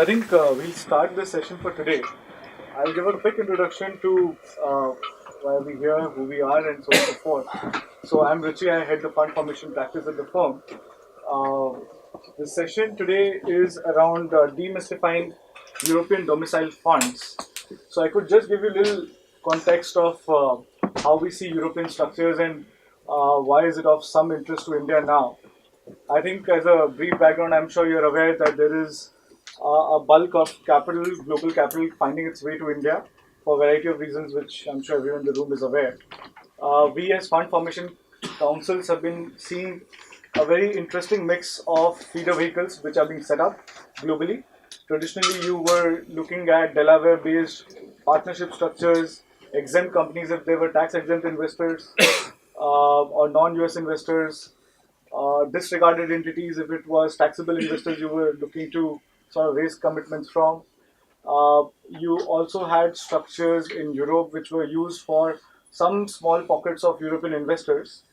I think we'll start the session for today. I'll give a quick introduction to why we're here, who we are, and so on and so forth. So I'm Ruchi. I head the fund formation practice at the firm. Uh, the session today is around demystifying European domicile funds. So I could just give you a little context of how we see European structures and why is it of some interest to India now. I think, as a brief background, I'm sure you're aware that there is a bulk of capital, global capital, finding its way to India for a variety of reasons, which I'm sure everyone in the room is aware. We, as fund formation councils, have been seeing a very interesting mix of feeder vehicles which are being set up globally. Traditionally, you were looking at Delaware based partnership structures, exempt companies if they were tax exempt investors, or non US investors, disregarded entities if it was taxable investors you were looking to sort of raise commitments from. You also had structures in Europe which were used for some small pockets of European investors.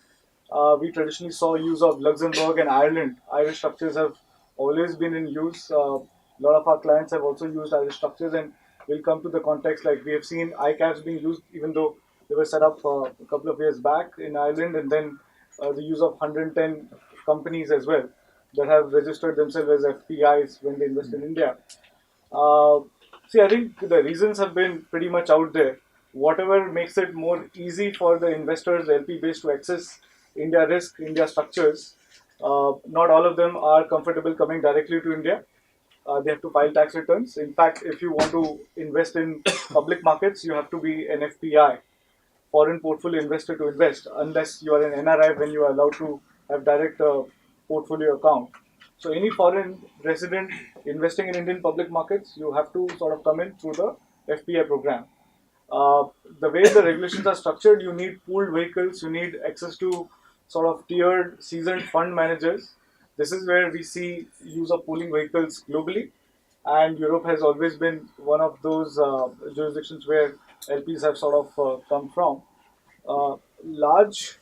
We traditionally saw use of Luxembourg and Ireland. Irish structures have always been in use. A lot of our clients have also used Irish structures, and we'll come to the context like we have seen ICAPs being used, even though they were set up a couple of years back in Ireland, and then the use of 110 companies as well that have registered themselves as FPIs when they invest in India. Uh, See, I think the reasons have been pretty much out there. Whatever makes it more easy for the investors, LP base, to access India risk, India structures. Not all of them are comfortable coming directly to India. They have to file tax returns. In fact, if you want to invest in public markets, you have to be an FPI, foreign portfolio investor, to invest, unless you are an NRI when you are allowed to have direct portfolio account. So any foreign resident investing in Indian public markets, you have to sort of come in through the FPI program. Uh, the way the regulations are structured, you need pooled vehicles, you need access to sort of tiered seasoned fund managers. This is where we see use of pooling vehicles globally, and Europe has always been one of those jurisdictions where LPs have sort of come from. Large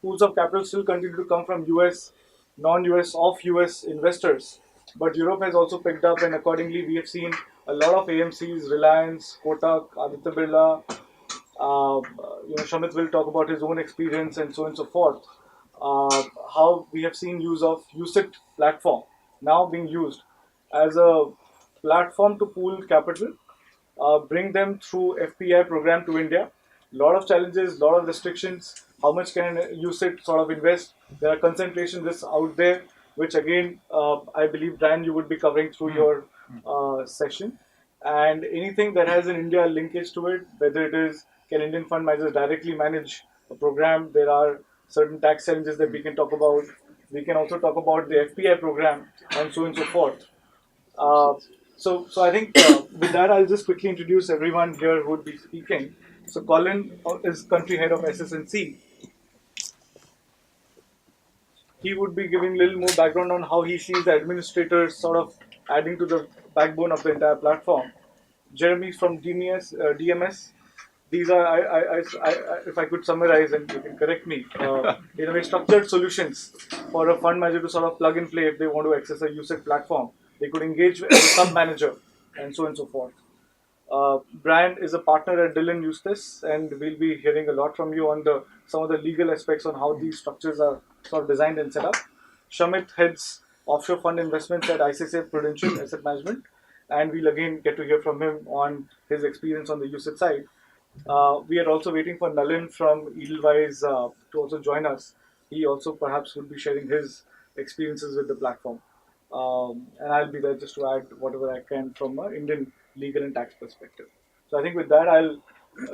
pools of capital still continue to come from US, non-US, off-US investors. But Europe has also picked up, and accordingly, we have seen a lot of AMCs, Reliance, Kotak, Aditya Birla. Shamit will talk about his own experience and so on and so forth. How we have seen use of UCIT platform now being used as a platform to pool capital, bring them through FPI program to India. Lot of challenges, lot of restrictions. How much can UCIT sort of invest? There are concentration risks out there, which again, I believe, Brian, you would be covering through your session. And anything that has an India linkage to it, whether it is can Indian fund managers directly manage a program, there are certain tax challenges that we can talk about. We can also talk about the FPI program and so on and so forth. Uh, so I think with that, I'll just quickly introduce everyone here who would be speaking. So Colin is country head of SS&C. He would be giving a little more background on how he sees the administrators sort of adding to the backbone of the entire platform. Jeremy from DMS. These are, if I could summarize, and you can correct me, in a way, structured solutions for a fund manager to sort of plug and play if they want to access a UCIT platform. They could engage with a sub manager and so on and so forth. Brian is a partner at Dillon Eustace, and we'll be hearing a lot from you on the some of the legal aspects on how these structures are sort of designed and set up. Shamit heads offshore fund investments at ICICI Prudential Asset Management, and we'll again get to hear from him on his experience on the UCIT side. We are also waiting for Nalin from Edelweiss to also join us. He also perhaps will be sharing his experiences with the platform. And I'll be there just to add whatever I can from an Indian legal and tax perspective. So I think with that, I'll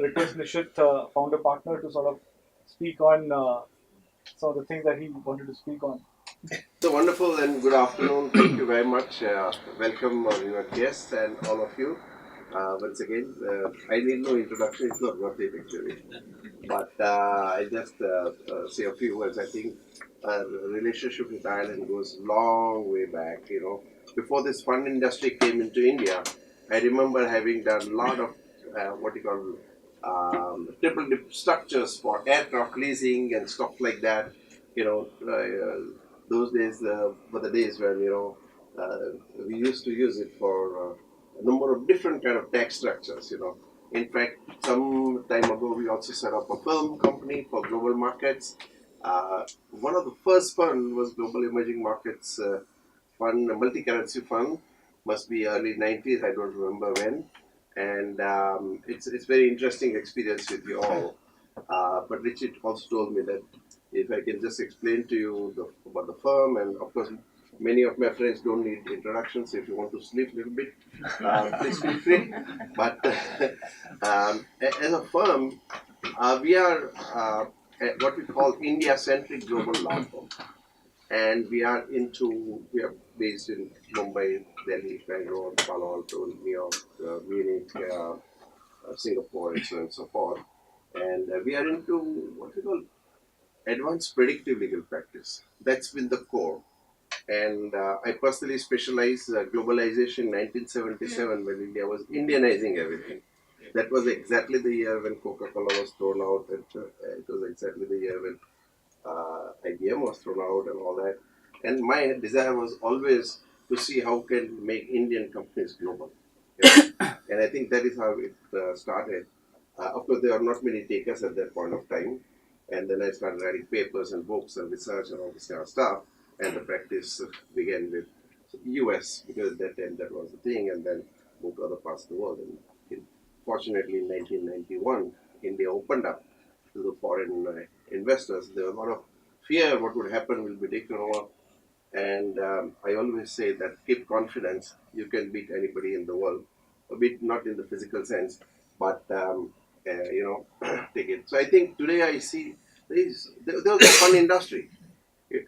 request Nishith, founder partner, to sort of speak on some of the things that he wanted to speak on. So wonderful and good afternoon. Thank you very much. Welcome, your guests and all of you. Once again, I need no introduction. It's not worth it actually. But I just say a few words. I think our relationship with Ireland goes long way back. Before this fund industry came into India, I remember having done a lot of what you call triple dip structures for aircraft leasing and stuff like that. Those days were the days when we used to use it for a number of different kind of tax structures. In fact, some time ago we also set up a film company for global markets. One of the first fund was Global Emerging Markets Fund, a multi-currency fund. Must be early 90s. I don't remember when. And it's very interesting experience with you all. But Richard also told me that if I can just explain to you about the firm, and of course, many of my friends don't need introductions. If you want to sleep a little bit, please feel free. But as a firm, we are what we call India-centric global law firm, and we are based in Mumbai, Delhi, Bangalore, Palo Alto, New York, Munich, Singapore, and so on and so forth. And we are into what we call advanced predictive legal practice. That's been the core. And I personally specialize globalization in 1977 when India was Indianizing everything. That was exactly the year when Coca-Cola was thrown out. It was exactly the year when IBM was thrown out and all that. And my desire was always to see how can make Indian companies global. And I think that is how it started. Of course, there are not many takers at that point of time. And then I started writing papers and books and research and all this kind of stuff. And the practice began with US because at that time that was the thing, and then moved to other parts of the world. And fortunately, in 1991, India opened up to the foreign investors. There was a lot of fear what would happen will be taken over. And I always say that keep confidence. You can beat anybody in the world, a bit not in the physical sense, but take it. So I think today I see there was a fun industry.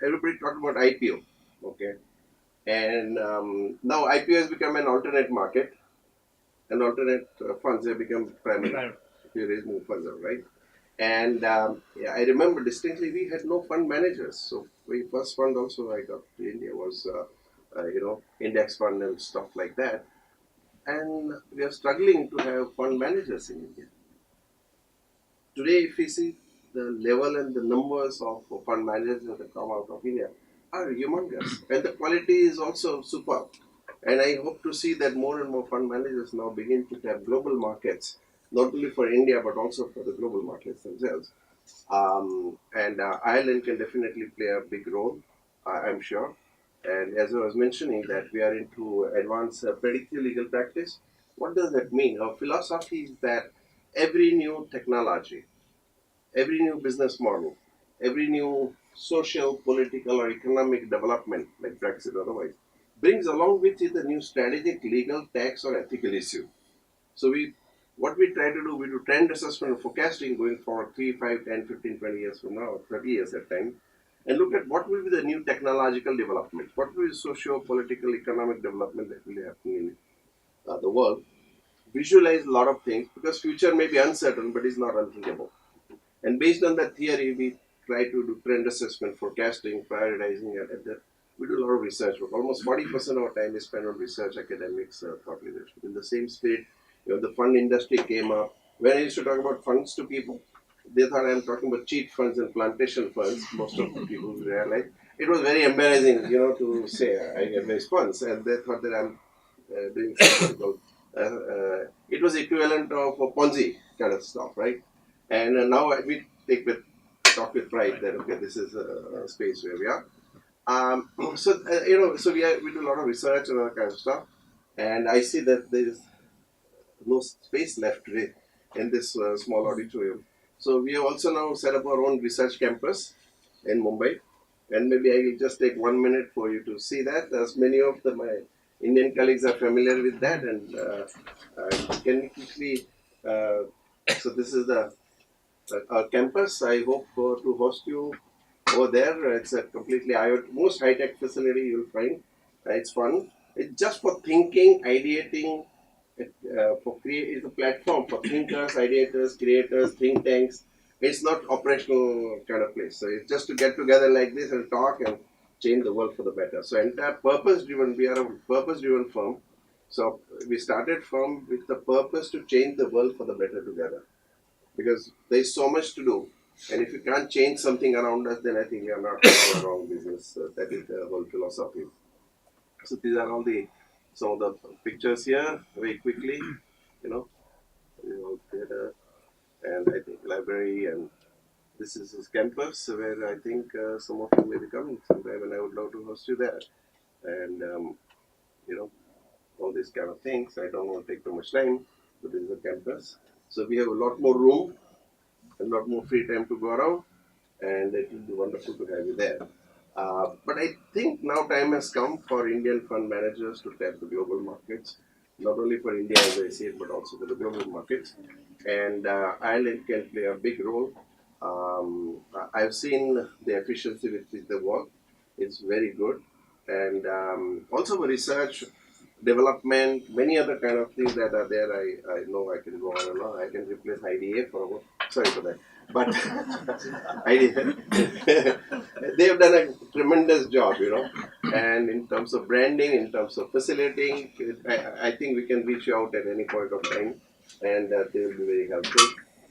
Everybody talked about IPO, okay, and now IPO has become an alternate market, and alternate funds have become primary. Right. If you raise more funds, right? And yeah, I remember distinctly we had no fund managers. So my first fund also I got to India was index fund and stuff like that. And we are struggling to have fund managers in India. Today, if we see the level and the numbers of fund managers that come out of India are humongous, and the quality is also superb. And I hope to see that more and more fund managers now begin to tap global markets, not only for India but also for the global markets themselves. And Ireland can definitely play a big role, I'm sure. And as I was mentioning, that we are into advanced predictive legal practice. What does that mean? Our philosophy is that every new technology, every new business model, every new social, political, or economic development, like Brexit or otherwise, brings along with it a new strategic, legal, tax, or ethical issue. So what we try to do, we do trend assessment and forecasting going forward 3, 5, 10, 15, 20 years from now, 30 years at time, and look at what will be the new technological development, what will be socio, political, economic development that will happen in the world. Visualize a lot of things because future may be uncertain, but it's not unthinkable. And based on that theory, we try to do trend assessment, forecasting, prioritizing, and we do a lot of research work. Almost 40% of our time is spent on research, academics, thought leadership. In the same spirit, the fund industry came up. When I used to talk about funds to people, they thought I'm talking about cheat funds and plantation funds. Most of the people realized it was very embarrassing, to say I get these funds, and they thought that I'm doing something called. It was equivalent of a Ponzi kind of stuff, right? And now we talk with pride that okay, this is a space where we are. So we do a lot of research and all that kind of stuff, and I see that there is no space left today in this small auditorium. So we have also now set up our own research campus in Mumbai, and maybe I will just take 1 minute for you to see that, as many of my Indian colleagues are familiar with that, and can we quickly. So this is the our campus. I hope to host you over there. It's a completely most high-tech facility you'll find. It's fun. It's just for thinking, ideating. It's a platform for thinkers, ideators, creators, think tanks. It's not operational kind of place. So it's just to get together like this and talk and change the world for the better. So entire purpose-driven. We are a purpose-driven firm. So we started firm with the purpose to change the world for the better together, because there's so much to do. And if you can't change something around us, then I think we are not doing the wrong business. That is the whole philosophy. So these are all some of the pictures here. Very quickly, theater, and I think library, and this is his campus where I think some of you may be coming sometime, and I would love to host you there. And you know, all these kind of things. I don't want to take too much time, but this is a campus. So we have a lot more room, a lot more free time to go around, and it will be wonderful to have you there. But I think now time has come for Indian fund managers to tap the global markets, not only for India as I see it, but also for the global markets. And Ireland can play a big role. I've seen the efficiency with which they work. It's very good. And also for research, development, many other kind of things that are there. I know I can go on and on. I can replace IDA sorry for that. But IDA, they have done a tremendous job, And in terms of branding, in terms of facilitating, I think we can reach out at any point of time, and they will be very helpful.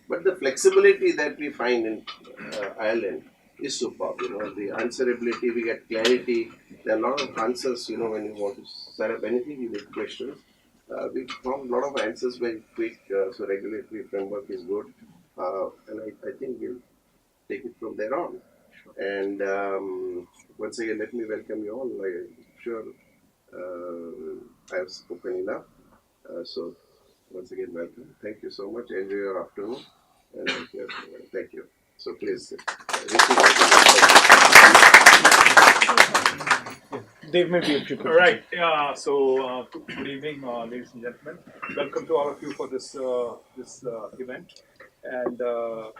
But the flexibility that we find in Ireland is superb. The answerability, we get clarity. There are a lot of answers. When you want to set up anything, you get questions. We found a lot of answers very quick. So regulatory framework is good, and I think we'll take it from there on. And once again, let me welcome you all. I'm sure I have spoken enough. So once again, welcome. Thank you so much. Enjoy your afternoon. And thank you. So please, Dave, maybe if you could. All right. Good evening, ladies and gentlemen. Welcome to all of you for this event. And I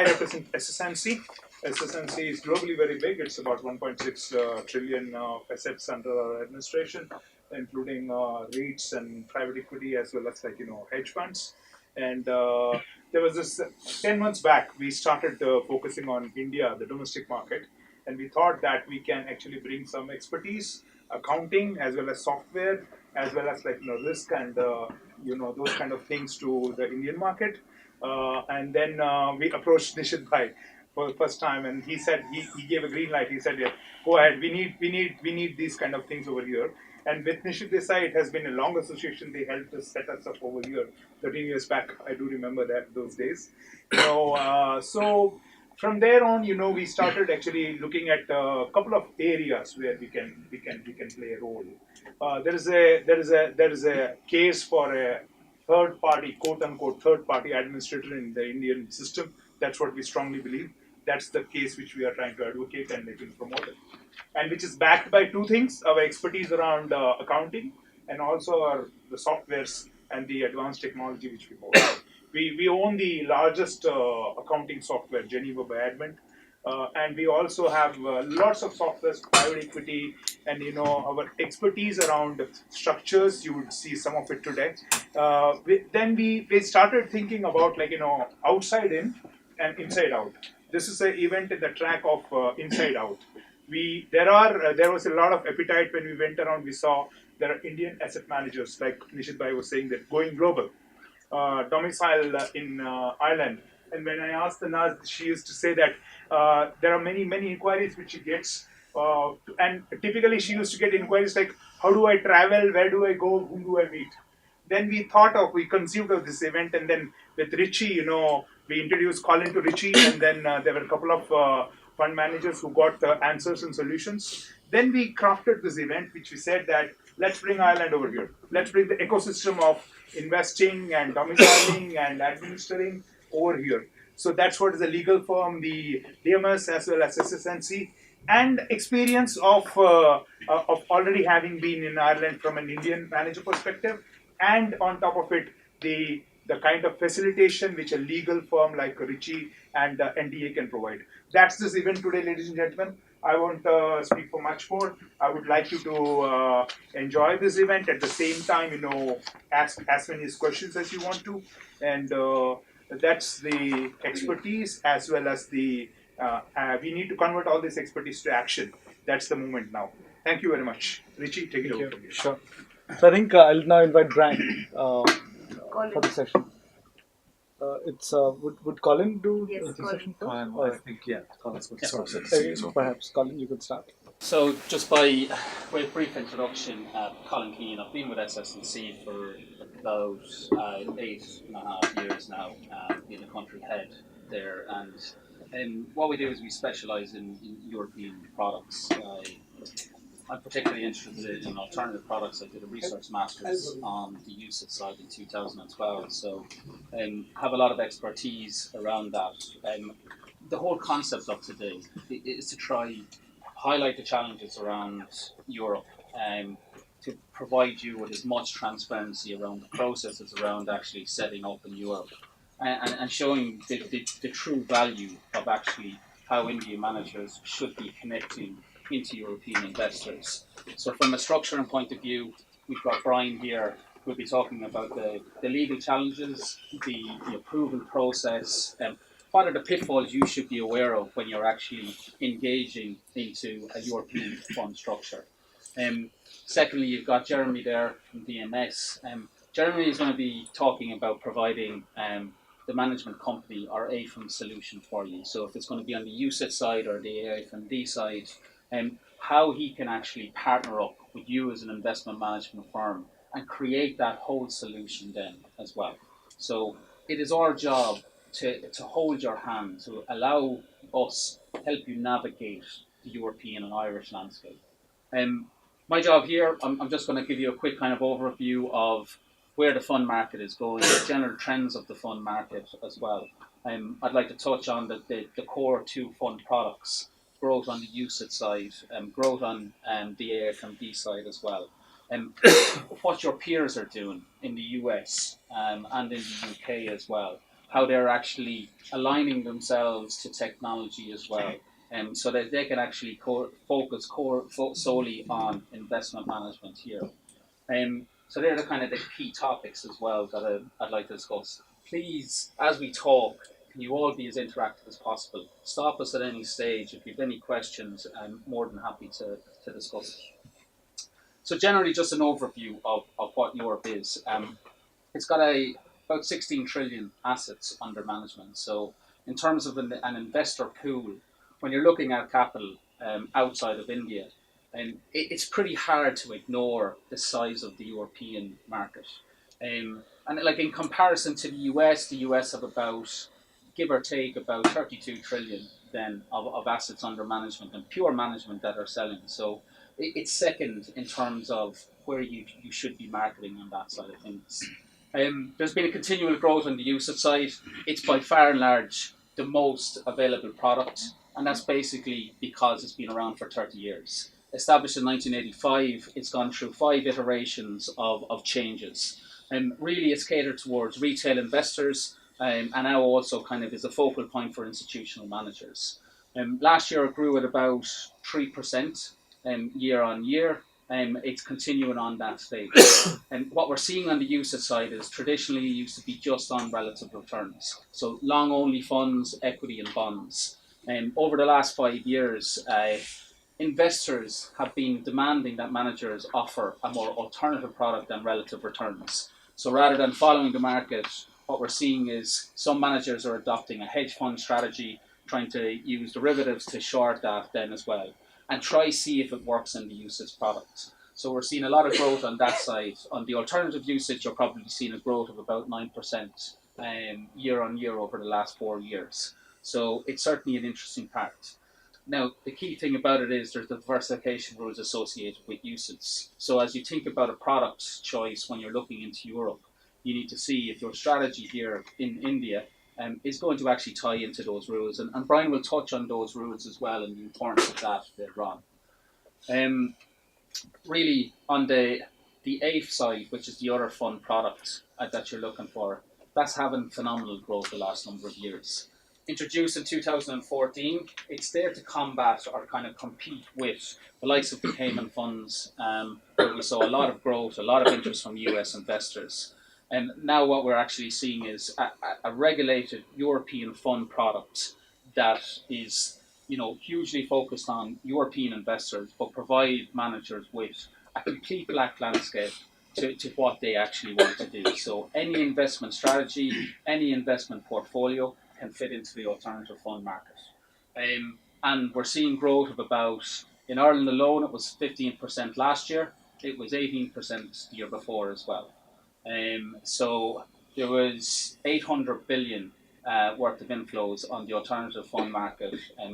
represent SSNC. SSNC is globally very big. It's about 1.6 trillion assets under our administration, including REITs and private equity, as well as hedge funds. And there was this 10 months back, we started focusing on India, the domestic market, and we thought that we can actually bring some expertise, accounting, as well as software, as well as risk and those kind of things to the Indian market. And then we approached Nishith Bhai for the first time, and he said he gave a green light. He said, "Yeah, go ahead. We need these kind of things over here." And with Nishith Desai, it has been a long association. They helped us set us up over here 13 years back. I do remember those days. So from there on, we started actually looking at a couple of areas where we can play a role. There is a case for a third party, quote unquote, third party administrator in the Indian system. That's what we strongly believe. That's the case which we are trying to advocate and promote it, and which is backed by two things: our expertise around accounting, and also the softwares and the advanced technology which we provide. We own the largest accounting software, Geneva by Advent, and we also have lots of softwares, private equity, and our expertise around structures. You would see some of it today. Then we started thinking about outside in and inside out. This is an event in the track of inside out. There was a lot of appetite when we went around. We saw there are Indian asset managers, like Nishith Bhai was saying, that going global. Domicile in Ireland. And when I asked the nurse, she used to say that there are many inquiries which she gets. And typically she used to get inquiries like, how do I travel? Where do I go? Whom do I meet? Then we conceived of this event, and then with Richie, we introduced Colin to Richie, and then there were a couple of fund managers who got answers and solutions. Then we crafted this event, which we said that let's bring Ireland over here. Let's bring the ecosystem of investing and domiciling and administering over here. So that's what is the legal firm, the DMS as well as SSNC, and experience of already having been in Ireland from an Indian manager perspective, and on top of it, the kind of facilitation which a legal firm like Richie and NDA can provide. That's this event today, ladies and gentlemen. I won't speak for much more. I would like you to enjoy this event. At the same time, ask as many questions as you want to. And that's the expertise as well as the, we need to convert all this expertise to action. That's the moment now. Thank you very much. Richie, take it over from here. Sure. So I think I'll now invite Brian for the session. Would Colin do the session first? I think, yeah. Colin's good. Perhaps Colin, you could start. So, just by way of brief introduction, Colin Keane, I've been with SS&C for about 8.5 years now, being the country head there. And what we do is we specialise in European products. I'm particularly interested in alternative products. I did a research master's on the usage side in 2012, so have a lot of expertise around that. The whole concept of today is to try highlight the challenges around Europe, to provide you with as much transparency around the processes around actually setting up in Europe, and showing the true value of actually how Indian managers should be connecting into European investors. So from a structuring point of view, we've got Brian here who'll be talking about the legal challenges, the approval process, what are the pitfalls you should be aware of when you're actually engaging into a European fund structure. Secondly, you've got Jeremy there from DMS. Jeremy is going to be talking about providing the management company or AFM solution for you. So if it's going to be on the UCIT side or the AFMD side, how he can actually partner up with you as an investment management firm and create that whole solution then as well. So it is our job to hold your hand, to allow us help you navigate the European and Irish landscape. My job here, I'm just going to give you a quick kind of overview of where the fund market is going, the general trends of the fund market as well. I'd like to touch on the core two fund products, growth on the UCIT side, growth on the AFMD side as well. What your peers are doing in the US and in the UK as well, how they're actually aligning themselves to technology as well, so that they can actually focus solely on investment management here. So they're the kind of the key topics as well that I'd like to discuss. Please, as we talk, can you all be as interactive as possible? Stop us at any stage. If you have any questions, I'm more than happy to discuss it. So generally, just an overview of what Europe is. It's got about 16 trillion assets under management. So in terms of an investor pool, when you're looking at capital outside of India, it's pretty hard to ignore the size of the European market. And like in comparison to the US have about, give or take, about 32 trillion then of assets under management and pure management that are selling. So it's second in terms of where you should be marketing on that side of things. There's been a continual growth on the usage side. It's by far and large the most available product, and that's basically because it's been around for 30 years. Established in 1985, it's gone through 5 iterations of changes. Really, it's catered towards retail investors, and now also kind of is a focal point for institutional managers. Last year, it grew at about 3% year on year. It's continuing on that stage. And what we're seeing on the usage side is traditionally it used to be just on relative returns. So long only funds, equity and bonds. Over the last 5 years, investors have been demanding that managers offer a more alternative product than relative returns. So rather than following the market, what we're seeing is some managers are adopting a hedge fund strategy, trying to use derivatives to short that then as well, and try see if it works in the usage product. So we're seeing a lot of growth on that side. On the alternative usage, you're probably seeing a growth of about 9% year on year over the last 4 years. So it's certainly an interesting part. Now, the key thing about it is there's the diversification rules associated with usage. So as you think about a product choice when you're looking into Europe, you need to see if your strategy here in India is going to actually tie into those rules. And Brian will touch on those rules as well and the importance of that later on. Really, on the AIF side, which is the other fund product that you're looking for, that's having phenomenal growth the last number of years. Introduced in 2014, it's there to combat or kind of compete with the likes of the Cayman funds, where we saw a lot of growth, a lot of interest from US investors. And now what we're actually seeing is a regulated European fund product that is, hugely focused on European investors, but provide managers with a complete black landscape to what they actually want to do. So any investment strategy, any investment portfolio can fit into the alternative fund market. And we're seeing growth of about In Ireland alone, it was 15% last year. It was 18% the year before as well. So there was 800 billion worth of inflows on the alternative fund market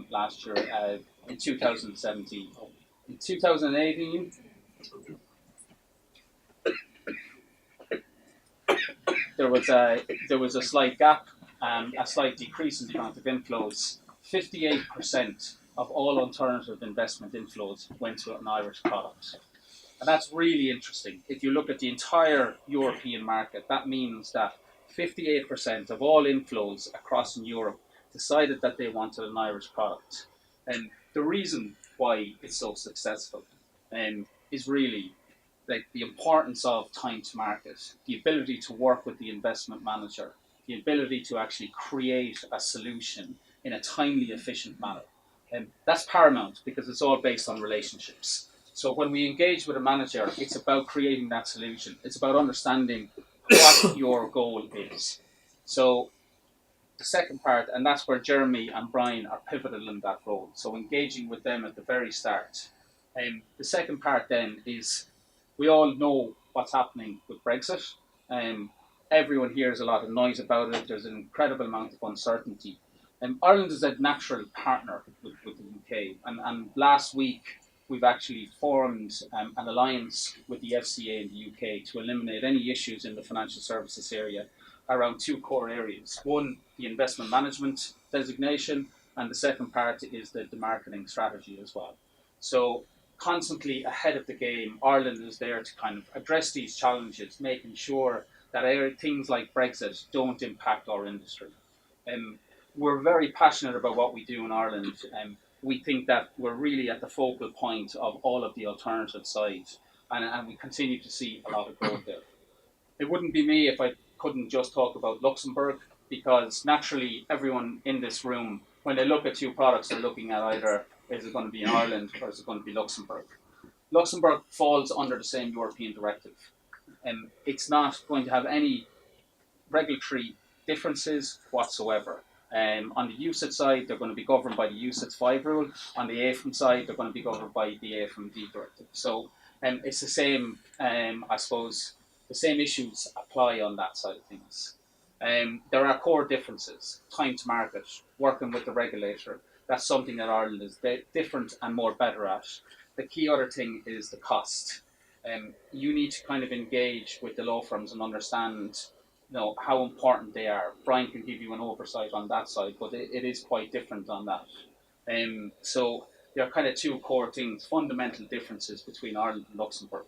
last year in 2017. In 2018, there was a slight gap, a slight decrease in the amount of inflows. 58% of all alternative investment inflows went to an Irish product. And that's really interesting. If you look at the entire European market, that means that 58% of all inflows across in Europe decided that they wanted an Irish product. And the reason why it's so successful is really like the importance of time to market, the ability to work with the investment manager, the ability to actually create a solution in a timely, efficient manner. And that's paramount because it's all based on relationships. So when we engage with a manager, it's about creating that solution. It's about understanding what your goal is. So the second part, and that's where Jeremy and Brian are pivotal in that role. So engaging with them at the very start. The second part then is we all know what's happening with Brexit. Everyone hears a lot of noise about it. There's an incredible amount of uncertainty. Ireland is a natural partner with the UK. And last week, we've actually formed an alliance with the FCA in the UK to eliminate any issues in the financial services area around two core areas. One, the investment management designation, and the second part is the marketing strategy as well. So constantly ahead of the game, Ireland is there to kind of address these challenges, making sure that things like Brexit don't impact our industry. We're very passionate about what we do in Ireland. We think that we're really at the focal point of all of the alternative sides, and we continue to see a lot of growth there. It wouldn't be me if I couldn't just talk about Luxembourg, because naturally everyone in this room, when they look at two products, they're looking at either is it going to be in Ireland or is it going to be Luxembourg. Luxembourg falls under the same European directive, and it's not going to have any regulatory differences whatsoever. On the UCITS side, they're going to be governed by the UCITS 5 rule. On the AFM side, they're going to be governed by the AFMD directive. So it's the same, I suppose, the same issues apply on that side of things. There are core differences. Time to market, working with the regulator. That's something that Ireland is different and more better at. The key other thing is the cost. You need to kind of engage with the law firms and understand how important they are. Brian can give you an oversight on that side, but it is quite different on that. So there are kind of two core things, fundamental differences between Ireland and Luxembourg.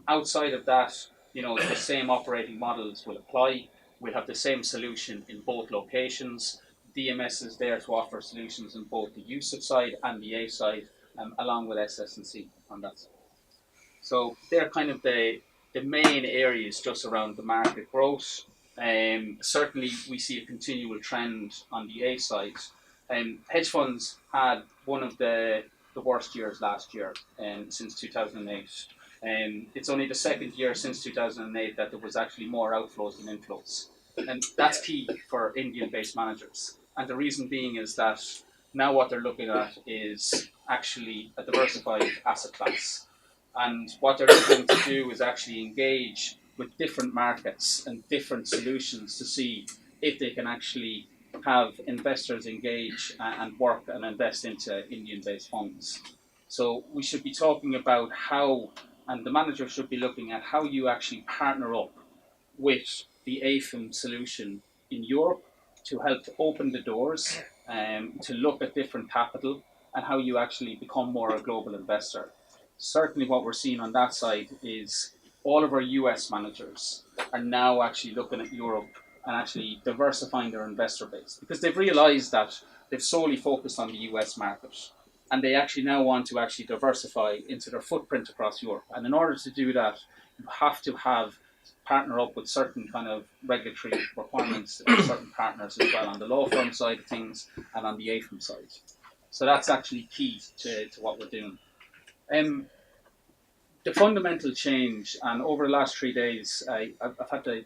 Outside of that, the same operating models will apply. We'll have the same solution in both locations. DMS is there to offer solutions in both the UCITS side and the A side, along with SS&C on that side. So they're kind of the main areas just around the market growth. Certainly, we see a continual trend on the A side. Hedge funds had one of the worst years last year, since 2008. It's only the second year since 2008 that there was actually more outflows than inflows. And that's key for Indian-based managers. And the reason being is that now what they're looking at is actually a diversified asset class. And what they're looking to do is actually engage with different markets and different solutions to see if they can actually have investors engage and work and invest into Indian-based funds. So we should be talking about how, and the manager should be looking at how you actually partner up with the AFM solution in Europe to help open the doors to look at different capital and how you actually become more a global investor. Certainly what we're seeing on that side is all of our US managers are now actually looking at Europe and actually diversifying their investor base, because they've realized that they've solely focused on the US market, and they actually now want to actually diversify into their footprint across Europe. And in order to do that, you have to partner up with certain kind of regulatory requirements, certain partners as well on the law firm side of things and on the AFM side. So that's actually key to what we're doing. The fundamental change, and over the last 3 days, I've had the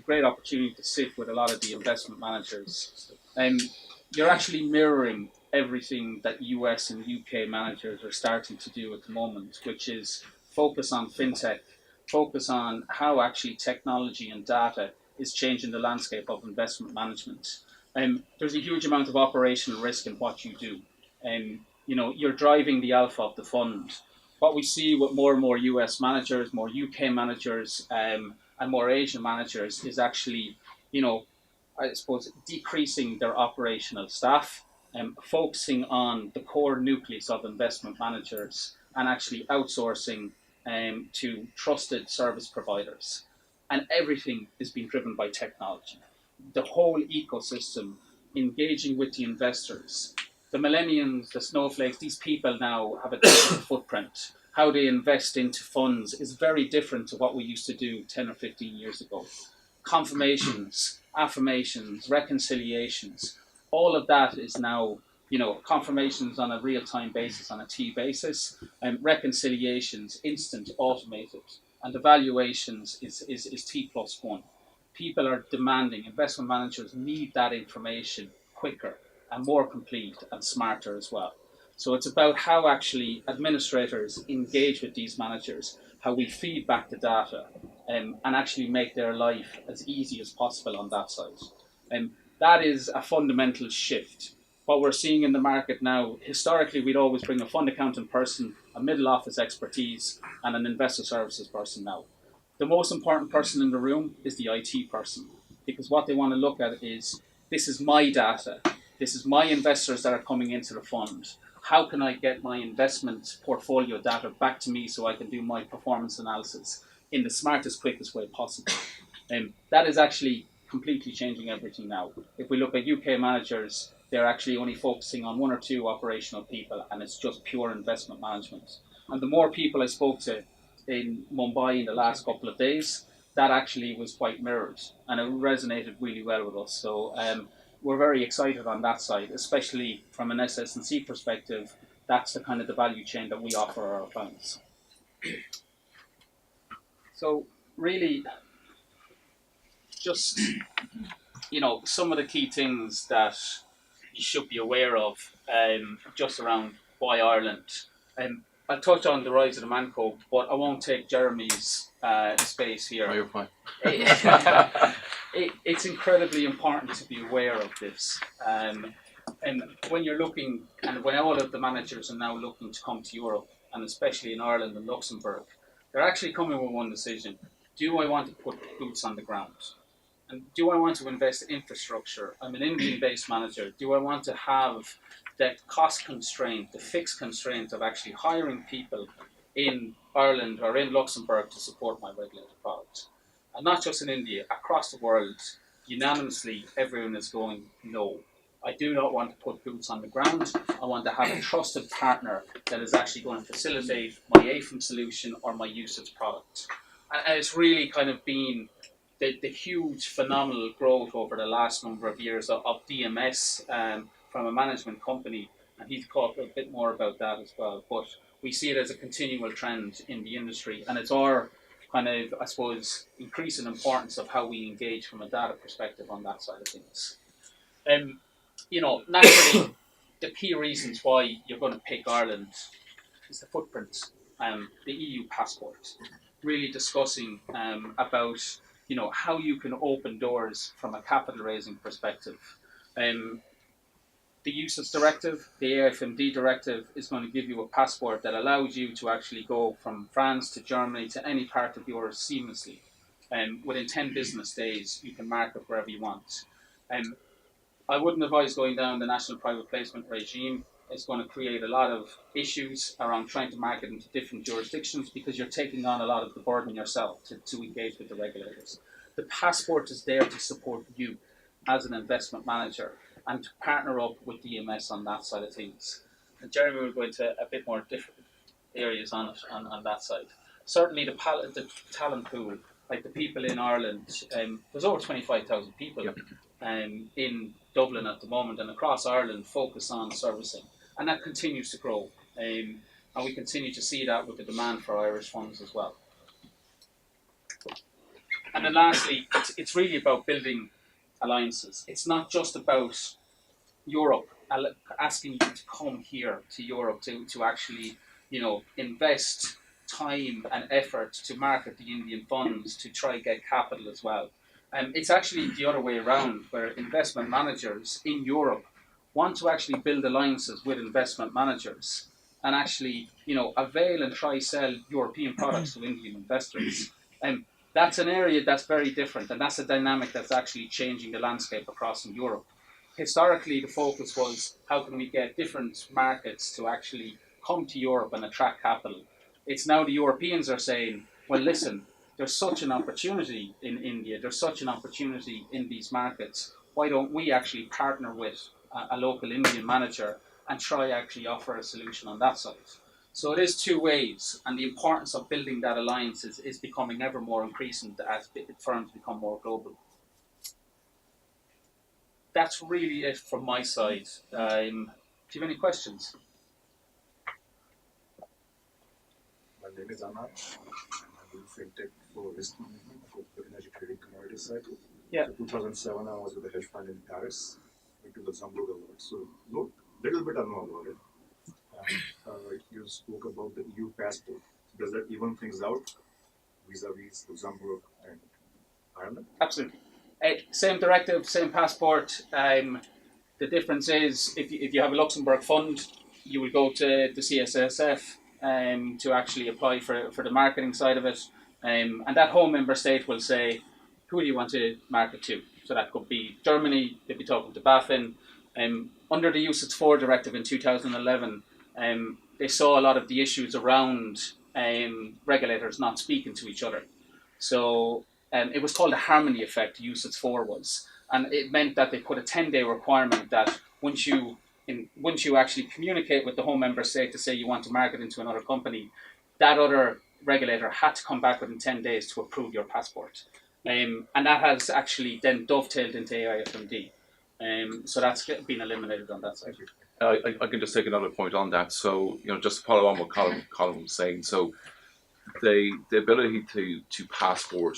great opportunity to sit with a lot of the investment managers. You're actually mirroring everything that US and UK managers are starting to do at the moment, which is focus on fintech, focus on how actually technology and data is changing the landscape of investment management. There's a huge amount of operational risk in what you do. You're driving the alpha of the fund. What we see with more and more US managers, more UK managers, and more Asian managers is actually, I suppose, decreasing their operational staff, focusing on the core nucleus of investment managers and actually outsourcing to trusted service providers. And everything is being driven by technology. The whole ecosystem, engaging with the investors, the millennials, the snowflakes, these people now have a different footprint. How they invest into funds is very different to what we used to do 10 or 15 years ago. Confirmations, affirmations, reconciliations, all of that is now, confirmations on a real-time basis, on a T basis, and reconciliations, instant, automated, and evaluations is T plus one. People are demanding, investment managers need that information quicker and more complete and smarter as well. So it's about how actually administrators engage with these managers, how we feed back the data, and actually make their life as easy as possible on that side. That is a fundamental shift. What we're seeing in the market now, historically, we'd always bring a fund accountant person, a middle office expertise, and an investor services person now. The most important person in the room is the IT person, because what they want to look at is, this is my data, this is my investors that are coming into the fund. How can I get my investment portfolio data back to me so I can do my performance analysis in the smartest, quickest way possible? That is actually completely changing everything now. If we look at UK managers, they're actually only focusing on one or two operational people, and it's just pure investment management. And the more people I spoke to in Mumbai in the last couple of days, that actually was quite mirrored, and it resonated really well with us. So we're very excited on that side, especially from an SS&C perspective. That's the kind of the value chain that we offer our clients. So really, just some of the key things that you should be aware of, just around why Ireland. I'll touch on the rise of the Manco, but I won't take Jeremy's space here. Oh, you're fine. It's incredibly important to be aware of this. And when you're looking, and when all of the managers are now looking to come to Europe, and especially in Ireland and Luxembourg, they're actually coming with one decision. Do I want to put boots on the ground? And do I want to invest in infrastructure? I'm an Indian-based manager. Do I want to have that cost constraint, the fixed constraint of actually hiring people in Ireland or in Luxembourg to support my regulated product? And not just in India, across the world, unanimously, everyone is going, no. I do not want to put boots on the ground. I want to have a trusted partner that is actually going to facilitate my AFM solution or my UCITS product. And it's really kind of been the huge phenomenal growth over the last number of years of DMS from a management company, and he's talked a bit more about that as well. But we see it as a continual trend in the industry, and it's our kind of, I suppose, increasing importance of how we engage from a data perspective on that side of things. Naturally, the key reasons why you're going to pick Ireland is the footprint, the EU passport, really discussing about how you can open doors from a capital raising perspective. The UCITS directive, the AIFMD directive, is going to give you a passport that allows you to actually go from France to Germany to any part of Europe seamlessly. Within 10 business days, you can market wherever you want. I wouldn't advise going down the national private placement regime. It's going to create a lot of issues around trying to market into different jurisdictions because you're taking on a lot of the burden yourself to engage with the regulators. The passport is there to support you as an investment manager and to partner up with DMS on that side of things. And Jeremy will go into a bit more different areas on it, on that side. Certainly the talent pool, like the people in Ireland, there's over 25,000 people in Dublin at the moment and across Ireland focus on servicing. And that continues to grow. And we continue to see that with the demand for Irish funds as well. And then lastly, it's really about building alliances. It's not just about Europe asking you to come here to Europe to actually, invest time and effort to market the Indian funds to try get capital as well. It's actually the other way around, where investment managers in Europe want to actually build alliances with investment managers and actually, avail and try sell European products to Indian investors. That's an area that's very different, and that's a dynamic that's actually changing the landscape across in Europe. Historically, the focus was how can we get different markets to actually come to Europe and attract capital. It's now the Europeans are saying, well, listen, there's such an opportunity in India, there's such an opportunity in these markets. Why don't we actually partner with a local Indian manager and try actually offer a solution on that side? So it is two ways, and the importance of building that alliance is becoming ever more increasing as firms become more global. That's really it from my side. Do you have any questions? My name is Anand. I'm doing fintech for risk management for the energy trading commodity side. Yeah. So 2007, I was with a hedge fund in Paris. Went to Luxembourg a lot. So little bit I know about it. You spoke about the EU passport. Does that even things out vis-a-vis Luxembourg and Ireland? Absolutely. Same directive, same passport. The difference is if you have a Luxembourg fund, you will go to the CSSF to actually apply for the marketing side of it. And that home member state will say, who do you want to market to? So that could be Germany, they'd be talking to BaFin. Under the UCITS 4 directive in 2011, they saw a lot of the issues around regulators not speaking to each other. So it was called a harmony effect, UCITS 4 was. And it meant that they put a 10-day requirement that once you actually communicate with the home member state to say you want to market into another company, that other regulator had to come back within 10 days to approve your passport. And that has actually then dovetailed into AIFMD. So that's been eliminated on that side. I can just take another point on that. So, just to follow on what Colin was saying. So, the ability to passport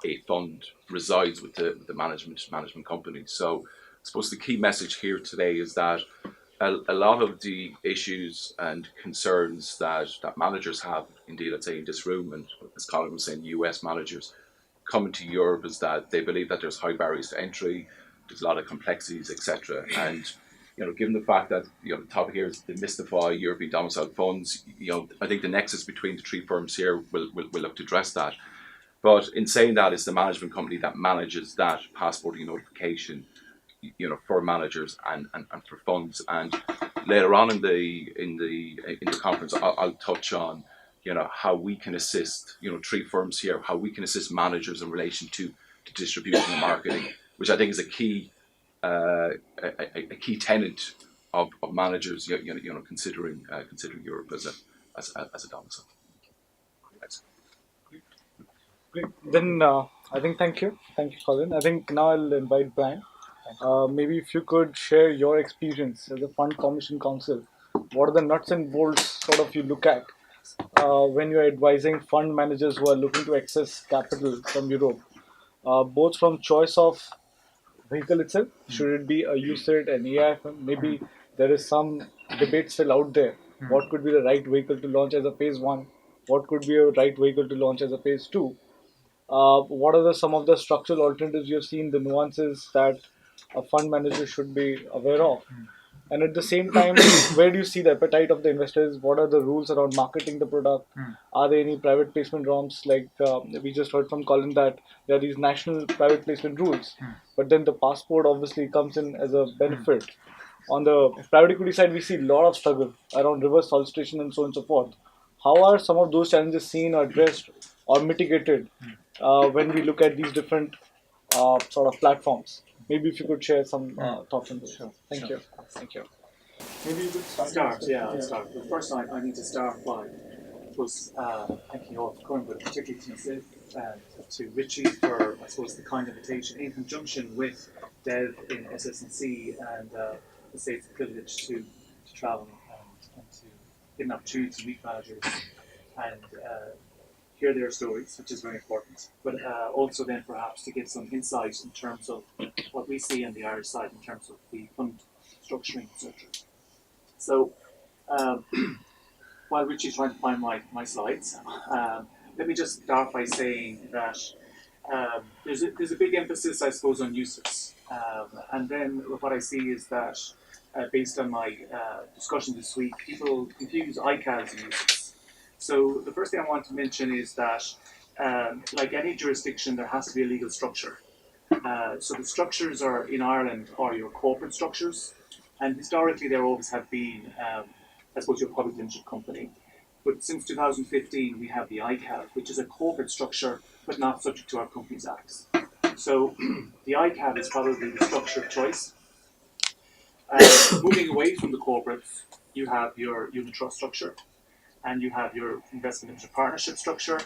a fund resides with the management company. So, I suppose the key message here today is that a lot of the issues and concerns that managers have, indeed, I'd say in this room, and as Colin was saying, US managers coming to Europe, is that they believe that there's high barriers to entry, there's a lot of complexities, etc. And given the fact that the topic here is demystify European domicile funds, I think the nexus between the three firms here will look to address that. But in saying that, it's the management company that manages that passporting notification, for managers and for funds. And later on in the conference, I'll touch on how we can assist three firms here, how we can assist managers in relation to distribution and marketing, which I think is a key tenet of managers considering Europe as a domicile. Great. Then I think thank you, Colin. I think now I'll invite Brian. Maybe if you could share your experience as a fund formation counsel. What are the nuts and bolts sort of you look at when you're advising fund managers who are looking to access capital from Europe, both from choice of vehicle itself, should it be a UCIT, an AIFM? Maybe there is some debate still out there. What could be the right vehicle to launch as a phase 1? What could be a right vehicle to launch as a phase 2? What are some of the structural alternatives you've seen, the nuances that a fund manager should be aware of? And at the same time, where do you see the appetite of the investors? What are the rules around marketing the product? Are there any private placement ROMs? Like we just heard from Colin that there are these national private placement rules, but then the passport obviously comes in as a benefit. On the private equity side, we see a lot of struggle around reverse solicitation and so on and so forth. How are some of those challenges seen or addressed or mitigated when we look at these different sort of platforms? Maybe if you could share some thoughts on this. Sure. Thank you. Maybe you could start. I'll start. But first, I need to start by thanking you all for coming, but particularly to Nishith and to Richie for, I suppose, the kind invitation in conjunction with Dev in SS&C and the State's privilege to travel and to get an opportunity to meet managers and hear their stories, which is very important, but also then perhaps to give some insight in terms of what we see on the Irish side in terms of the fund structuring, etc. So while Richie's trying to find my slides, let me just start by saying that there's a big emphasis, I suppose, on usage. And then what I see is that based on my discussion this week, people confuse ICAVs and usage. So the first thing I want to mention is that like any jurisdiction, there has to be a legal structure. So the structures are in Ireland are your corporate structures, and historically there always have been, I suppose, your public limited company. But since 2015, we have the ICAV, which is a corporate structure, but not subject to our Companies Acts. So the ICAV is probably the structure of choice. Moving away from the corporates, you have your unit trust structure, and you have your investment limited partnership structure,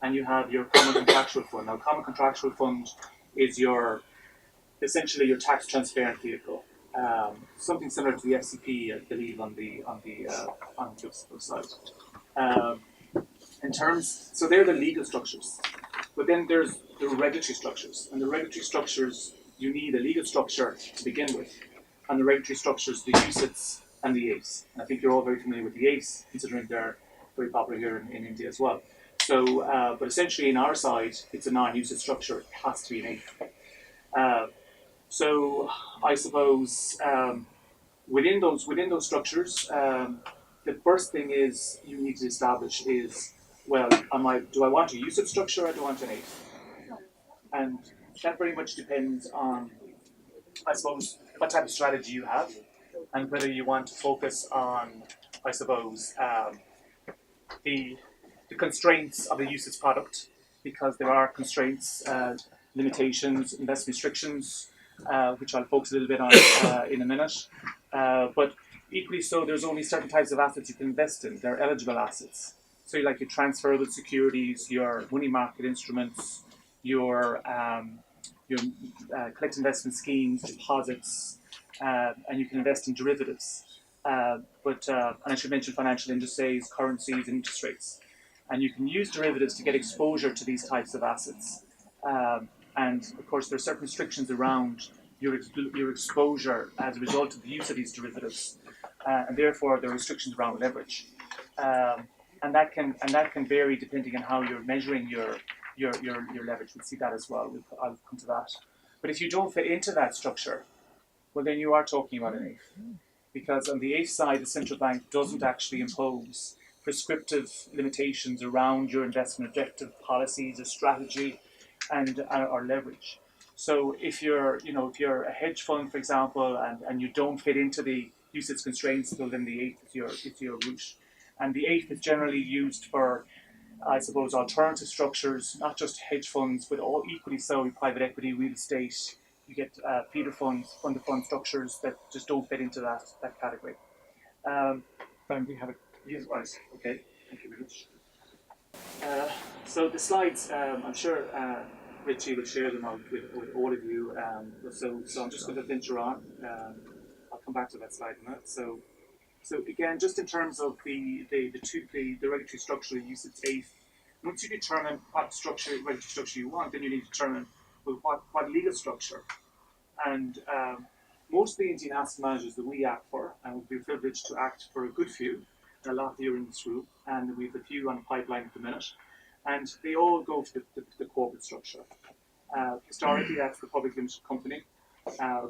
and you have your common contractual fund. Now, common contractual fund is essentially your tax transparent vehicle, something similar to the FCP, I believe, on the side. So they're the legal structures, but then there's the regulatory structures, and the regulatory structures you need a legal structure to begin with, and the regulatory structures, the UCITS and the ACE. And I think you're all very familiar with the ACE, considering they're very popular here in India as well. So, but essentially, in our side, it's a non-UCIT structure. It has to be an ACE. So I suppose within those structures, the first thing is you need to establish is, well, do I want a UCIT structure or do I want an ACE? And that very much depends on, I suppose, what type of strategy you have, and whether you want to focus on, I suppose, the constraints of the UCITS product, because there are constraints, limitations, investment restrictions, which I'll focus a little bit on in a minute. But equally so, there's only certain types of assets you can invest in. They're eligible assets. So like your transferable securities, your money market instruments, your collect investment schemes, deposits, and you can invest in derivatives. And I should mention financial indices, currencies, and interest rates. And you can use derivatives to get exposure to these types of assets. And of course, there are certain restrictions around your exposure as a result of the use of these derivatives, and therefore there are restrictions around leverage. And that can vary depending on how you're measuring your leverage. We'll see that as well. I'll come to that. But if you don't fit into that structure, well, then you are talking about an AIF. Because on the AIF side, the central bank doesn't actually impose prescriptive limitations around your investment objective, policies, or strategy, and or leverage. So if you're a hedge fund, for example, and you don't fit into the UCITS constraints, well, then the AIF is your route. And the AIF is generally used for, I suppose, alternative structures, not just hedge funds, but all equally so, private equity, real estate. You get feeder funds, fund-to-fund structures that just don't fit into that category. We have yes, right. Okay. Thank you very much. So the slides, I'm sure Richie will share them out with all of you. So I'm just going to venture on. I'll come back to that slide in a minute. So again, just in terms of the regulatory structure you use, it's AIF. Once you determine what regulatory structure you want, then you need to determine what legal structure. And most of the Indian asset managers that we act for, and we'll be privileged to act for a good few, a lot here in this room, and we have a few on the pipeline at the minute, and they all go for the corporate structure. Historically, that's the public limited company,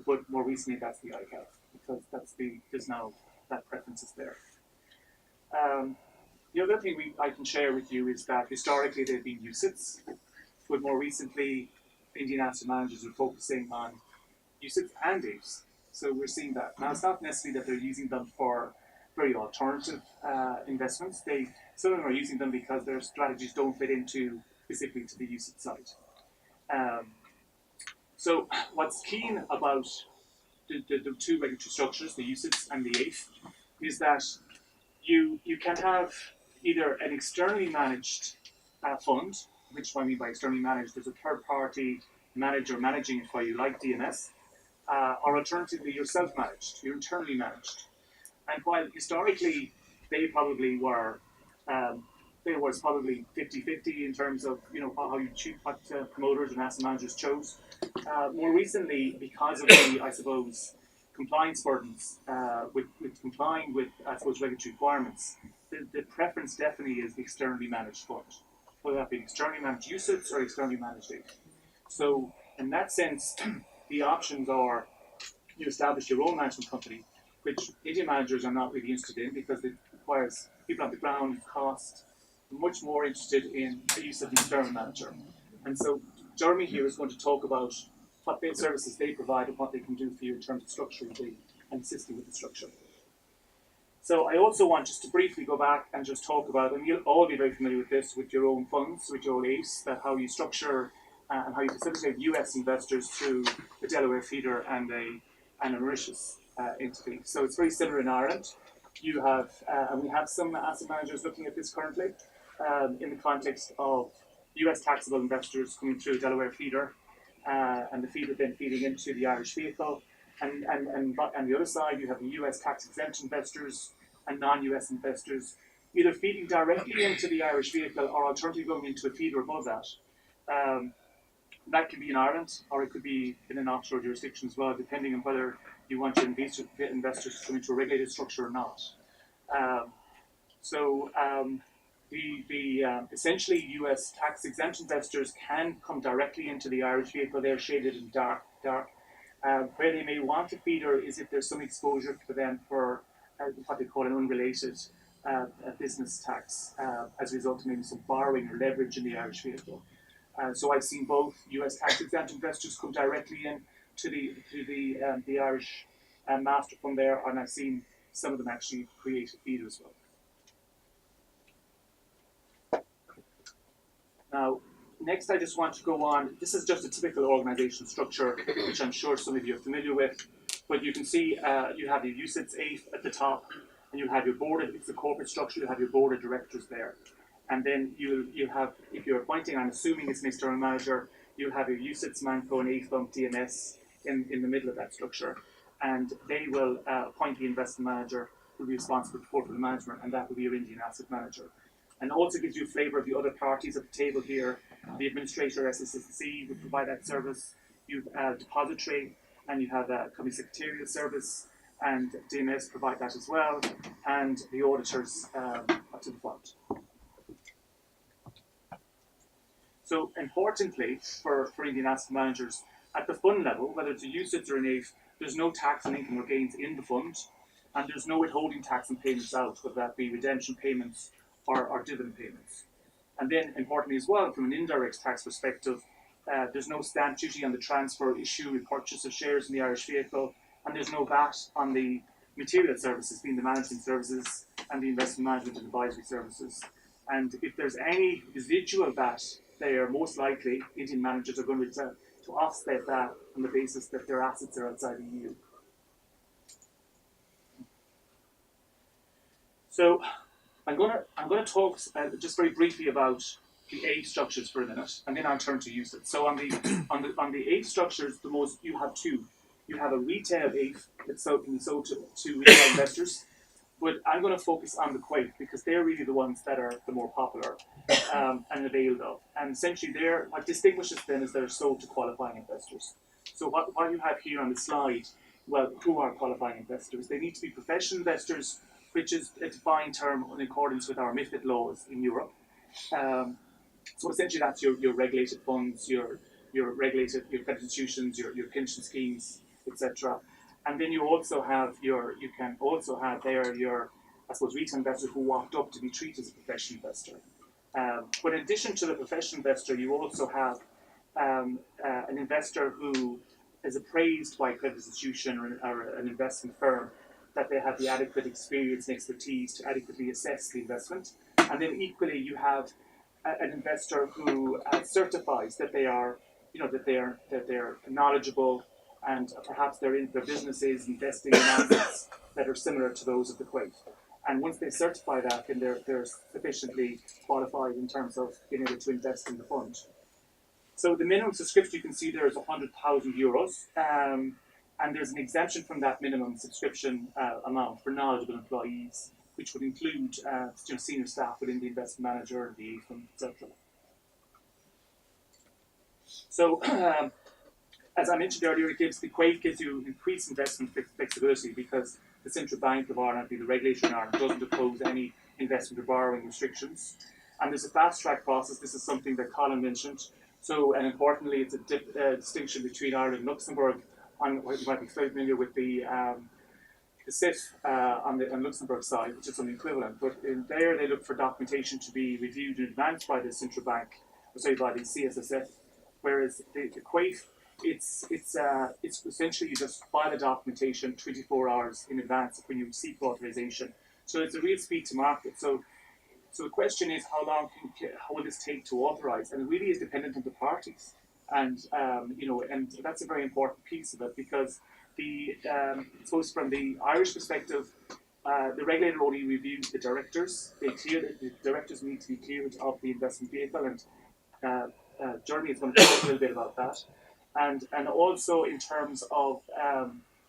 but more recently, that's the ICAV, because there's now that preference is there. The other thing I can share with you is that historically they've been UCITS, but more recently, Indian asset managers are focusing on UCITS and AIFs. So we're seeing that. Now, it's not necessarily that they're using them for very alternative investments. Some of them are using them because their strategies don't fit into specifically to the UCITS side. So what's keen about the two regulatory structures, the UCITS and the AIF, is that you can have either an externally managed fund, which I mean by externally managed, there's a third party manager managing it for you, like DMS, or alternatively you're self-managed, you're internally managed. And while historically they probably were, there was probably 50-50 in terms of how you choose, what promoters and asset managers chose. More recently, because of the, I suppose, compliance burdens, with complying with, I suppose, regulatory requirements, the preference definitely is the externally managed fund, whether that be externally managed UCITS or externally managed AIF. So in that sense, the options are you establish your own management company, which Indian managers are not really interested in because it requires people on the ground, cost, much more interested in the use of an external manager. And so Jeremy here is going to talk about what services they provide and what they can do for you in terms of structuring and assisting with the structure. So I also want just to briefly go back and just talk about, and you'll all be very familiar with this, with your own funds, with your own AIFs, that how you structure and how you facilitate US investors through a Delaware feeder and a Mauritius entity. So it's very similar in Ireland. You have, and we have some asset managers looking at this currently in the context of US taxable investors coming through a Delaware feeder, and the feeder then feeding into the Irish vehicle. And the other side, you have the US tax exempt investors and non-US investors either feeding directly into the Irish vehicle or alternatively going into a feeder above that. That could be in Ireland, or it could be in an offshore jurisdiction as well, depending on whether you want your investors to come into a regulated structure or not. Essentially, US tax exempt investors can come directly into the Irish vehicle. They're shaded in dark. Where they may want a feeder is if there's some exposure for them for what they call an unrelated business tax as a result of maybe some borrowing or leverage in the Irish vehicle. So I've seen both US tax exempt investors come directly in to the Irish master fund there, and I've seen some of them actually create a feeder as well. Now, next I just want to go on. This is just a typical organization structure, which I'm sure some of you are familiar with. But you can see you have your UCITS AIF at the top, and you have your board. It's a corporate structure. You have your board of directors there. And then you have, if you're appointing, I'm assuming it's an external manager, you have your UCITS, MANCO, and AIFM, DMS in the middle of that structure. And they will appoint the investment manager who will be responsible for portfolio management, and that will be your Indian asset manager. And also gives you a flavour of the other parties at the table here. The administrator, SSC, would provide that service. You have depository, and you have a company secretarial service, and DMS provide that as well, and the auditors up to the fund. So importantly, for Indian asset managers, at the fund level, whether it's a UCITS or an AIF, there's no tax on income or gains in the fund, and there's no withholding tax and payments out, whether that be redemption payments or dividend payments. And then, importantly as well, from an indirect tax perspective, there's no stamp duty on the transfer, issue, and purchase of shares in the Irish vehicle, and there's no VAT on the material services, being the management services and the investment management and advisory services. And if there's any residual VAT, they are most likely, Indian managers are going to offset that on the basis that their assets are outside the EU. So I'm going to talk just very briefly about the AIF structures for a minute, and then I'll turn to UCITS. So on the AIF structures, you have two. You have a retail AIF that's can be sold to retail investors, but I'm going to focus on the Kuwait because they're really the ones that are the more popular and availed of. And essentially, what distinguishes them is they're sold to qualifying investors. So what you have here on the slide, well, who are qualifying investors? They need to be professional investors, which is a defined term in accordance with our MiFID laws in Europe. So essentially, that's your regulated funds, your regulated credit institutions, your pension schemes, etc. And then you also have your I suppose retail investors who walked up to be treated as a professional investor. But in addition to the professional investor, you also have an investor who is appraised by a credit institution or an investment firm that they have the adequate experience and expertise to adequately assess the investment. And then equally, you have an investor who certifies that they are knowledgeable, and perhaps their businesses investing in assets that are similar to those of the Kuwait. And once they certify that, then they're sufficiently qualified in terms of being able to invest in the fund. So the minimum subscription you can see there is €100,000, and there's an exemption from that minimum subscription amount for knowledgeable employees, which would include senior staff within the investment manager, the AIFM, etc. So as I mentioned earlier, the Quaife gives you increased investment flexibility because the Central Bank of Ireland, the regulator in Ireland, doesn't impose any investment or borrowing restrictions. And there's a fast track process. This is something that Colin mentioned. So, and importantly, it's a distinction between Ireland and Luxembourg. You might be familiar with the CIF on the Luxembourg side, which is something equivalent. But in there, they look for documentation to be reviewed in advance by the Central Bank, by the CSSF. Whereas the Quaife, it's essentially you just file the documentation 24 hours in advance when you seek authorization. So it's a real speed to market. So the question is, how will this take to authorize? And it really is dependent on the parties. And and that's a very important piece of it because I suppose from the Irish perspective, the regulator only reviews the directors. The directors need to be cleared of the investment vehicle, and Jeremy is going to talk a little bit about that. And also in terms of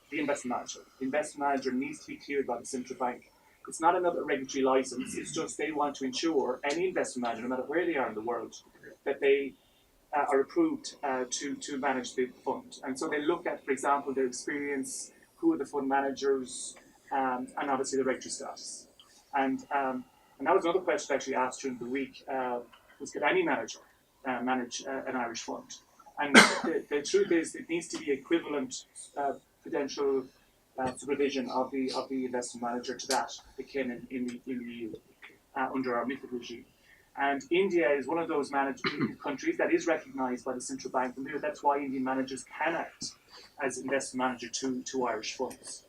the investment manager. The investment manager needs to be cleared by the central bank. It's not another regulatory license, it's just they want to ensure any investment manager, no matter where they are in the world, that they are approved to manage the fund. And so they look at, for example, their experience, who are the fund managers, and obviously the regulatory status. And that was another question actually asked during the week, was could any manager manage an Irish fund? And the truth is it needs to be equivalent prudential supervision of the investment manager to that can in the EU under our MiFID regime. And India is one of those countries that is recognised by the central bank, and that's why Indian managers can act as investment manager to Irish funds.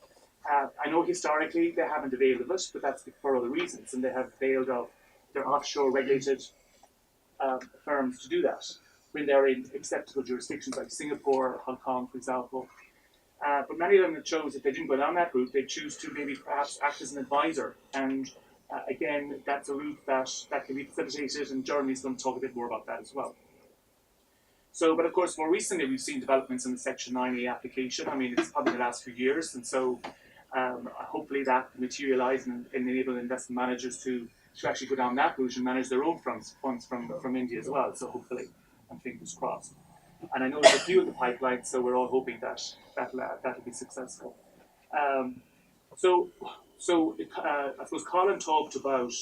I know historically they haven't availed of it, but that's for other reasons, and they have availed of their offshore regulated firms to do that when they're in acceptable jurisdictions like Singapore, Hong Kong, for example. But many of them chose, if they didn't go down that route, they choose to maybe perhaps act as an advisor. And again, that's a route that can be facilitated, and Jeremy's going to talk a bit more about that as well. So, but of course, more recently, we've seen developments in the Section 9A application. I mean, it's probably the last few years, and so hopefully that will materialise and enable investment managers to actually go down that route and manage their own funds from India as well. So hopefully, and fingers crossed. And I know there's a few in the pipeline, so we're all hoping that'll be successful. So I suppose Colin talked about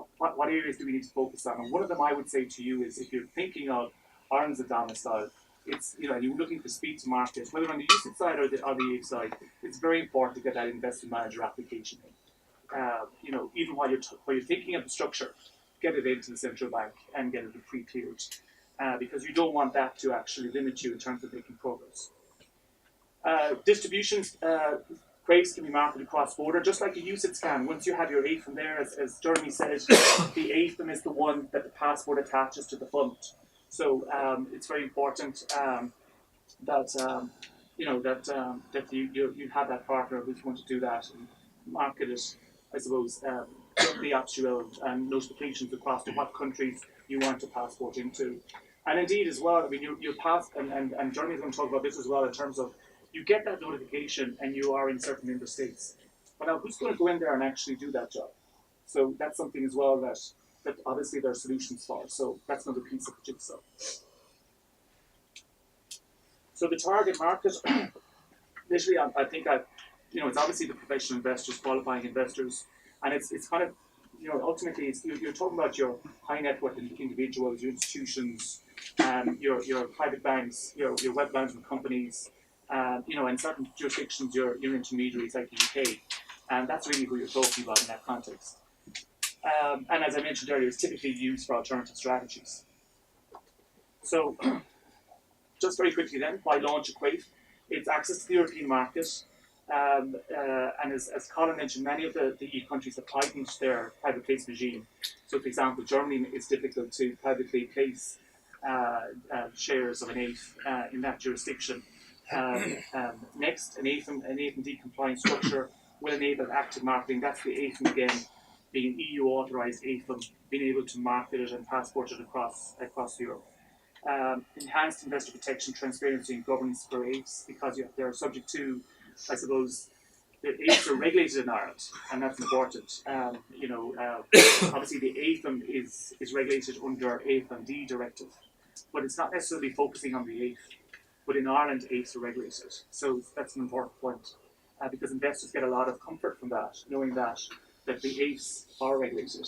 what areas do we need to focus on, and one of them I would say to you is if you're thinking of Ireland as a domicile, it's and you're looking for speed to market, whether on the UCITS side or the EIF side, it's very important to get that investment manager application in. Even while you're thinking of the structure, get it into the central bank and get it pre-cleared. Because you don't want that to actually limit you in terms of making progress. Distributions, crates can be marketed cross-border, just like a UCITS can. Once you have your AIFM there, as Jeremy said, the AIFM is the one that the passport attaches to the fund. So it's very important that you have that partner who's going to do that and market it, I suppose, the actual notifications across to what countries you want to passport into. And indeed as well, I mean, you pass, and Jeremy's going to talk about this as well in terms of, you get that notification and you are in certain member states. But now who's going to go in there and actually do that job? So that's something as well that obviously there are solutions for. So that's another piece of the jigsaw. So the target market, initially I think it's obviously the professional investors, qualifying investors, and it's kind of, ultimately you're talking about your high net worth individuals, your institutions, your private banks, your wealth management companies, in certain jurisdictions, your intermediaries like the UK, and that's really who you're talking about in that context. And as I mentioned earlier, it's typically used for alternative strategies. So, just very quickly then, why launch a Quaife? It's access to the European market, and as Colin mentioned, many of the EU countries have tightened their private place regime. So, for example, Germany, it's difficult to privately place shares of an AIF in that jurisdiction. Next, an AIFMD compliant structure will enable active marketing. That's the AIFM again, being an EU authorised AIFM, being able to market it and passport it across Europe. Enhanced investor protection, transparency and governance for AIFs, because they're subject to, I suppose, the AIFs are regulated in Ireland, and that's important. Obviously the AIFM is regulated under AIFMD Directive, but it's not necessarily focusing on the AIF. But in Ireland, AIFs are regulated. So that's an important point, because investors get a lot of comfort from that, knowing that the AIFs are regulated.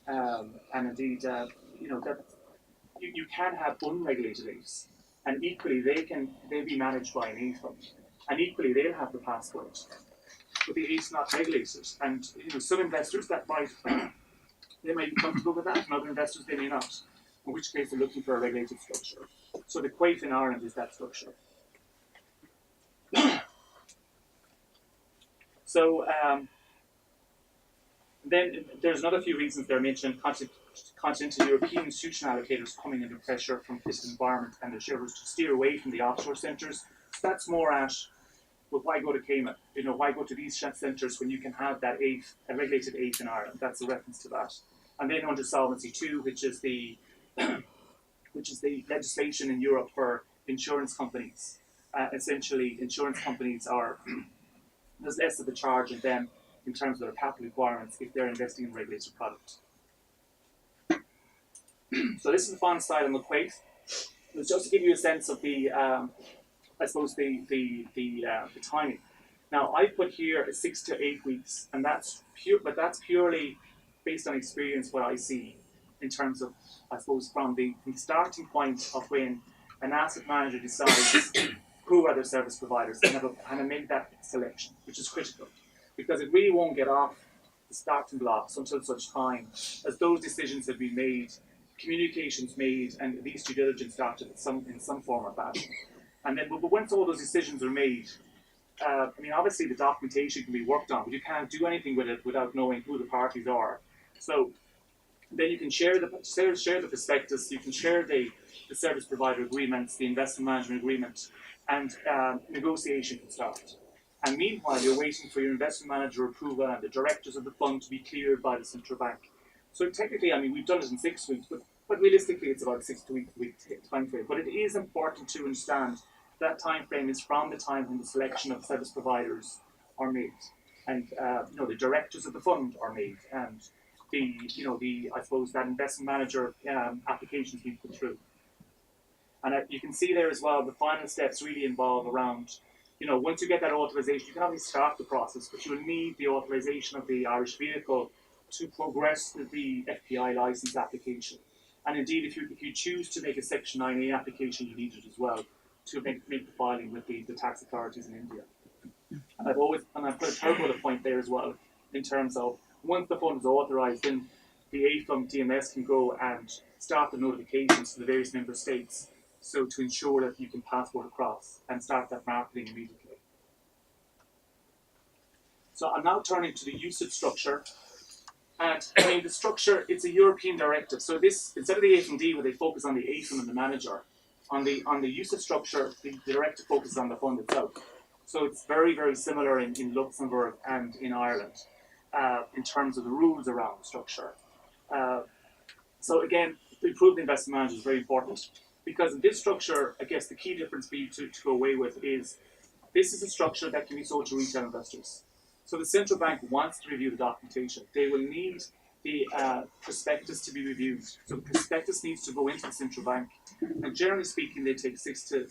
And indeed, that you can have unregulated AIFs, and equally they'll be managed by an AIF fund, and equally they'll have the passport, but the AIF's not regulated. And some investors that might they might be comfortable with that, and other investors they may not. In which case they're looking for a regulated structure. So the Quaif in Ireland is that structure. So then there's another few reasons there mentioned. Continental European institutional allocators coming under pressure from fiscal environment and their shareholders to steer away from the offshore centres. So that's more at, well, why go to Cayman? Why go to these centres when you can have that AIF, a regulated AIF in Ireland? That's a reference to that. And then under Solvency II, which is the legislation in Europe for insurance companies. Essentially, insurance companies are there's less of a charge in them in terms of their capital requirements if they're investing in regulated product. So this is the final slide on the Quaif. It's just to give you a sense of the, I suppose the timing. Now I put here 6 to 8 weeks, and that's purely based on experience what I see in terms of, I suppose, from the starting point of when an asset manager decides who are their service providers and make that selection, which is critical, because it really won't get off the starting blocks until such time as those decisions have been made, communications made, and these due diligence started in some form or fashion. And then, but once all those decisions are made, obviously the documentation can be worked on, but you can't do anything with it without knowing who the parties are. So then you can share the prospectus, you can share the service provider agreements, the investment management agreement, and negotiation can start. And meanwhile, you're waiting for your investment manager approval and the directors of the fund to be cleared by the central bank. So technically, we've done it in 6 weeks, but realistically, it's about a 6 to 8 week time frame. But it is important to understand that time frame is from the time when the selection of service providers are made, and the directors of the fund are made, and I suppose that investment manager application is being put through. And you can see there as well, the final steps really involve around, once you get that authorization, you can obviously start the process, but you will need the authorization of the Irish vehicle to progress the FPI license application. And indeed, if you choose to make a Section 9A application, you need it as well to make the filing with the tax authorities in India. And I've put a third bullet point there as well, in terms of once the fund is authorized, then the AFM DMS can go and start the notifications to the various member states, so to ensure that you can passport across and start that marketing immediately. So I'm now turning to the usage structure. And the structure, it's a European directive. So this, instead of the AFMD where they focus on the AFM and the manager, on the usage structure, the directive focuses on the fund itself. So it's very, very similar in Luxembourg and in Ireland in terms of the rules around the structure. So again, the improved investment manager is very important, because in this structure, I guess the key difference for you to go away with is this is a structure that can be sold to retail investors. So the central bank wants to review the documentation. They will need the prospectus to be reviewed. So the prospectus needs to go into the central bank, and generally speaking, they take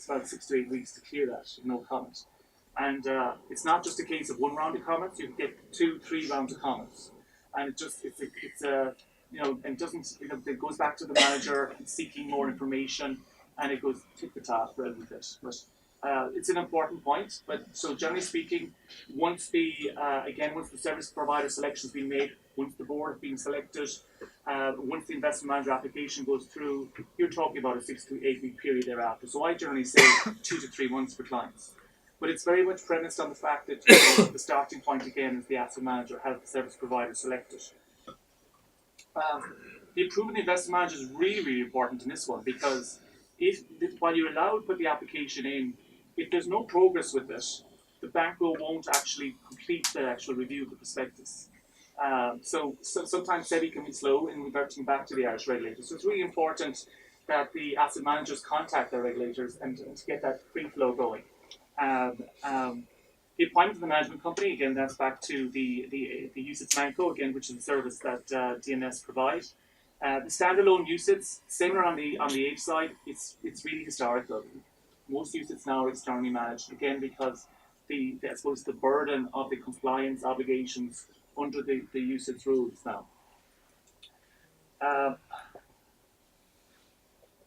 about 6 to 8 weeks to clear that with no comment. And it's not just a case of one round of comments. You can get 2, 3 rounds of comments, and it goes back to the manager seeking more information, and it goes tit for tat for a little bit. But it's an important point. But so generally speaking, once the service provider selection has been made, once the board has been selected, once the investment manager application goes through, you're talking about a 6 to 8 week period thereafter. So I generally say 2 to 3 months for clients. But it's very much premised on the fact that the starting point again is the asset manager has the service provider selected. The improvement investment manager is really, really important in this one, because while you're allowed to put the application in, if there's no progress with it, the bank won't actually complete the actual review of the prospectus. So sometimes SEBI can be slow in reverting back to the Irish regulators. So it's really important that the asset managers contact their regulators and to get that free flow going. The appointment of the management company, again, that's back to the UCITS Manco, again, which is a service that DMS provides. The standalone UCITS, similar on the H side, it's really historical. Most UCITS now are externally managed, again because I suppose the burden of the compliance obligations under the UCITS rules now.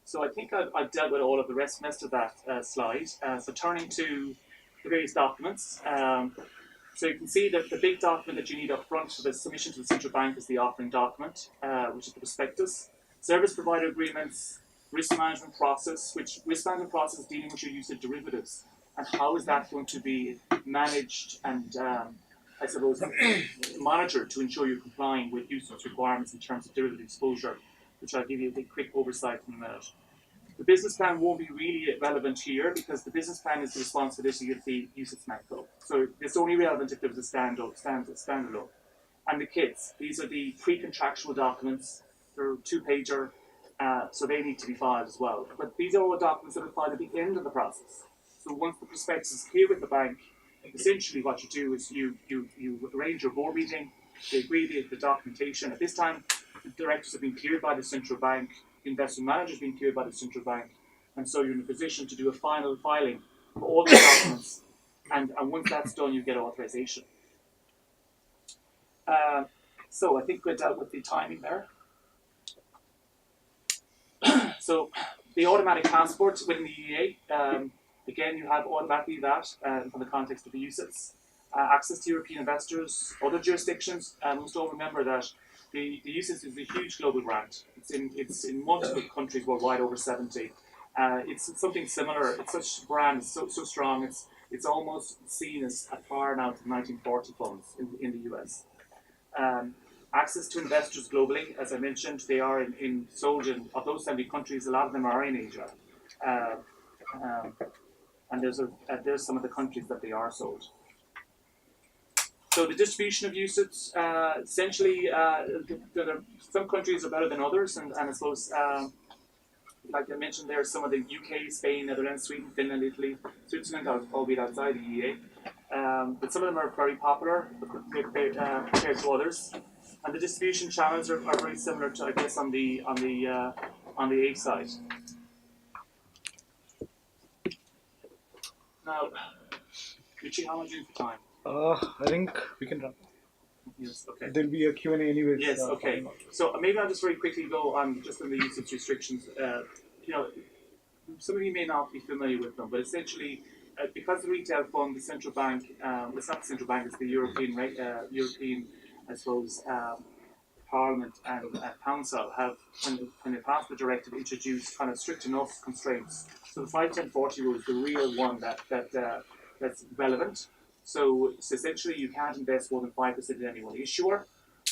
So I think I've dealt with all of the rest of that slide. So turning to the various documents. So you can see that the big document that you need up front for the submission to the central bank is the offering document, which is the prospectus. Service provider agreements, risk management process, which risk management process is dealing with your use of derivatives. And how is that going to be managed and, I suppose, monitored to ensure you're complying with UCITS requirements in terms of derivative exposure, which I'll give you a quick oversight in a minute. The business plan won't be really relevant here because the business plan is the responsibility of the UCITS MACO. So it's only relevant if there was a standalone. And the kits, these are the pre-contractual documents. They're two-pager, so they need to be filed as well. But these are all documents that are filed at the end of the process. So once the prospectus is clear with the bank, essentially what you do is you arrange your board meeting, they agree the documentation. At this time, the directors have been cleared by the central bank, the investment manager has been cleared by the central bank, and so you're in a position to do a final filing for all the documents. And once that's done, you get authorization. So I think we dealt with the timing there. So the automatic passport within the EEA, again, you have automatically that from the context of the UCITS. Access to European investors, other jurisdictions. Must all remember that the UCITS is a huge global grant. It's in multiple countries worldwide, over 70. It's something similar. It's such a brand, it's so strong. It's almost seen as a par now to the 1940 funds in the US. Access to investors globally, as I mentioned, they are sold in, of those 70 countries, a lot of them are in Asia. And there's some of the countries that they are sold. So the distribution of UCITS, essentially, some countries are better than others, and I suppose, like I mentioned there, some of the UK, Spain, Netherlands, Sweden, Finland, Italy, Switzerland, albeit outside the EEA. But some of them are very popular compared to others. And the distribution channels are very similar to, I guess, on the A side. Now, Richie, how much do you have for time? I think we can run. Yes, okay. There'll be a Q&A anyways. Yes, okay. So maybe I'll just very quickly go on just on the UCITS restrictions. Some of you may not be familiar with them, but essentially, because the retail fund, the central bank, it's not the central bank, it's the European, I suppose, Parliament and Council have, when they passed the directive, introduced kind of strict enough constraints. So the 5-10-40 rule is the real one that's relevant. So essentially, you can't invest more than 5% in any one issuer.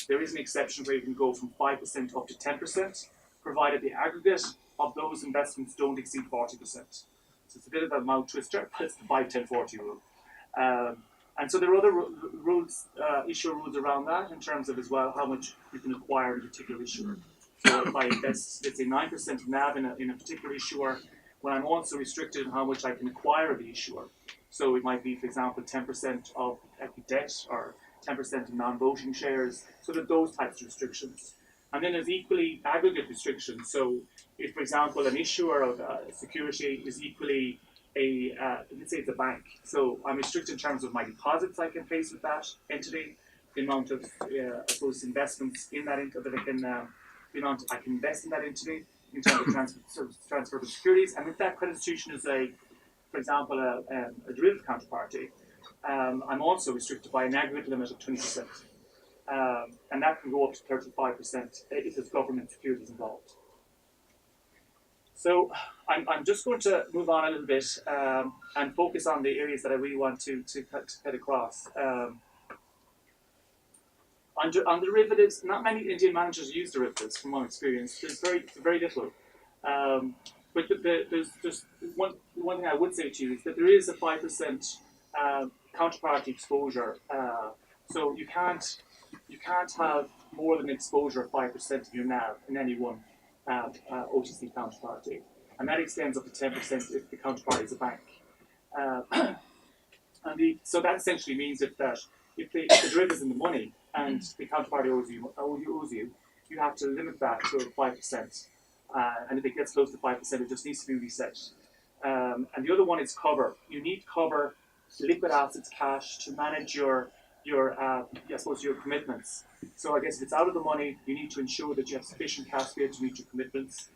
There is an exception where you can go from 5% up to 10%, provided the aggregate of those investments don't exceed 40%. So it's a bit of a mouth twister, but it's the 5-10-40 rule. And so there are other rules, issuer rules around that in terms of as well how much you can acquire in a particular issuer. So if I invest, let's say 9% of NAV in a particular issuer, well, I'm also restricted in how much I can acquire of the issuer. So it might be, for example, 10% of debt or 10% of non-voting shares. So there are those types of restrictions. And then there's equally aggregate restrictions. So if, for example, an issuer of security is equally let's say it's a bank. So I'm restricted in terms of my deposits I can place with that entity, the amount of, I suppose, investments in that entity that I can, the amount I can invest in that entity in terms of transfer of securities. And if that credit institution is for example, a derivative counterparty, I'm also restricted by an aggregate limit of 20%. And that can go up to 35% if there's government securities involved. So I'm just going to move on a little bit and focus on the areas that I really want to head across. On derivatives, not many Indian managers use derivatives from my experience. There's very little. But there's just one thing I would say to you is that there is a 5% counterparty exposure. So you can't have more than exposure of 5% of your NAV in any one OTC counterparty, and that extends up to 10% if the counterparty is a bank. So that essentially means if the derivative is in the money and the counterparty owes you, you have to limit that to 5%. And if it gets close to 5%, it just needs to be reset. And the other one is cover. You need cover, liquid assets, cash, to manage your I suppose your commitments. So I guess if it's out of the money, you need to ensure that you have sufficient cash to be able to meet your commitments.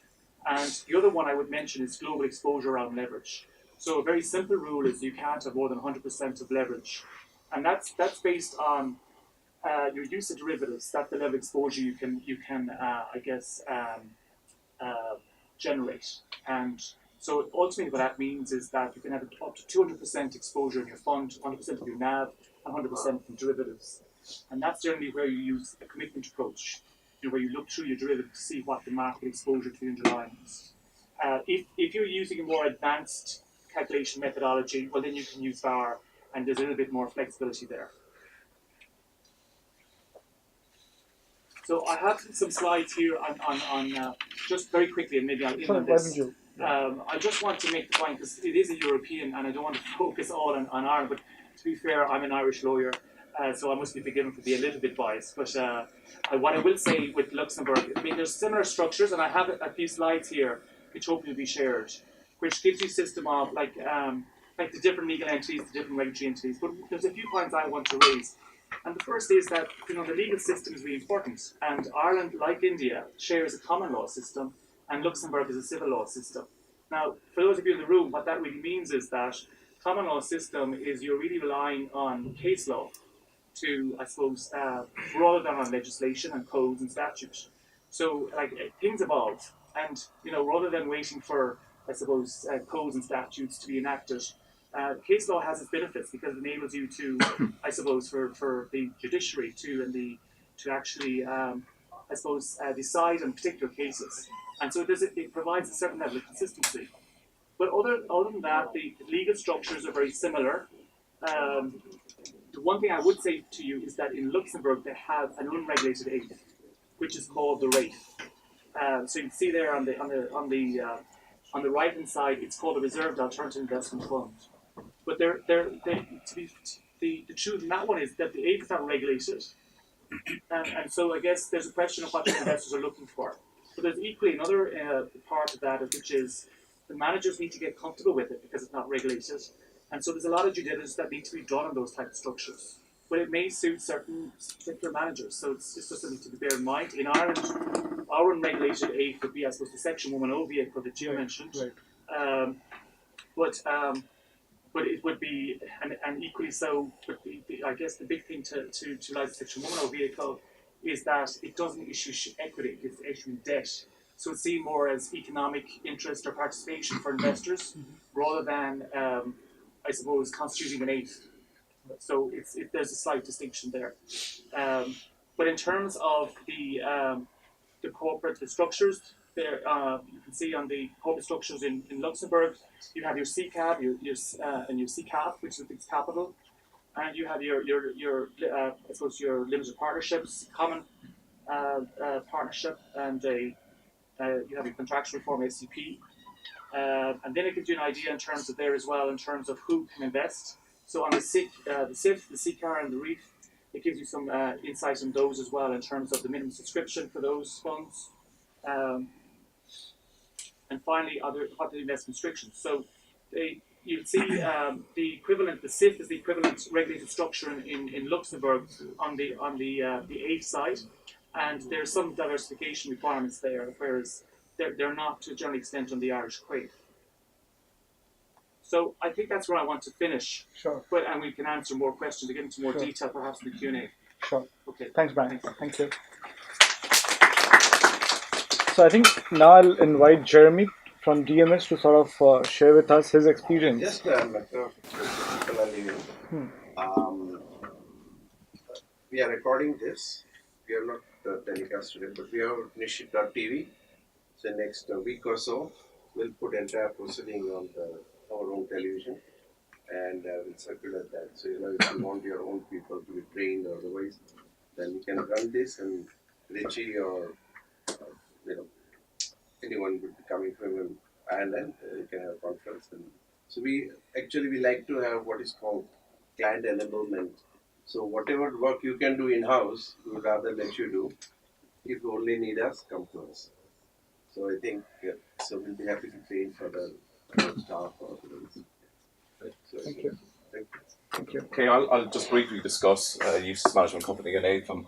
And the other one I would mention is global exposure around leverage. So a very simple rule is you can't have more than 100% of leverage, and that's based on your use of derivatives. That's the level of exposure you can generate. And so ultimately what that means is that you can have up to 200% exposure in your fund, 100% of your NAV, and 100% from derivatives. And that's generally where you use a commitment approach, where you look through your derivatives to see what the market exposure to the underlying is. If you're using a more advanced calculation methodology, well then you can use VAR, and there's a little bit more flexibility there. So I have some slides here on just very quickly, and maybe I'll end on this. I just want to make the point, because it is a European, and I don't want to focus all on Ireland, but to be fair, I'm an Irish lawyer, so I must be forgiven for being a little bit biased. But what I will say with Luxembourg, I mean, there's similar structures, and I have a few slides here, which hopefully will be shared, which gives you a system of like the different legal entities, the different regulatory entities. But there's a few points I want to raise. And the first is that the legal system is really important, and Ireland, like India, shares a common law system, and Luxembourg is a civil law system. Now, for those of you in the room, what that really means is that common law system is you're really relying on case law to, I suppose, rather than on legislation and codes and statutes. So, like, things evolve, and rather than waiting for, I suppose, codes and statutes to be enacted, case law has its benefits because it enables you to, I suppose, for the judiciary to actually, I suppose, decide on particular cases. And so it provides a certain level of consistency. But other than that, the legal structures are very similar. The one thing I would say to you is that in Luxembourg they have an unregulated aid, which is called the RAIF. So you can see there on the right hand side, it's called a Reserved Alternative Investment Fund. But the truth in that one is that the aid is not regulated, and so I guess there's a question of what the investors are looking for. But there's equally another part of that, which is the managers need to get comfortable with it because it's not regulated, and so there's a lot of due diligence that needs to be done on those type of structures. But it may suit certain particular managers, so it's just something to bear in mind. In Ireland, our unregulated aid would be, I suppose, the Section 110 vehicle that you mentioned. Right. But it would be, and equally so, but I guess the big thing to like Section 110 vehicle is that it doesn't issue equity, it's issuing debt. So it's seen more as economic interest or participation for investors rather than, I suppose, constituting an aid. So there's a slight distinction there. But in terms of the corporate structures, there you can see on the corporate structures in Luxembourg, you have your CCAB, and your CCAP, which is a fixed capital, and you have your I suppose your limited partnerships, common partnership, and you have your contractual form SCP, and then it gives you an idea in terms of there as well in terms of who can invest. So on the SIF, the CCAR, and the REIF, it gives you some insight on those as well in terms of the minimum subscription for those funds. And finally, what are the investment restrictions? So you'll see the equivalent, the SIF is the equivalent regulated structure in Luxembourg on the aid side, and there's some diversification requirements there, whereas they're not to a general extent on the Irish CRAIF. So I think that's where I want to finish. Sure. And we can answer more questions, get into more detail perhaps in the Q&A. Sure. Okay. Thanks, Brian. Thank you. So I think now I'll invite Jeremy from DMS to sort of share with us his experience. Just we are recording this. We are not telecast today, but we have Nishith.tv. So next week or so, we'll put entire proceeding on our own television, and we'll circulate that. So if you want your own people to be trained or otherwise, then you can run this, and Richie or anyone would be coming from Ireland. You can have a conference, and so we like to have what is called client enablement. So whatever work you can do in house, we would rather let you do, If you only need us, come to us. So I think so we'll be happy to train for the staff or the so, Thank you. Thank you. Thank you. Okay, I'll just briefly discuss Uses Management Company in AFM.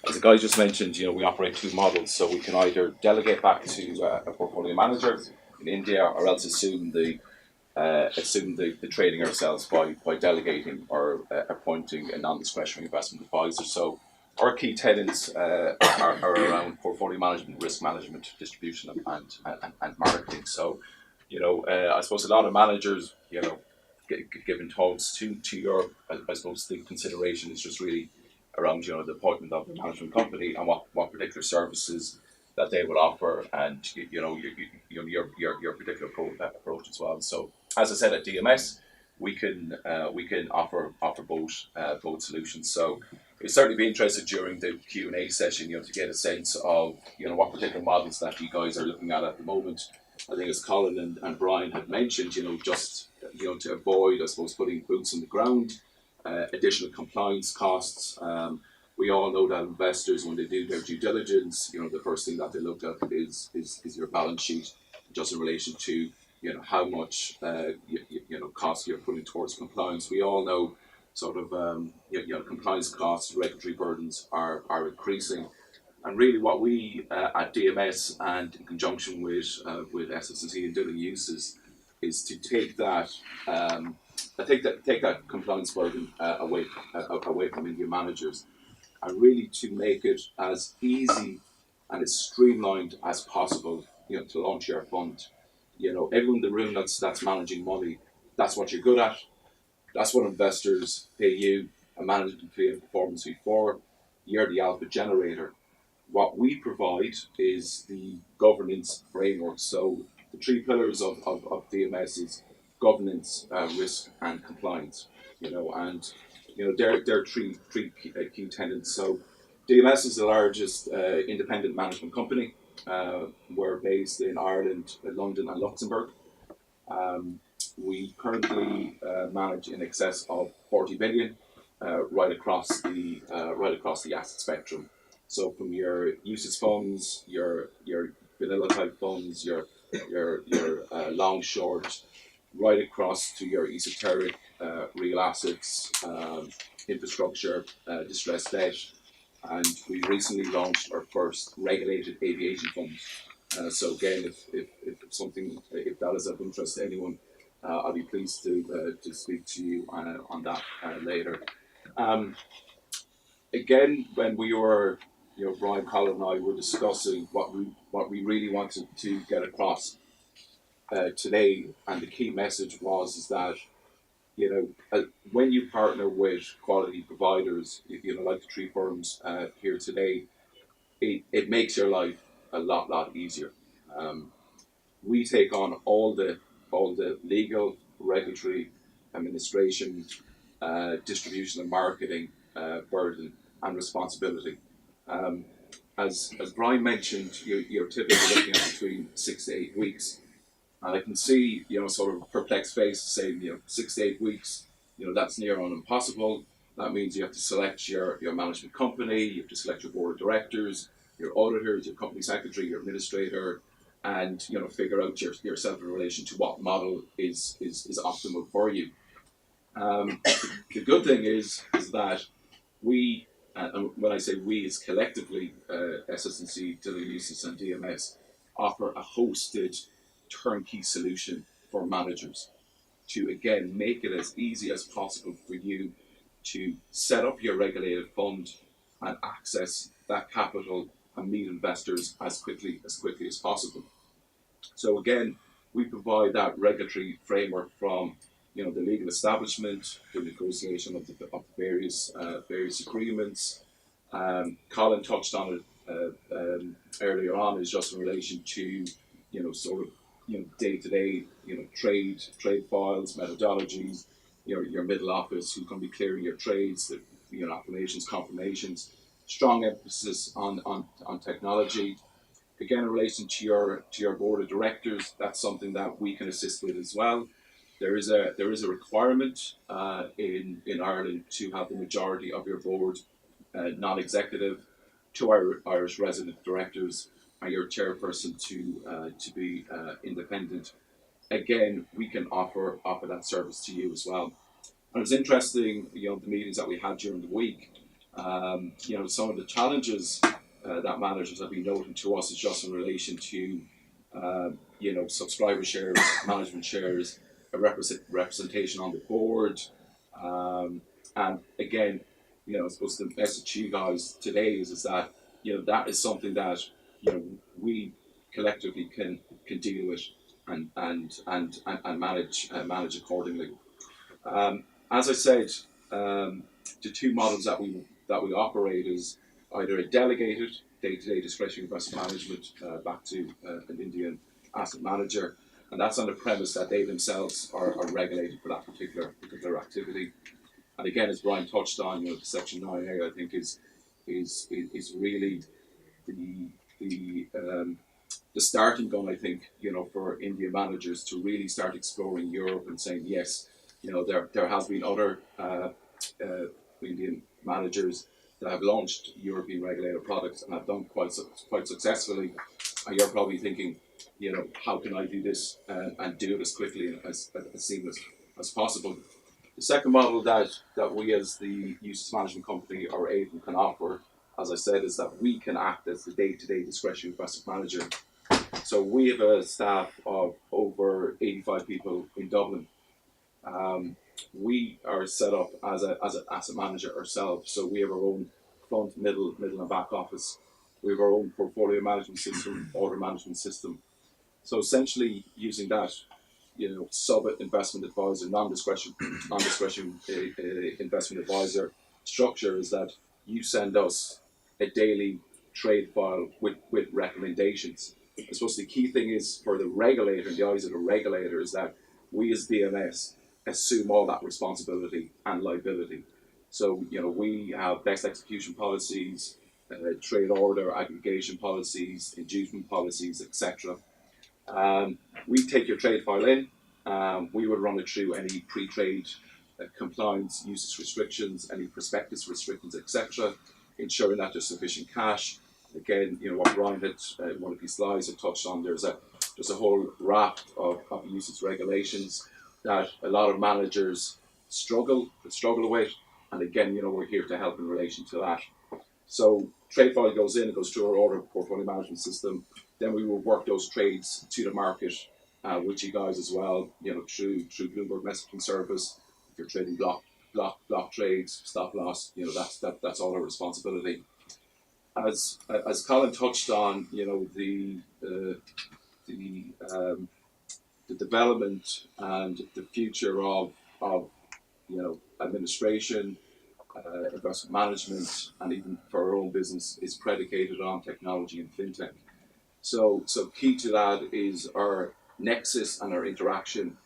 As the guy just mentioned, we operate two models, so we can either delegate back to a portfolio manager in India, or else assume the trading ourselves by delegating or appointing a non-discretionary investment advisor. So our key tenets are around portfolio management, risk management, distribution, and marketing. So, I suppose a lot of managers, given talks to your, I suppose the consideration is just really around, the appointment of the management company and what particular services that they will offer, and your particular approach as well. So, as I said, at DMS, we can offer both solutions. So we'll certainly be interested during the Q&A session, to get a sense of what particular models that you guys are looking at the moment. I think as Colin and Brian had mentioned, just to avoid, I suppose, putting boots on the ground, additional compliance costs. We all know that investors, when they do their due diligence, the first thing that they look at is your balance sheet, just in relation to how much cost you're putting towards compliance. We all know sort of compliance costs, regulatory burdens are increasing, and really what we at DMS and in conjunction with SS&C and Dillon Uses is to take that compliance burden away from India managers, and really to make it as easy and as streamlined as possible, to launch your fund. Everyone in the room that's managing money, that's what you're good at. That's what investors pay you a management fee and performance fee for. You're the alpha generator. What we provide is the governance framework. So the three pillars of DMS is governance, risk, and compliance. And they're three key tenets. So DMS is the largest independent management company. We're based in Ireland, London, and Luxembourg. We currently manage in excess of 40 billion right across the asset spectrum. So from your UCITS funds, your vanilla type funds, your long short, right across to your esoteric real assets, infrastructure, distressed debt, and we recently launched our first regulated aviation fund. So again, if that is of interest to anyone, I'll be pleased to speak to you on that later. Again, when we were, Brian, Colin, and I were discussing what we really wanted to get across today, and the key message is that when you partner with quality providers, like the three firms here today, it makes your life a lot easier. We take on all the legal, regulatory, administration, distribution and marketing burden and responsibility. As Brian mentioned, you're typically looking at between 6 to 8 weeks. And I can see, sort of perplexed face saying, 6 to 8 weeks, that's near on impossible. That means you have to select your management company, you have to select your board of directors, your auditors, your company secretary, your administrator, and figure out yourself in relation to what model is optimal for you. The good thing is that we, and when I say we, it's collectively SS&C, Dillon Uses, and DMS, offer a hosted turnkey solution for managers to, again, make it as easy as possible for you to set up your regulated fund and access that capital and meet investors as quickly as possible. So again, we provide that regulatory framework from the legal establishment, the negotiation of the various agreements. Colin touched on it earlier on, is just in relation to day-to-day trade files, methodologies, your middle office who's going to be clearing your trades, the affirmations, confirmations, strong emphasis on technology. Again, in relation to your board of directors, that's something that we can assist with as well. There is a requirement in Ireland to have the majority of your board non-executive two Irish resident directors, and your chairperson to be independent. Again, we can offer that service to you as well. And it was interesting, the meetings that we had during the week. Some of the challenges that managers have been noting to us is just in relation to, subscriber shares, management shares, a representation on the board, and again, I suppose the message to you guys today is that that is something that we collectively can deal with and manage accordingly. As I said, the two models that we operate is either a delegated day-to-day discretionary investment management back to an Indian asset manager, and that's on the premise that they themselves are regulated for that particular activity. And again, as Brian touched on, the Section 9A, I think is really the starting gun, I think, for Indian managers to really start exploring Europe and saying, yes, there has been other Indian managers that have launched European regulated products and have done quite successfully. And you're probably thinking, how can I do this and do it as quickly and as seamless as possible? The second model that we as the UCITS management company or AIM can offer, as I said, is that we can act as the day-to-day discretionary investment manager. So we have a staff of over 85 people in Dublin. We are set up as an asset manager ourselves. So we have our own front, middle and back office. We have our own portfolio management system, order management system. So essentially using that, sub-investment advisor, non-discretionary investment advisor structure is that you send us a daily trade file with recommendations. I suppose the key thing is for the regulator, in the eyes of the regulator, is that we as DMS assume all that responsibility and liability. So, we have best execution policies, trade order aggregation policies, inducement policies, etc. We take your trade file in, we would run it through any pre-trade compliance, usage restrictions, any prospectus restrictions, etc., ensuring that there's sufficient cash. Again, what Brian had in one of his slides had touched on, there's a whole raft of usage regulations that a lot of managers struggle with, and again, we're here to help in relation to that. So trade file goes in, it goes through our order portfolio management system. Then we will work those trades to the market with you guys as well, through Bloomberg messaging service. If you're trading block trades, stop loss, that's all our responsibility. As Colin touched on, the development and the future of administration, investment management, and even for our own business is predicated on technology and fintech. So key to that is our nexus and our interaction,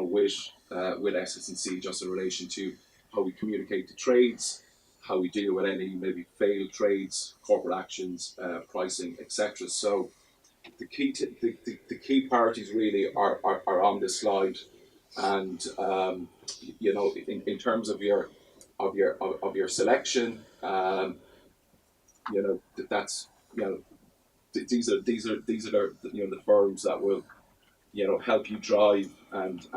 with SS&C, just in relation to how we communicate to trades, how we deal with any maybe failed trades, corporate actions, pricing, etc. So the key parties really are on this slide, and in terms of your selection, that's these are the firms that will help you drive and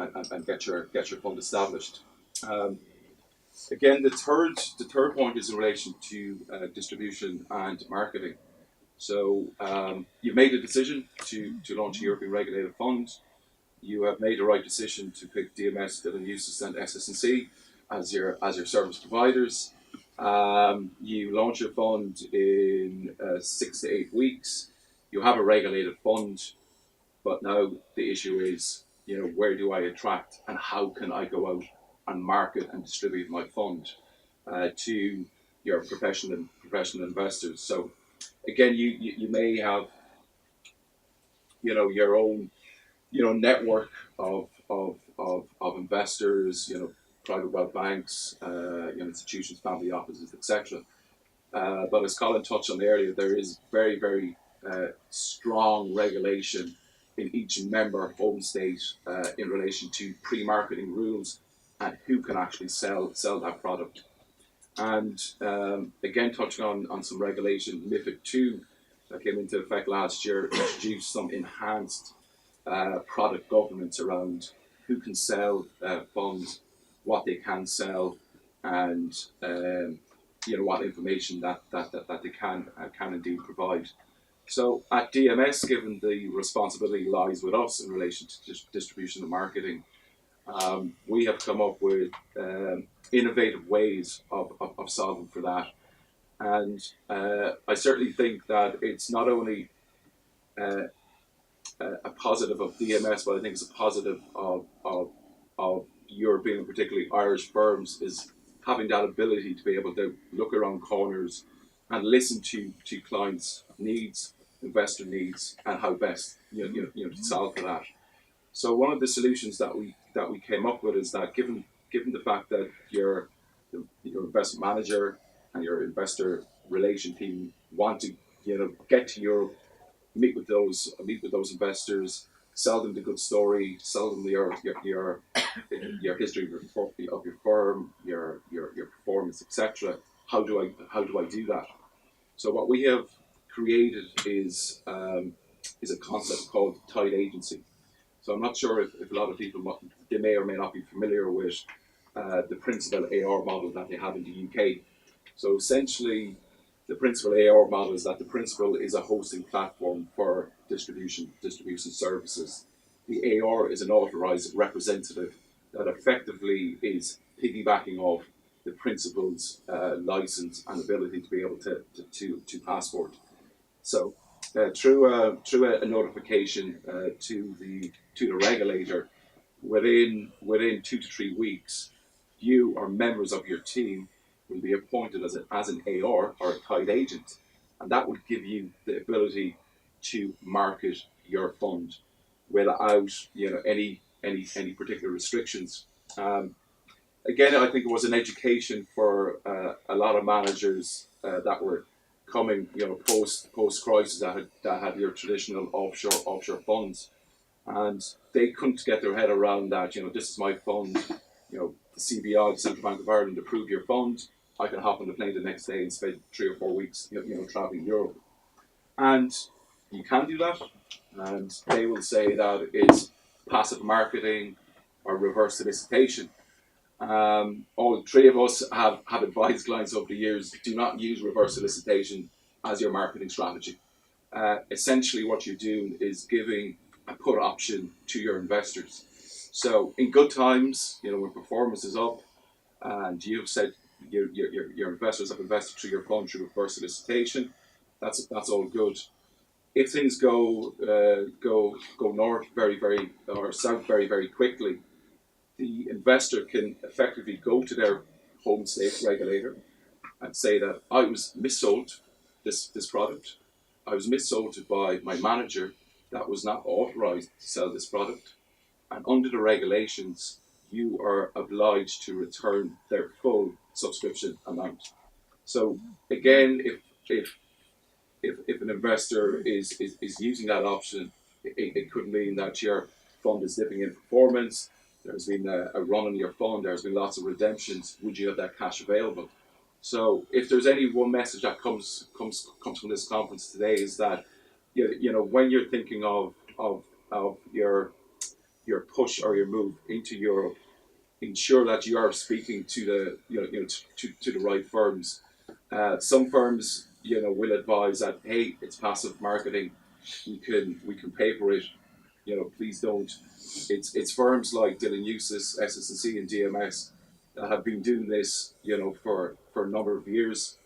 get your fund established. Again, the third point is in relation to distribution and marketing. So you've made a decision to launch a European regulated fund. You have made the right decision to pick DMS, Dillon UCITS, and SS&C as your service providers. You launch your fund in 6 to 8 weeks. You have a regulated fund, but now the issue is, where do I attract and how can I go out and market and distribute my fund to your professional investors? So again, you may have your own network of investors, private wealth banks, institutions, family offices, etc. But as Colin touched on earlier, there is very, very strong regulation in each member home state in relation to pre-marketing rules and who can actually sell that product. And again, touching on some regulation, MiFID II that came into effect last year introduced some enhanced product governance around who can sell funds, what they can sell, and what information that they can indeed provide. So at DMS, given the responsibility lies with us in relation to distribution and marketing, we have come up with innovative ways of solving for that. And I certainly think that it's not only a positive of DMS, but I think it's a positive of European and particularly Irish firms is having that ability to be able to look around corners and listen to clients' needs, investor needs, and how best to solve for that. So one of the solutions that we came up with is that given the fact that your investment manager and your investor relation team want to get to Europe, meet with those investors, sell them the good story, sell them your history of your firm, your performance, etc. How do I do that? So what we have created is a concept called tied agency. So I'm not sure if a lot of people they may or may not be familiar with the principal AR model that they have in the UK. So essentially, the principal AR model is that the principal is a hosting platform for distribution services. The AR is an authorized representative that effectively is piggybacking off the principal's license and ability to be able to passport. So through a notification to the regulator, within 2 to 3 weeks, you or members of your team will be appointed as an AR or a tied agent, and that would give you the ability to market your fund without any particular restrictions. Again, I think it was an education for a lot of managers that were coming post crisis that had your traditional offshore funds, and they couldn't get their head around that. This is my fund. The CBI, the Central Bank of Ireland, approve your fund. I can hop on the plane the next day and spend 3 or 4 weeks, traveling Europe, and you can do that. And they will say that it's passive marketing or reverse solicitation. All 3 of us have advised clients over the years: do not use reverse solicitation as your marketing strategy. Essentially, what you're doing is giving a put option to your investors. So in good times, when performance is up, and you've said your investors have invested through your fund through reverse solicitation, that's all good. If things go north or south very quickly, the investor can effectively go to their home state regulator and say that I was missold this product. I was missold by my manager that was not authorized to sell this product. And under the regulations, you are obliged to return their full subscription amount. So again, if an investor is using that option, it could mean that your fund is dipping in performance. There's been a run on your fund. There's been lots of redemptions. Would you have that cash available? So if there's any one message that comes from this conference today, is that when you're thinking of your push or your move into Europe, ensure that you are speaking to the to the right firms. Some firms will advise that, hey, it's passive marketing. We can pay for it. Please don't. It's firms like Dillon Eustace, SS&C, and DMS that have been doing this for a number of years,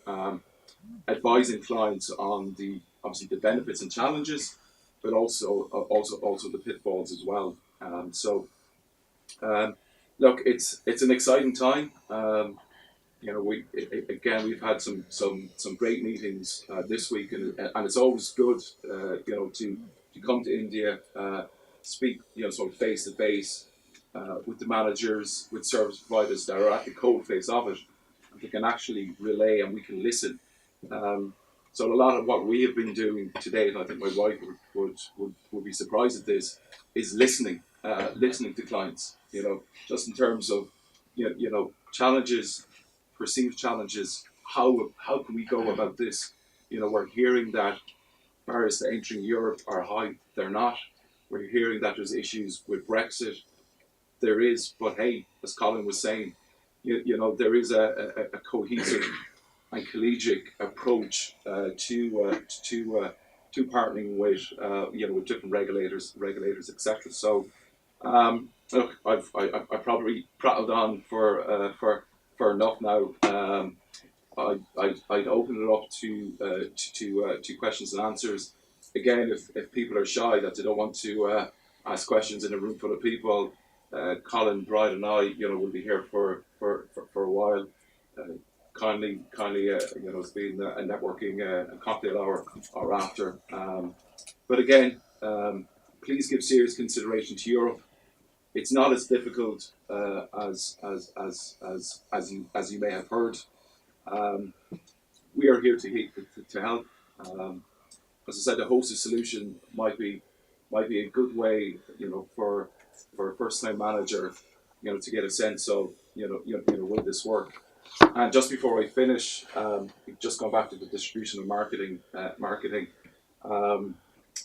advising clients on obviously the benefits and challenges, but also the pitfalls as well. Look, it's an exciting time. We've had some great meetings this week, and it's always good to come to India, speak sort of face to face with the managers, with service providers that are at the cold face of it, and they can actually relay and we can listen. So a lot of what we have been doing today, and I think my wife would be surprised at this, is listening to clients. Just in terms of challenges, perceived challenges. How can we go about this? We're hearing that barriers to entering Europe are high. They're not. We're hearing that there's issues with Brexit. There is, but hey, as Colin was saying, there is a cohesive and collegiate approach to partnering with with different regulators, etc. So look, I've probably prattled on for enough now. I'd open it up to questions and answers. Again, if people are shy that they don't want to ask questions in a room full of people, Colin, Bride, and I, will be here for a while. Kindly, it's been a networking a cocktail hour or after. But again, please give serious consideration to Europe. It's not as difficult as you may have heard. We are here to help. As I said, the hosted solution might be a good way, for a first-time manager, to get a sense of, will this work? And just before I finish, just going back to the distribution of marketing.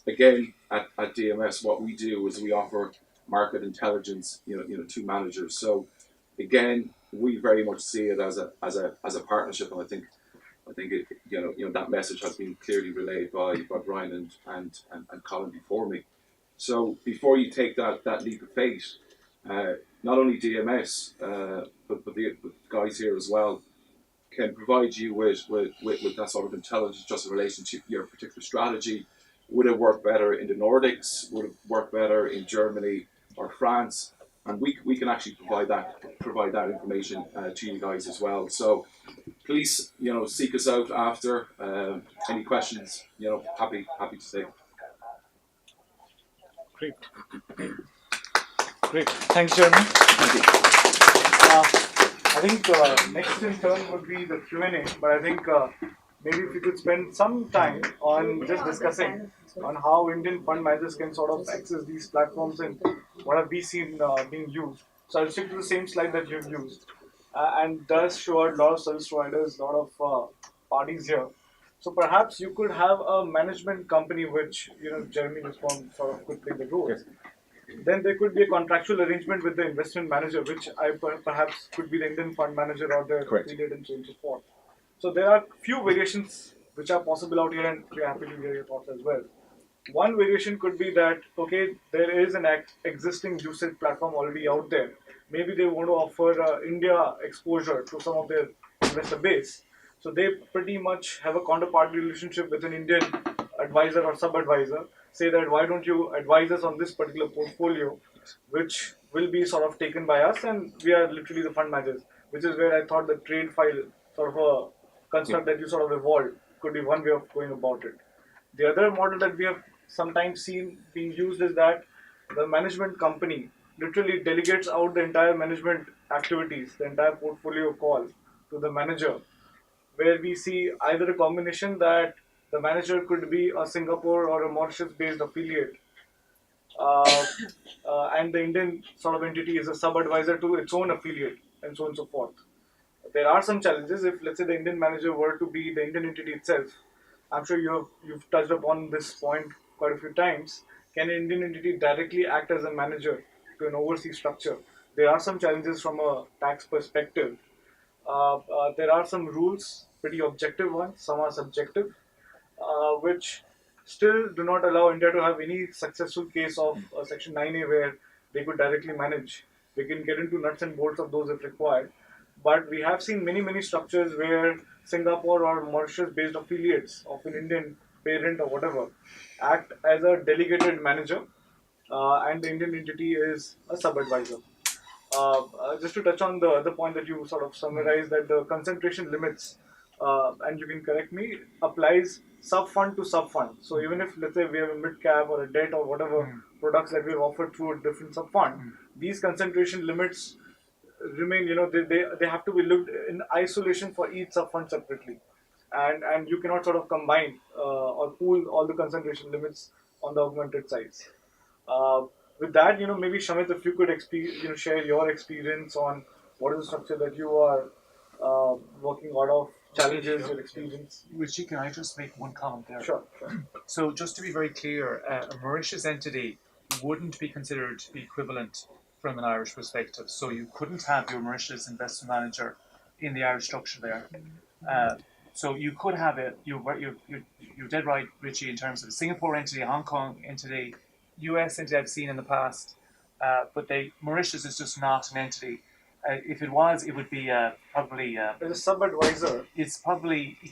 Again, at DMS, what we do is we offer market intelligence, to managers. So, again, we very much see it as a partnership, and I think it, that message has been clearly relayed by Brian and Colin before me. So before you take that leap of faith, not only DMS but the guys here as well can provide you with that sort of intelligence just in relation to your particular strategy. Would it work better in the Nordics? Would it work better in Germany or France? And we can actually provide that information to you guys as well. So please, seek us out after. Any questions, happy to take. Great. Thanks, Jeremy. Thank you. I think next in turn would be the Q&A, but I think maybe if you could spend some time on just discussing on how Indian fund managers can sort of access these platforms and what have we seen being used. So I'll stick to the same slide that you've used, and does show a lot of service providers, a lot of parties here. So perhaps you could have a management company which, Jeremy Nussbaum sort of could play the role. Yes. Then there could be a contractual arrangement with the investment manager, which perhaps could be the Indian fund manager or the affiliate and so on and so forth. So there are few variations which are possible out here, and we're happy to hear your thoughts as well. One variation could be that, okay, there is an existing usage platform already out there. Maybe they want to offer India exposure to some of their investor base. So they pretty much have a counterparty relationship with an Indian advisor or sub-advisor. Say that, why don't you advise us on this particular portfolio, which will be sort of taken by us, and we are literally the fund managers, which is where I thought the trade file sort of a construct that you sort of evolved could be one way of going about it. The other model that we have sometimes seen being used is that the management company literally delegates out the entire management activities, the entire portfolio call to the manager, where we see either a combination that the manager could be a Singapore or a Mauritius-based affiliate, and the Indian sort of entity is a sub-advisor to its own affiliate, and so on and so forth. There are some challenges if, let's say, the Indian manager were to be the Indian entity itself. I'm sure you've touched upon this point quite a few times. Can an Indian entity directly act as a manager to an overseas structure? There are some challenges from a tax perspective. There are some rules, pretty objective ones, some are subjective, which still do not allow India to have any successful case of Section 9A where they could directly manage. We can get into nuts and bolts of those if required. But we have seen many structures where Singapore or Mauritius-based affiliates of an Indian parent or whatever act as a delegated manager, and the Indian entity is a sub-advisor. Just to touch on the other point that you sort of summarized, that the concentration limits, and you can correct me, applies sub-fund to sub-fund. So even if, let's say, we have a mid-cap or a debt or whatever products that we've offered through a different sub-fund, these concentration limits remain, they have to be looked in isolation for each sub-fund separately. And you cannot sort of combine or pool all the concentration limits on the augmented sides. With that, maybe Shamit, if you could share your experience on what is the structure that you are working out of challenges, your experience? Richie, can I just make one comment there? Sure, sure. So just to be very clear, a Mauritius entity wouldn't be considered to be equivalent from an Irish perspective. So you couldn't have your Mauritius investment manager in the Irish structure there. So you could have it. You're dead right, Richie, in terms of a Singapore entity, a Hong Kong entity, US entity I've seen in the past, but Mauritius is just not an entity. If it was, it would be probably. As a sub-advisor. It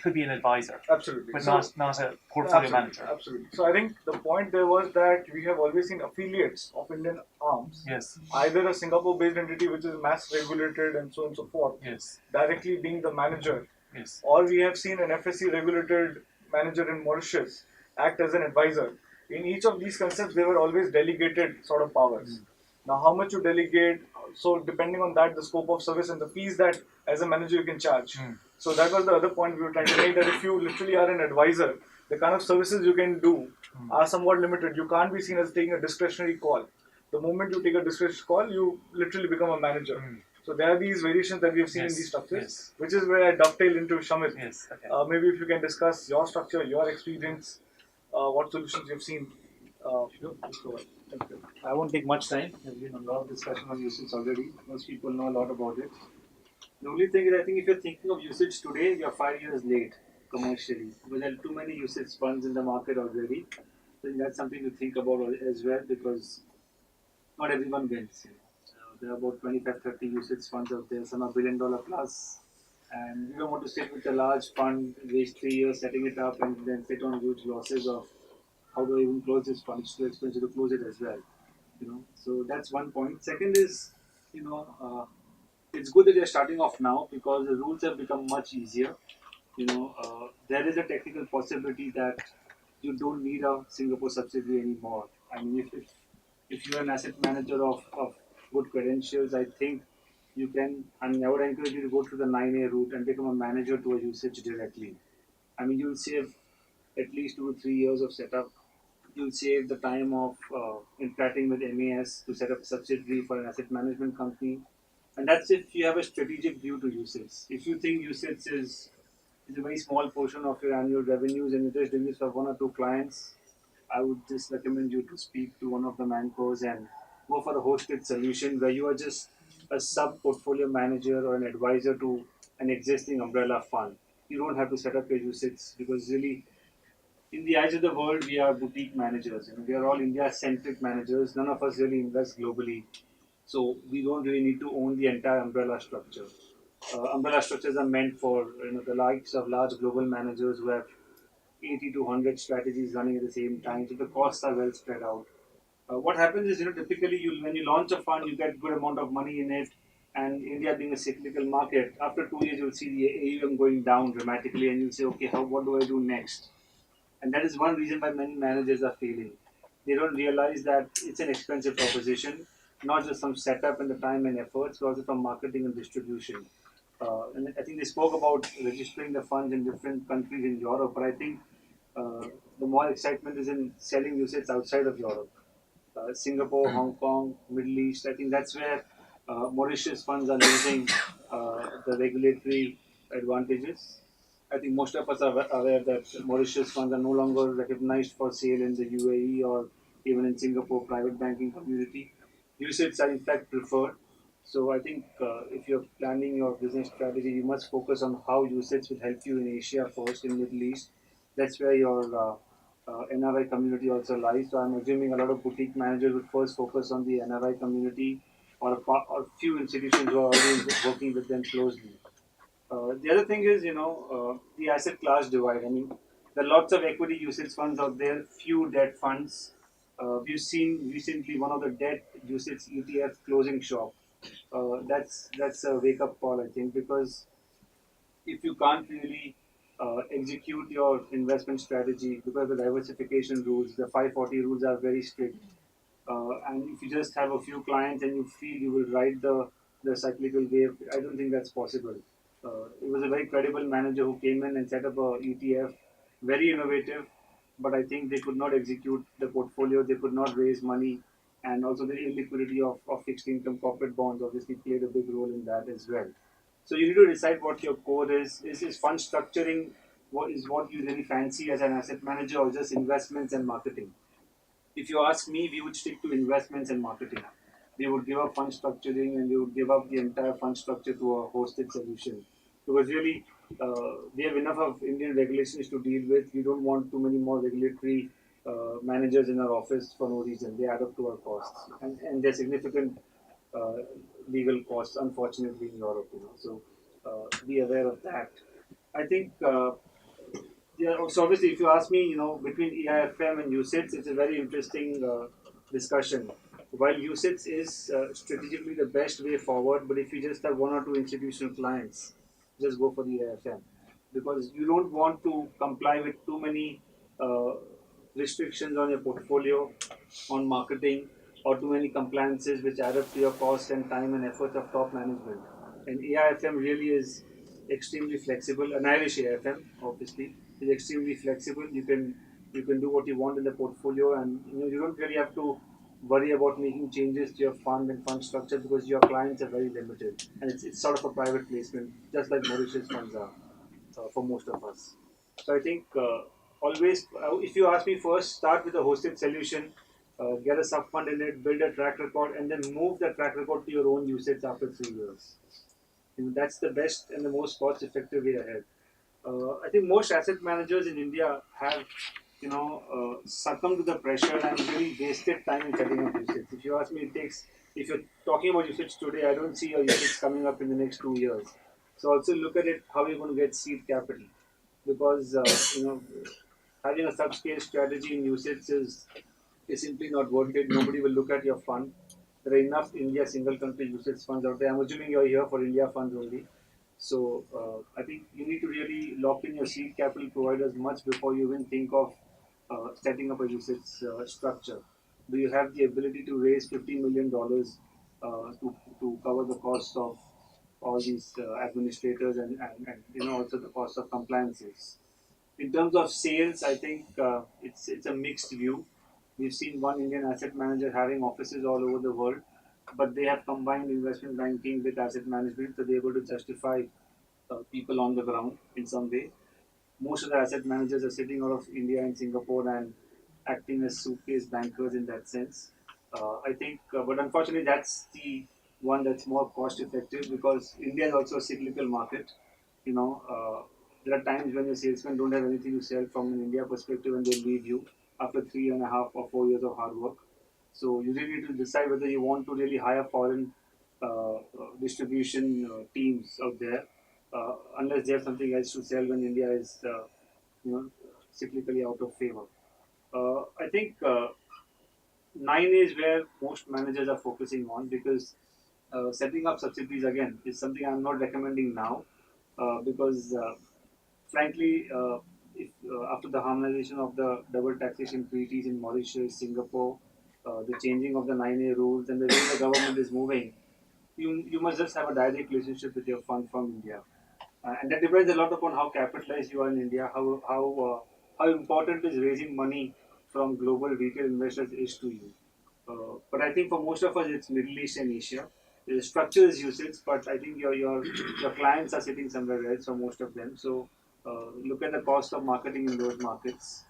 could be an advisor, Absolutely. but So, not a portfolio absolutely, manager. absolutely. So I think the point there was that we have always seen affiliates of Indian arms, Yes, either a Singapore-based entity which is mass regulated and so on and so forth, yes, directly being the manager, yes. or we have seen an FSC regulated manager in Mauritius act as an advisor. In each of these concepts, they were always delegated sort of powers. Now, how much you delegate, so depending on that, the scope of service and the fees that as a manager you can charge. So that was the other point we were trying to make, that if you literally are an advisor, the kind of services you can do are somewhat limited. You can't be seen as taking a discretionary call. The moment you take a discretionary call, you literally become a manager. So there are these variations that we have seen in these structures, which is where I dovetail into Shamit. Yes, okay. Maybe if you can discuss your structure, your experience, what solutions you've seen. Sure, please go ahead. Thank you. I won't take much time. There's been a lot of discussion on usage already. Most people know a lot about it. The only thing is, I think if you're thinking of usage today, you're 5 years late commercially. Because there are too many usage funds in the market already. I think that's something to think about as well, because not everyone wins. There are about 25, 30 usage funds out there. Some are $1 billion plus. And you don't want to sit with a large fund, waste 3 years setting it up, and then sit on huge losses of how do I even close this fund? It's too expensive to close it as well. So that's one point. Second is, it's good that you're starting off now because the rules have become much easier. There is a technical possibility that you don't need a Singapore subsidiary anymore. I mean, if you're an asset manager of good credentials, I think you can. I mean, I would encourage you to go through the 9A route and become a manager to a usage directly. I mean, you'll save at least 2 to 3 years of setup. You'll save the time of interacting with MAS to set up a subsidiary for an asset management company. And that's if you have a strategic view to usage. If you think usage is a very small portion of your annual revenues and you're just doing this for 1 or 2 clients, I would just recommend you to speak to one of the mancos and go for a hosted solution where you are just a sub-portfolio manager or an advisor to an existing umbrella fund. You don't have to set up your usage because really, in the eyes of the world, we are boutique managers. We are all India-centric managers. None of us really invest globally. So we don't really need to own the entire umbrella structure. Umbrella structures are meant for the likes of large global managers who have 80 to 100 strategies running at the same time. So the costs are well spread out. What happens is, typically when you launch a fund, you get good amount of money in it. And India being a cyclical market, after 2 years, you'll see the AUM going down dramatically and you'll say, okay, what do I do next? And that is one reason why many managers are failing. They don't realize that it's an expensive proposition, not just from setup and the time and efforts, but also from marketing and distribution. And I think they spoke about registering the funds in different countries in Europe, but I think the more excitement is in selling usage outside of Europe. Singapore, Hong Kong, Middle East, I think that's where Mauritius funds are losing the regulatory advantages. I think most of us are aware that Mauritius funds are no longer recognized for sale in the UAE or even in Singapore private banking community. UCITS are in fact preferred. So I think if you're planning your business strategy, you must focus on how UCITS will help you in Asia first, in Middle East. That's where your NRI community also lies. So I'm assuming a lot of boutique managers would first focus on the NRI community or a few institutions who are already working with them closely. The other thing is, the asset class divide. I mean, there are lots of equity usage funds out there, few debt funds. We've seen recently one of the debt usage ETF closing shop. That's a wake up call, I think, because if you can't really execute your investment strategy because the diversification rules, the 540 rules are very strict. And if you just have a few clients and you feel you will ride the cyclical wave, I don't think that's possible. It was a very credible manager who came in and set up a ETF, very innovative, but I think they could not execute the portfolio, they could not raise money, and also the illiquidity of fixed income corporate bonds obviously played a big role in that as well. So you need to decide what your core is. Is fund structuring what you really fancy as an asset manager, or just investments and marketing? If you ask me, we would stick to investments and marketing. We would give up fund structuring and we would give up the entire fund structure to a hosted solution. Because really, we have enough of Indian regulations to deal with. We don't want too many more regulatory managers in our office for no reason. They add up to our costs. And they're significant uh, legal costs, unfortunately, in Europe. So be aware of that. I think yeah, so obviously, if you ask me, between EIFM and UCITS, it's a very interesting discussion. While UCITS is strategically the best way forward, but if you just have one or two institutional clients, just go for the EIFM because you don't want to comply with too many uh, restrictions on your portfolio, on marketing, or too many compliances which add up to your cost and time and effort of top management. And AIFM really is extremely flexible. An Irish AIFM, obviously, is extremely flexible. You can do what you want in the portfolio, and you don't really have to worry about making changes to your fund and fund structure because your clients are very limited, and it's sort of a private placement, just like Mauritius funds are for most of us. So I think always, if you ask me first, start with a hosted solution, get a sub fund in it, build a track record, and then move that track record to your own usage after 3 years. That's the best and the most cost effective way ahead. I think most asset managers in India have, succumbed to the pressure and really wasted time in setting up usage. If you ask me, if you're talking about usage today, I don't see your usage coming up in the next 2 years. So also look at it, how you're going to get seed capital. Because, having a subscale strategy in usage is simply not worth it. Nobody will look at your fund. There are enough India single country usage funds out there. I'm assuming you're here for India funds only. So I think you need to really lock in your seed capital providers much before you even think of setting up a usage structure. Do you have the ability to raise $50 million to cover the cost of all these administrators and also the cost of compliances? In terms of sales, I think it's a mixed view. We've seen one Indian asset manager having offices all over the world, but they have combined investment banking with asset management, so they're able to justify people on the ground in some way. Most of the asset managers are sitting out of India and Singapore and acting as suitcase bankers in that sense. I think, but unfortunately, that's the one that's more cost effective because India is also a cyclical market. There are times when your salesmen don't have anything to sell from an India perspective and they leave you after 3.5 or 4 years of hard work. So you really need to decide whether you want to really hire foreign distribution teams out there, unless they have something else to sell when India is, you know, cyclically out of favor. I think 9 is where most managers are focusing on because setting up subsidiaries again is something I'm not recommending now because frankly, if after the harmonization of the double taxation treaties in Mauritius, Singapore, the changing of the 9A rules, and the way the government is moving, you must just have a direct relationship with your fund from India, and that depends a lot upon how capitalized you are in India, how important is raising money from global retail investors is to you. But I think for most of us, it's Middle East and Asia. The structure is usage, but I think your clients are sitting somewhere else for most of them. So look at the cost of marketing in those markets,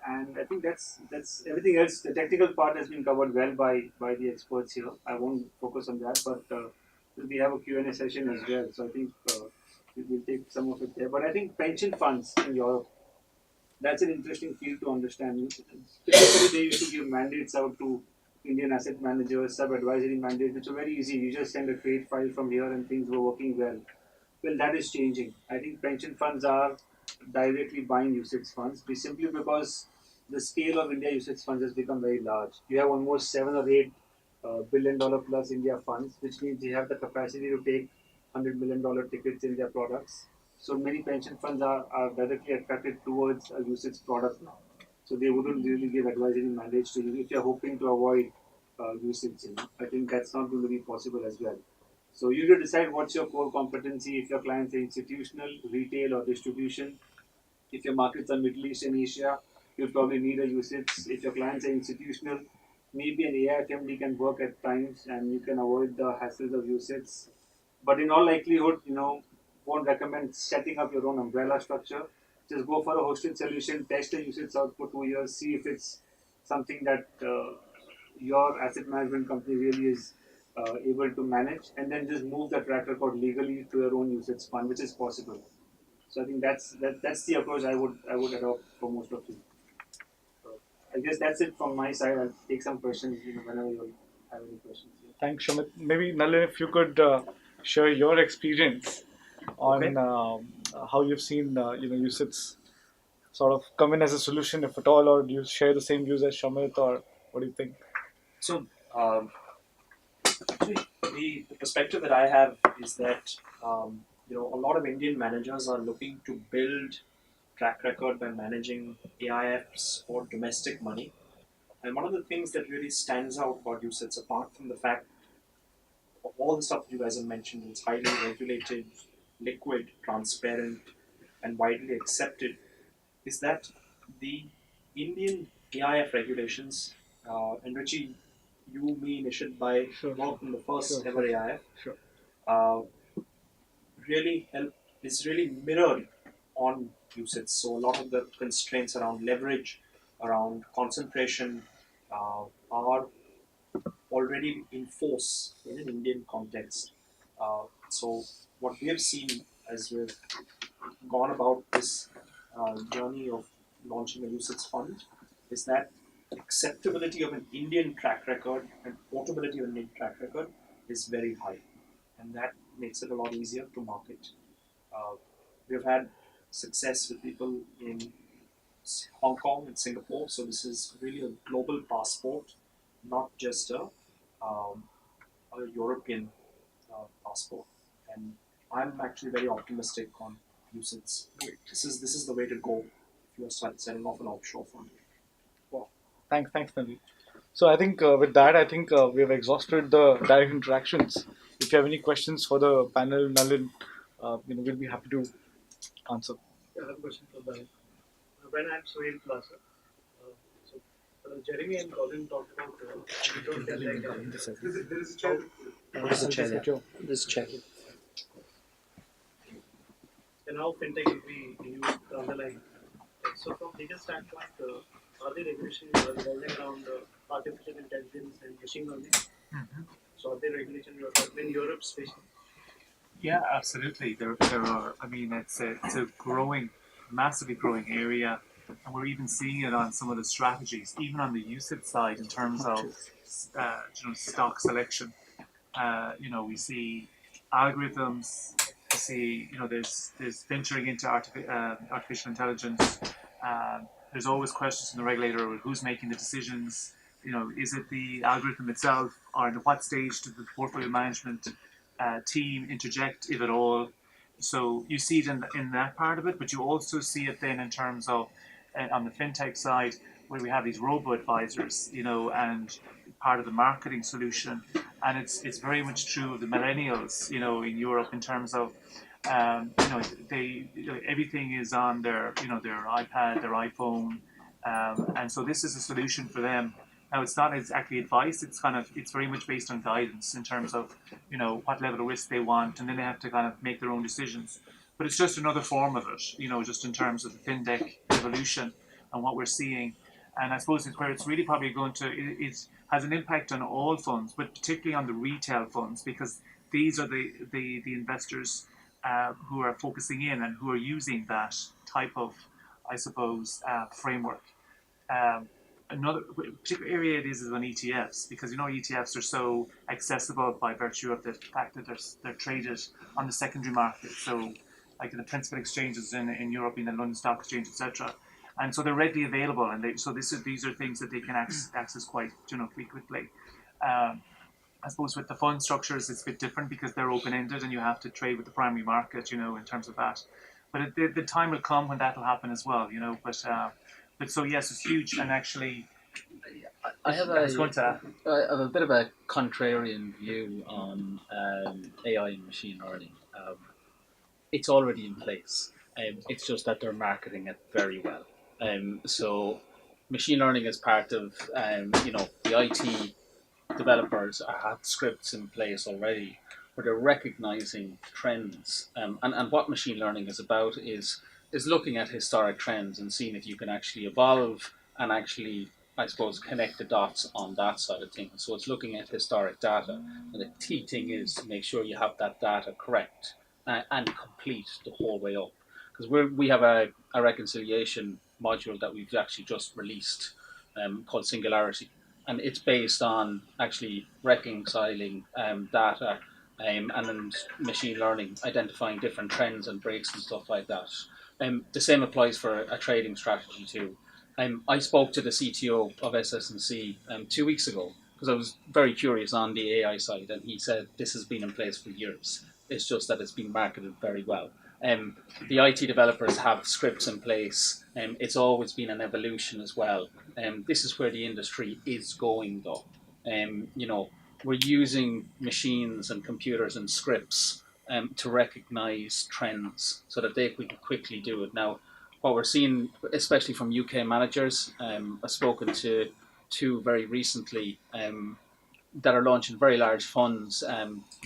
and I think that's everything else. The technical part has been covered well by the experts here. I won't focus on that, but we have a Q&A session as well. So I think we'll take some of it there. But I think pension funds in Europe, that's an interesting field to understand. Typically, they used to give mandates out to Indian asset managers, sub-advisory mandates, which are very easy. You just send a trade file from here and things were working well. Well, that is changing. I think pension funds are directly buying usage funds simply because the scale of India usage funds has become very large. You have almost 7 or 8 billion dollar plus India funds, which means they have the capacity to take $100 million tickets in their products. So many pension funds are directly attracted towards a usage product now. So they wouldn't really give advisory mandates to you if you're hoping to avoid usage. I think that's not going to be possible as well. So you need to decide what's your core competency. If your clients are institutional, retail, or distribution. If your markets are Middle East and Asia, you'll probably need a usage. If your clients are institutional, maybe an AIFMD can work at times, and you can avoid the hassles of usage. but in all likelihood, won't recommend setting up your own umbrella structure. Just go for a hosted solution, test the usage out for 2 years, see if it's something that your asset management company really is able to manage, and then just move the track record legally to your own usage fund, which is possible. So I think that's the approach I would adopt for most of you. So I guess that's it from my side. I'll take some questions whenever you have any questions. Thanks, Shamit. Maybe Nalin, if you could share your experience on how you've seen UCITS sort of come in as a solution, if at all, or do you share the same views as Shamit, or what do you think? So, actually, the perspective that I have is that a lot of Indian managers are looking to build track record by managing AIFs or domestic money. And one of the things that really stands out about UCITS, apart from the fact of all the stuff you guys have mentioned, it's highly regulated, liquid, transparent, and widely accepted, is that the Indian AIF regulations, and Richie, you, me, Nishith, by worked in the first ever AIF, Sure. uh, is really mirrored on UCITS. So a lot of the constraints around leverage, around concentration, are already in force in an Indian context. So what we have seen as we've gone about this journey of launching a UCITS fund is that acceptability of an Indian track record and portability of an Indian track record is very high, and that makes it a lot easier to market. We've had success with people in Hong Kong and Singapore, so this is really a global passport, not just a European passport. And I'm actually very optimistic on UCITS. This is the way to go if you are setting off an offshore fund. Wow. Thanks, Nalin. So I think with that, I think we have exhausted the direct interactions. If you have any questions for the panel, Nalin, we'll be happy to answer. I have a question for Brian. When I'm Suhail Plaza, Jeremy and Colin talked about There is a chair. There's a chair there. There's a chair. and how fintech will be used down the line. So from legal standpoint, are the regulations revolving around artificial intelligence and machine learning? So are there regulations in Europe especially? Yeah, absolutely. There are. I mean, it's a massively growing area, and we're even seeing it on some of the strategies, even on the UCITS side in terms of stock selection. We see algorithms. We see there's venturing into artificial intelligence. There's always questions from the regulator about who's making the decisions. Is it the algorithm itself, or at what stage does the portfolio management team interject, if at all? So you see it in that part of it, but you also see it then in terms of on the fintech side, where we have these robo-advisors, and part of the marketing solution, and it's very much true of the millennials, in Europe in terms of everything is on their their iPad, their iPhone, and so this is a solution for them. Now it's not exactly advice; it's very much based on guidance in terms of what level of risk they want, and then they have to kind of make their own decisions. But it's just another form of it, just in terms of the fintech evolution and what we're seeing. And I suppose it's where it's really probably going to it has an impact on all funds, but particularly on the retail funds, because these are the investors who are focusing in and who are using that type of, I suppose, framework. Another particular area it is on ETFs, because ETFs are so accessible by virtue of the fact that they're traded on the secondary market. So, like the principal exchanges in Europe, in the London Stock Exchange, etc. And so they're readily available, and these are things that they can access quite quickly. I suppose with the fund structures, it's a bit different because they're open-ended, and you have to trade with the primary market, in terms of that. But the time will come when that will happen as well, But so yes, it's huge, and actually, I have a bit of a contrarian view on AI and machine learning. It's already in place. It's just that they're marketing it very well. So machine learning is part of the IT developers have scripts in place already, where they're recognizing trends. And what machine learning is about is looking at historic trends and seeing if you can actually evolve and actually, I suppose, connect the dots on that side of things. So it's looking at historic data. And the key thing is to make sure you have that data correct and complete the whole way up. Because we have a reconciliation module that we've actually just released called Singularity. And it's based on actually reconciling data and then machine learning, identifying different trends and breaks and stuff like that. The same applies for a trading strategy too. I spoke to the CTO of SS&C 2 weeks ago because I was very curious on the AI side, and he said this has been in place for years. It's just that it's been marketed very well. The IT developers have scripts in place. It's always been an evolution as well. This is where the industry is going, though. You know, we're using machines and computers and scripts to recognize trends so that they can quickly do it. Now, what we're seeing, especially from UK managers, I've spoken to two very recently that are launching very large funds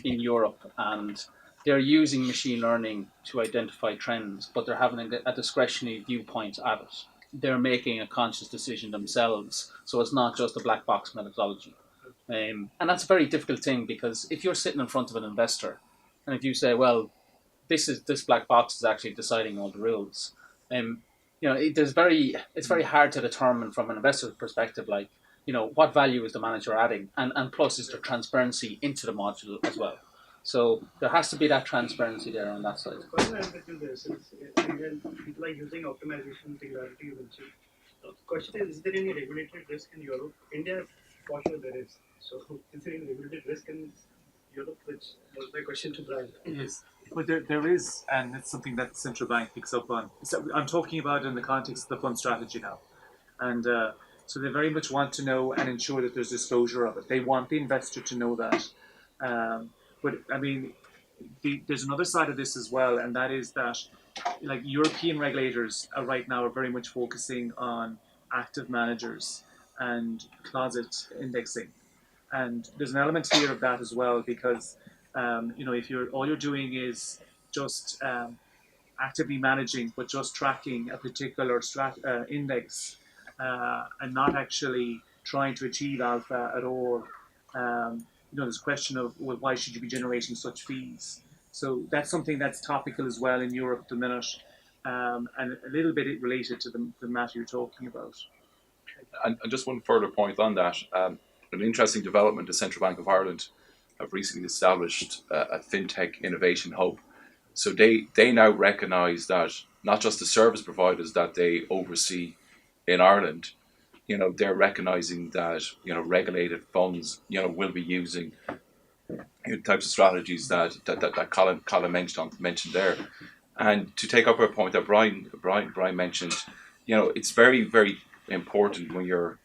in Europe, and they're using machine learning to identify trends, but they're having a discretionary viewpoint at it. They're making a conscious decision themselves, so it's not just a black box methodology. And that's a very difficult thing, because if you're sitting in front of an investor, and if you say, well, this black box is actually deciding all the rules, you know, it's very hard to determine from an investor's perspective, like, you know, what value is the manager adding, and plus is there transparency into the module as well. So there has to be that transparency there on that side. The question I'm getting this is, when people are using optimization singularity, you mentioned. The question is there any regulated risk in Europe? India, for sure there is. So is there any regulated risk in Europe? Which was my question to Brian. Yes, but there is, and it's something that the central bank picks up on. So I'm talking about in the context of the fund strategy now, and so they very much want to know and ensure that there's disclosure of it. They want the investor to know that. But I mean, there's another side of this as well, and that is that, like, European regulators right now are very much focusing on active managers and closet indexing. And there's an element here of that as well, because you know, if all you're doing is just actively managing, but just tracking a particular index and not actually trying to achieve alpha at all, you know, there's a question of, well, why should you be generating such fees? So that's something that's topical as well in Europe at the minute, and a little bit related to the matter you're talking about. And just one further point on that, an interesting development, the Central Bank of Ireland have recently established a fintech innovation hub. So they now recognise that not just the service providers that they oversee in Ireland, you know, they're recognising that, you know, regulated funds, you know, will be using types of strategies that Colin mentioned there. And to take up a point that Brian mentioned, you know, it's very, very important when you're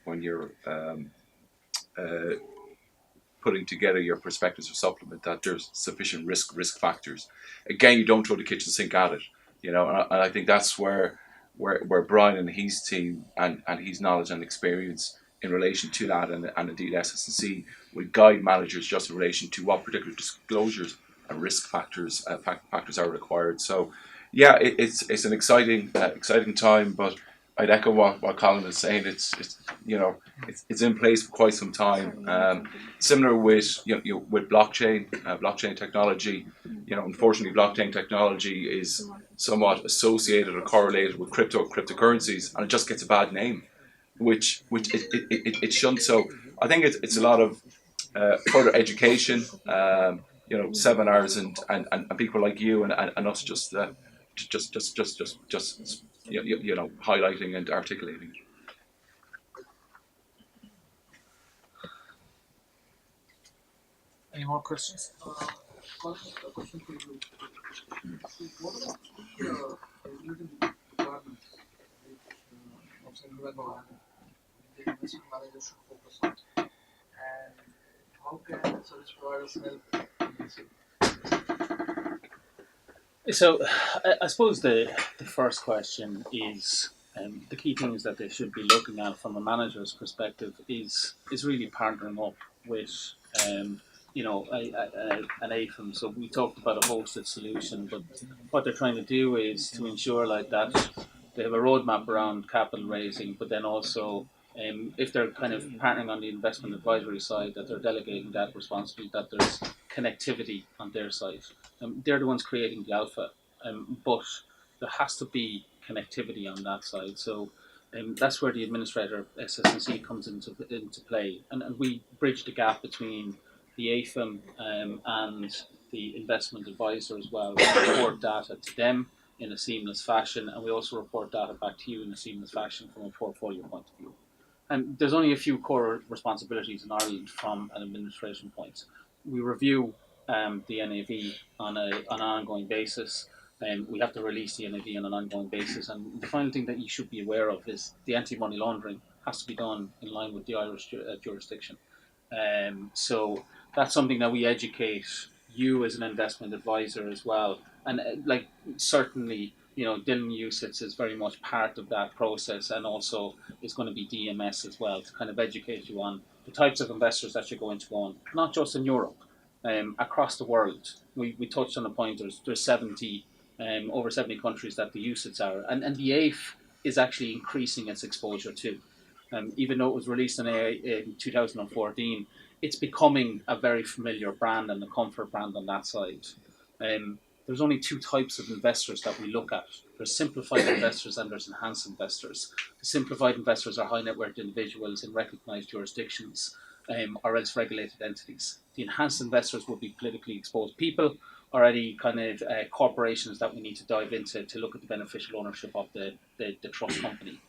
putting together your prospectus or supplement that there's sufficient risk factors. Again, you don't throw the kitchen sink at it, you know, and I think that's where Brian and his team and his knowledge and experience in relation to that, and indeed SS&C will guide managers just in relation to what particular disclosures and risk factors are required. So yeah, it's an exciting time, but I'd echo what Colin is saying. It's you know, it's in place for quite some time. Similar with with blockchain technology. You know, unfortunately, blockchain technology is somewhat associated or correlated with cryptocurrencies, and it just gets a bad name, which it shouldn't. So I think it's a lot of further education, you know, seminars and people like you and us just you know, highlighting and articulating. Any more questions? A question for you. What are the key regulatory requirements of central bank of Ireland the investment managers should focus on, and how can service providers help in this? So I suppose the first question is the key things that they should be looking at from a manager's perspective is really partnering up with an AFM. So we talked about a hosted solution, but what they're trying to do is to ensure like that they have a roadmap around capital raising, but then also if they're kind of partnering on the investment advisory side, that they're delegating that responsibility, that there's connectivity on their side. They're the ones creating the alpha, but there has to be connectivity on that side. So that's where the administrator SS&C comes into play, and we bridge the gap between the AFM and the investment advisor as well. We report data to them in a seamless fashion, and we also report data back to you in a seamless fashion from a portfolio point of view. And there's only a few core responsibilities in Ireland from an administration point. We review the NAV on an ongoing basis, and we have to release the NAV on an ongoing basis. And the final thing that you should be aware of is the anti-money laundering has to be done in line with the Irish jurisdiction. So that's something that we educate you as an investment advisor as well. And certainly, Dylan Usitz is very much part of that process, and also is going to be DMS as well to kind of educate you on the types of investors that you're going to go on, not just in Europe, across the world. We touched on the point there's 70 over 70 countries that the Usitz are, and the AIF is actually increasing its exposure too. Even though it was released in 2014, it's becoming a very familiar brand and a comfort brand on that side. There's only two types of investors that we look at. There's simplified investors and there's enhanced investors. The simplified investors are high net worth individuals in recognised jurisdictions or else regulated entities. The enhanced investors would be politically exposed people or any kind of corporations that we need to dive into to look at the beneficial ownership of the trust company.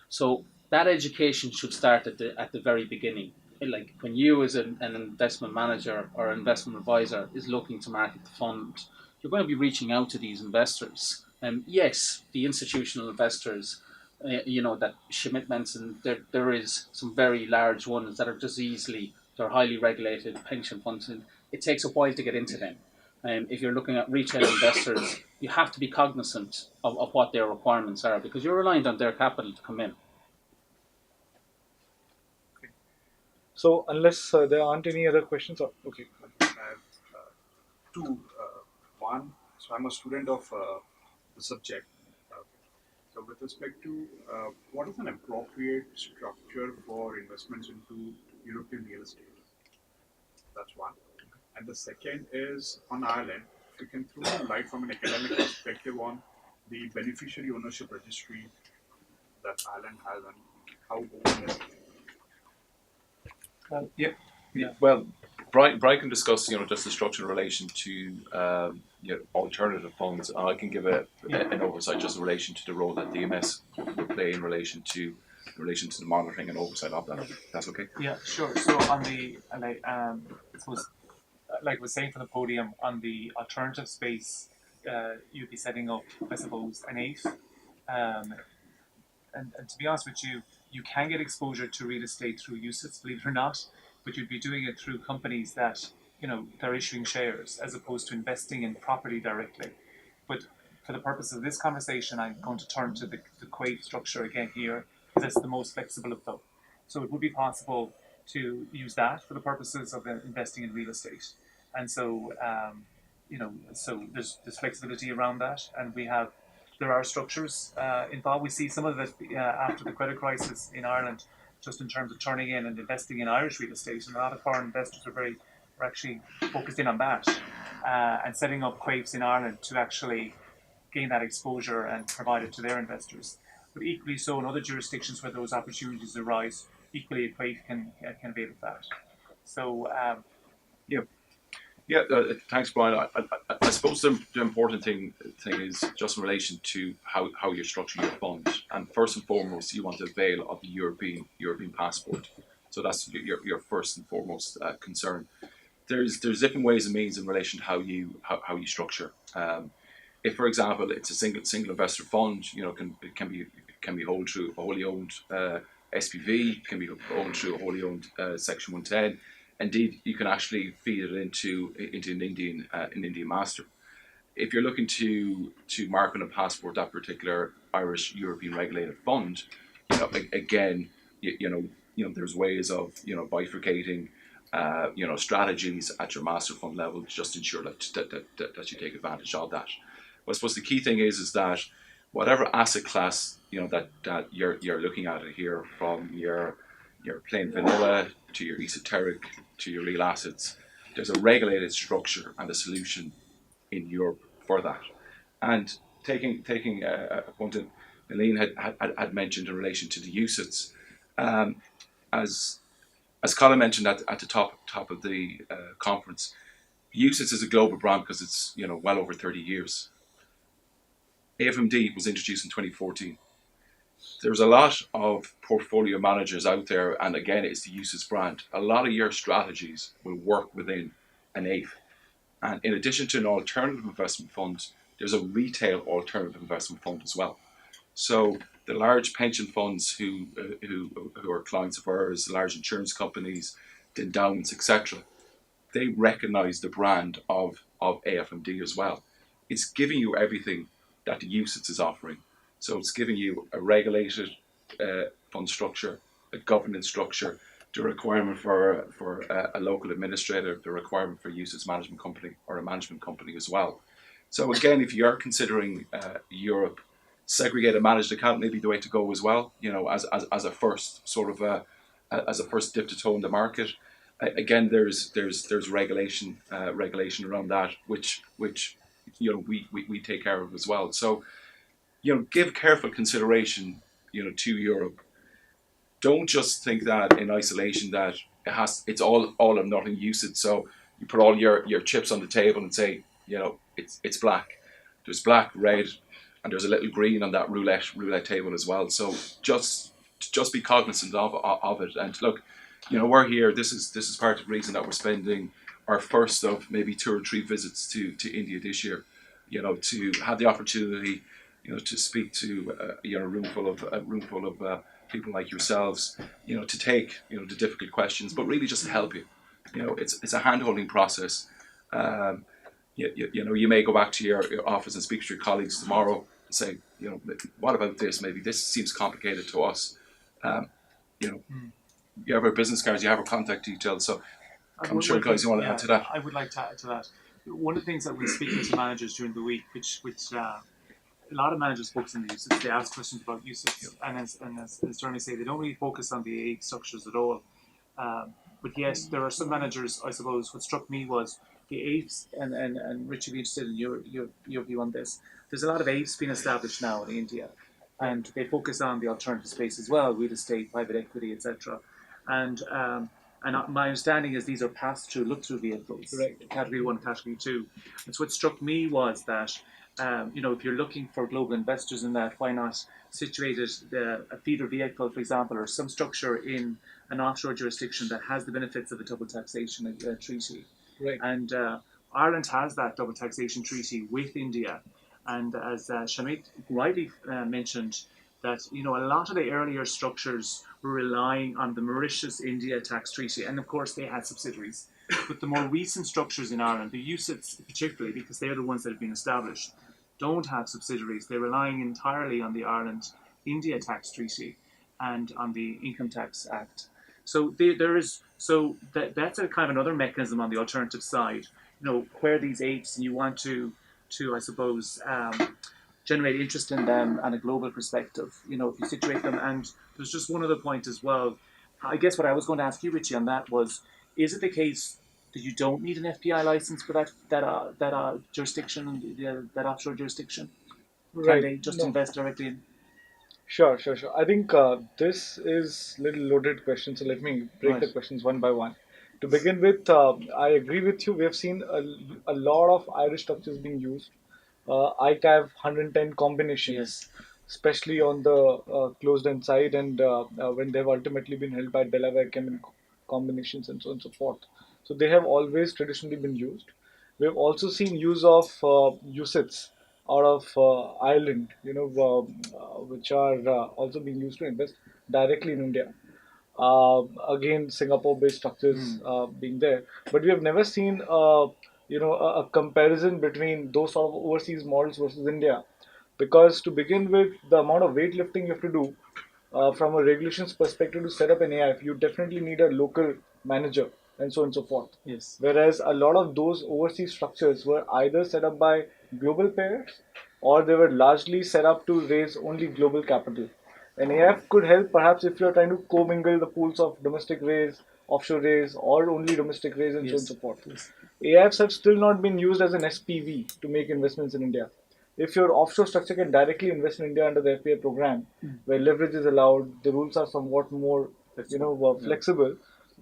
So that education should start at the very beginning. Like when you as an investment manager or investment advisor is looking to market the fund, you're going to be reaching out to these investors. Yes, the institutional investors, that Schmidt mentioned, there is some very large ones that are just they're highly regulated pension funds, and it takes a while to get into them. If you're looking at retail investors, you have to be cognizant of what their requirements are because you're reliant on their capital to come in. So unless there aren't any other questions, okay. I have two. One, so I'm a student of the subject. So with respect to what is an appropriate structure for investments into European real estate? That's one. And the second is on Ireland. If you can throw some light from an academic perspective on the beneficiary ownership registry that Ireland has and how open is it? Well, Brian can discuss, just the structure in relation to alternative funds, and I can give an oversight just in relation to the role that DMS will play in relation to the monitoring and oversight of that. That's okay. Yeah, sure. So on the like I was saying from the podium, on the alternative space, you'd be setting up, I suppose, an AIF. And to be honest with you, you can get exposure to real estate through UCITS, believe it or not, but you'd be doing it through companies that, they're issuing shares as opposed to investing in property directly. But for the purpose of this conversation, I'm going to turn to the QUAIF structure again here, because it's the most flexible of them. So it would be possible to use that for the purposes of investing in real estate. And so, so there's flexibility around that, and there are structures involved. We see some of it after the credit crisis in Ireland, just in terms of turning in and investing in Irish real estate, and a lot of foreign investors are actually focused in on that and setting up QUAIFs in Ireland to actually gain that exposure and provide it to their investors. But equally so in other jurisdictions where those opportunities arise, equally a QUAIF can avail of that. So thanks, Brian. I suppose the important thing is just in relation to how you structure your fund. And first and foremost, you want to avail of the European passport. So that's your first and foremost concern. There's different ways and means in relation to how you structure. If, for example, it's a single investor fund, it can be held through a wholly owned SPV, can be owned through a wholly owned Section 110. Indeed, you can actually feed it into an Indian master. If you're looking to mark on a passport that particular Irish European regulated fund, again, there's ways of bifurcating strategies at your master fund level to just ensure that you take advantage of that. But I suppose the key thing is that whatever asset class that you're looking at it here, from your plain vanilla to your esoteric to your real assets, there's a regulated structure and a solution in Europe for that. And taking a point that Eileen had mentioned in relation to the UCITS, as Colin mentioned at the top of the conference, UCITS is a global brand because it's well over 30 years. AFMD was introduced in 2014. There's a lot of portfolio managers out there, and again, it's the UCITS brand. A lot of your strategies will work within an AIF. And in addition to an alternative investment fund, there's a retail alternative investment fund as well. So the large pension funds who are clients of ours, the large insurance companies, the endowments, etc., they recognize the brand of AFMD as well. It's giving you everything that the UCITS is offering. So it's giving you a regulated fund structure, a governance structure, the requirement for a local administrator, the requirement for UCITS management company or a management company as well. So again, if you are considering Europe, segregated managed account may be the way to go as well. As a first sort of as a first dip to toe in the market. Again, there's regulation around that, which we take care of as well. So give careful consideration to Europe. Don't just think that in isolation that it's all or nothing UCITS. So you put all your chips on the table and say it's black. There's black, red, and there's a little green on that roulette table as well. So just be cognizant of it. And look, we're here. This is part of the reason that we're spending our first of maybe 2 or 3 visits to India this year. To have the opportunity, to speak to a room full of people like yourselves, to take the difficult questions, but really just to help you. It's a hand-holding process. You may go back to your office and speak to your colleagues tomorrow and say, what about this? Maybe this seems complicated to us. You have our business cards, you have our contact details. So I'm sure, guys, you want to add to that. I would like to add to that. One of the things that we're speaking to managers during the week, which a lot of managers focus on the UCITS, they ask questions about UCITS, and as Jeremy say, they don't really focus on the 8 structures at all. But yes, there are some managers, I suppose, what struck me was the AIFs, and Rich, you'd be interested in your view on this. There's a lot of AIFs being established now in India, and they focus on the alternative space as well, real estate, private equity, etc. And my understanding is these are pass-through, look-through vehicles, correct? Category 1, Category 2. And so what struck me was that, if you're looking for global investors in that, why not situate a feeder vehicle, for example, or some structure in an offshore jurisdiction that has the benefits of a double taxation treaty. Right. And Ireland has that double taxation treaty with India. And as Shamit rightly mentioned, that a lot of the earlier structures were relying on the Mauritius-India tax treaty, and of course they had subsidiaries. But the more recent structures in Ireland, the UCITS particularly, because they're the ones that have been established, don't have subsidiaries. They're relying entirely on the Ireland-India tax treaty and on the Income Tax Act. So that's a kind of another mechanism on the alternative side. Where these apes, and you want to I suppose generate interest in them on a global perspective. If you situate them, and there's just one other point as well. I guess what I was going to ask you, Richie, on that was: is it the case that you don't need an FPI license for that jurisdiction, that offshore jurisdiction? Can they just invest directly in? Sure. I think this is a little loaded question, so let me break the questions one by one. To begin with, I agree with you. We have seen a lot of Irish structures being used. ICAV 110 combinations, especially on the closed-end side, and when they've ultimately been held by Delaware Cayman combinations and so on and so forth. So they have always traditionally been used. We have also seen use of UCITS out of Ireland, which are also being used to invest directly in India. Again, Singapore-based structures being there, but we have never seen a comparison between those sort of overseas models versus India, because to begin with, the amount of weightlifting you have to do from a regulations perspective to set up an AIF, you definitely need a local manager and so on and so forth. Yes. Whereas a lot of those overseas structures were either set up by global players or they were largely set up to raise only global capital. And AIF could help perhaps if you're trying to commingle the pools of domestic raise, offshore raise, or only domestic raise, and so on and so forth. Yes. AIFs have still not been used as an SPV to make investments in India. If your offshore structure can directly invest in India under the FPI program, where leverage is allowed, the rules are somewhat more, flexible.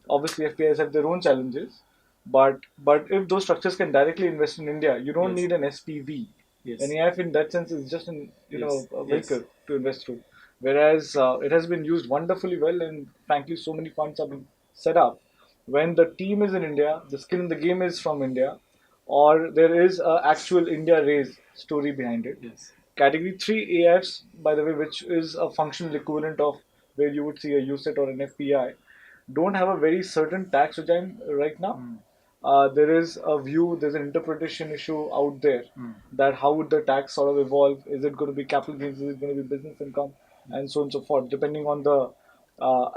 Obviously, FPIs have their own challenges, but if those structures can directly invest in India, you don't need an SPV. Yes. An AIF in that sense is just an a vehicle Yes. to invest through. Whereas it has been used wonderfully well, and frankly, so many funds have been set up when the team is in India, the skin in the game is from India, or there is a actual India raise story behind it. Yes. Category 3 AIFs, by the way, which is a functional equivalent of where you would see a UCIT or an FPI, don't have a very certain tax regime right now. There is a view, there's an interpretation issue out there that how would the tax sort of evolve? Is it going to be capital gains? Is it going to be business income? And so on and so forth, depending on the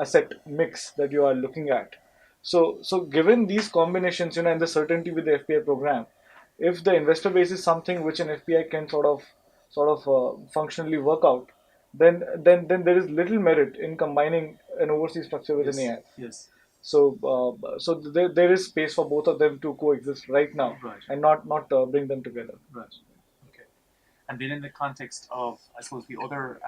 asset mix that you are looking at. So given these combinations, and the certainty with the FPI program, if the investor base is something which an FPI can sort of functionally work out, then there is little merit in combining an overseas structure with an AI. Yes. So there is space for both of them to coexist right now, Right. and not bring them together. Right. Okay. And then in the context of, I suppose, the other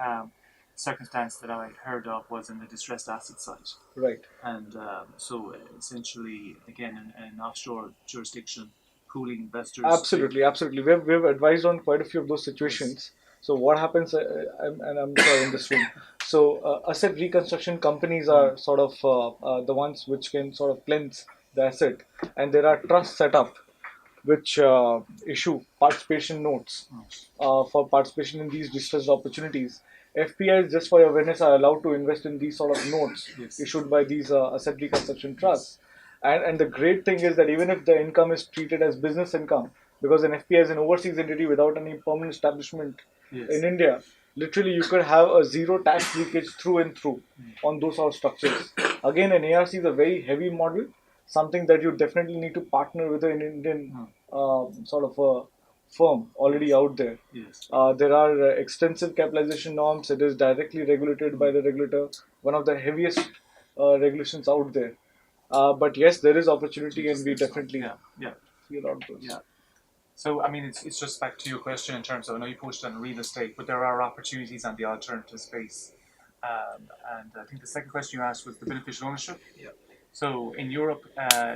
circumstance that I heard of was in the distressed asset side. Right. And so essentially, again, in an offshore jurisdiction, pooling investors. Absolutely. We've advised on quite a few of those situations. So what happens, and I'm sorry in this room. So asset reconstruction companies are sort of the ones which can sort of cleanse the asset, and there are trusts set up which issue participation notes for participation in these distressed opportunities. FPIs, just for your awareness, are allowed to invest in these sort of notes issued by these asset reconstruction trusts. And the great thing is that even if the income is treated as business income, because an FPI is an overseas entity without any permanent establishment in India, literally you could have a zero tax leakage through and through on those sort of structures. Again, an ARC is a very heavy model, something that you definitely need to partner with an Indian sort of a firm already out there. Yes. There are extensive capitalization norms. It is directly regulated by the regulator, one of the heaviest regulations out there. But yes, there is opportunity, and we definitely see a lot of those. Yeah. So, I mean, it's just back to your question in terms of, I know you posted on real estate, but there are opportunities on the alternative space. And I think the second question you asked was the beneficial ownership. Yeah. So in Europe,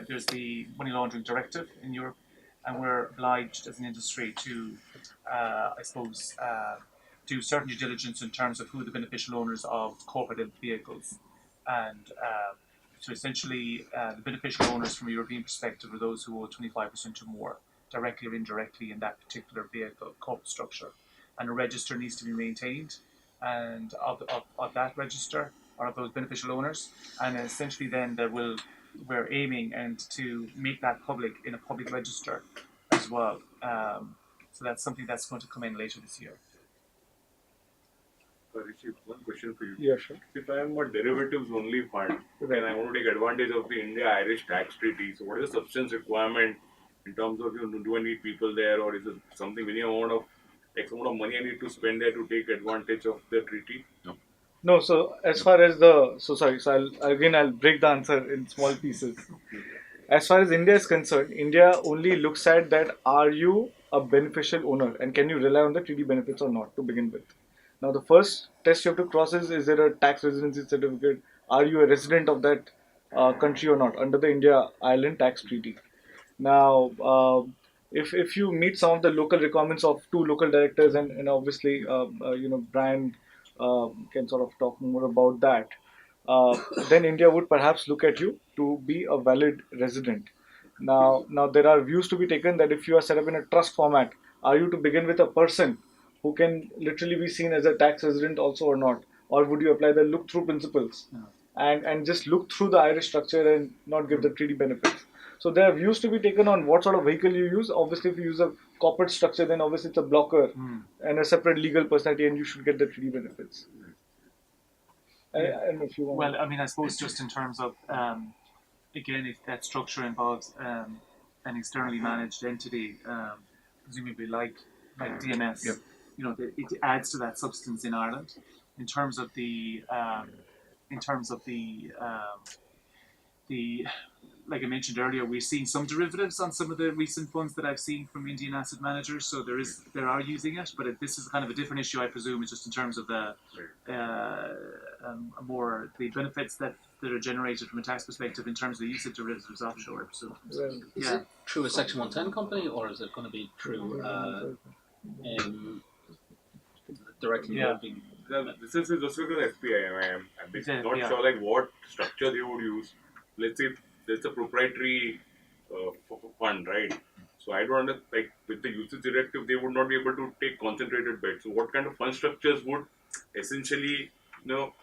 there's the money laundering directive in Europe, and we're obliged as an industry to, I suppose, do certain due diligence in terms of who the beneficial owners of corporate vehicles. And so essentially, the beneficial owners from a European perspective are those who own 25% or more, directly or indirectly, in that particular vehicle corporate structure. And a register needs to be maintained, and of that register, or of those beneficial owners, and essentially then we're aiming and to make that public in a public register as well. So that's something that's going to come in later this year. Rishi, one question for you. Yeah, sure. If I am a derivatives only fund and I want to take advantage of the India-Irish tax treaty, so what is the substance requirement in terms of, do I need people there, or is it something X amount of money I need to spend there to take advantage of the treaty? No, so as far as I'll break the answer in small pieces. As far as India is concerned, India only looks at that, are you a beneficial owner and can you rely on the treaty benefits or not to begin with. Now the first test you have to cross is there a tax residency certificate? Are you a resident of that country or not under the India-Ireland tax treaty? Now, if you meet some of the local requirements of two local directors, and obviously Brian can sort of talk more about that, then India would perhaps look at you to be a valid resident. Now there are views to be taken that if you are set up in a trust format, are you to begin with a person who can literally be seen as a tax resident also or not? Or would you apply the look-through principles and just look through the Irish structure and not give the treaty benefits? So there are views to be taken on what sort of vehicle you use. Obviously, if you use a corporate structure, then obviously it's a blocker and a separate legal personality, and you should get the treaty benefits. And if you want. Well, I mean, I suppose just in terms of again, if that structure involves an externally managed entity, presumably like DMS, Yep. it adds to that substance in Ireland. In terms of the like I mentioned earlier, we've seen some derivatives on some of the recent funds that I've seen from Indian asset managers. So there are using it, but this is kind of a different issue, I presume. It's just in terms of the more the benefits that are generated from a tax perspective in terms of the use of derivatives offshore. So Is it through a Section 110 company, or is it going to be through directly holding? This is just with an SPI. I'm not Yeah. sure like what structure they would use. Let's say there's a proprietary fund, right? So I don't understand, like with the usage directive, they would not be able to take concentrated bets. So what kind of fund structures would essentially, will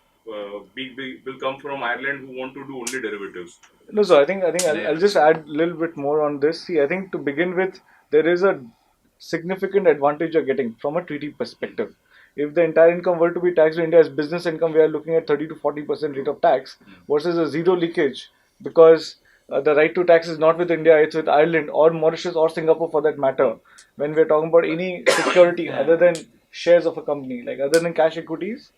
come from Ireland who want to do only derivatives? No, so I think I'll just add a little bit more on this. See, I think to begin with, there is a significant advantage you're getting from a treaty perspective. If the entire income were to be taxed in India as business income, we are looking at 30 to 40% rate of tax versus a zero leakage, because the right to tax is not with India, it's with Ireland or Mauritius or Singapore for that matter. When we're talking about any security other than shares of a company, like other than cash equities,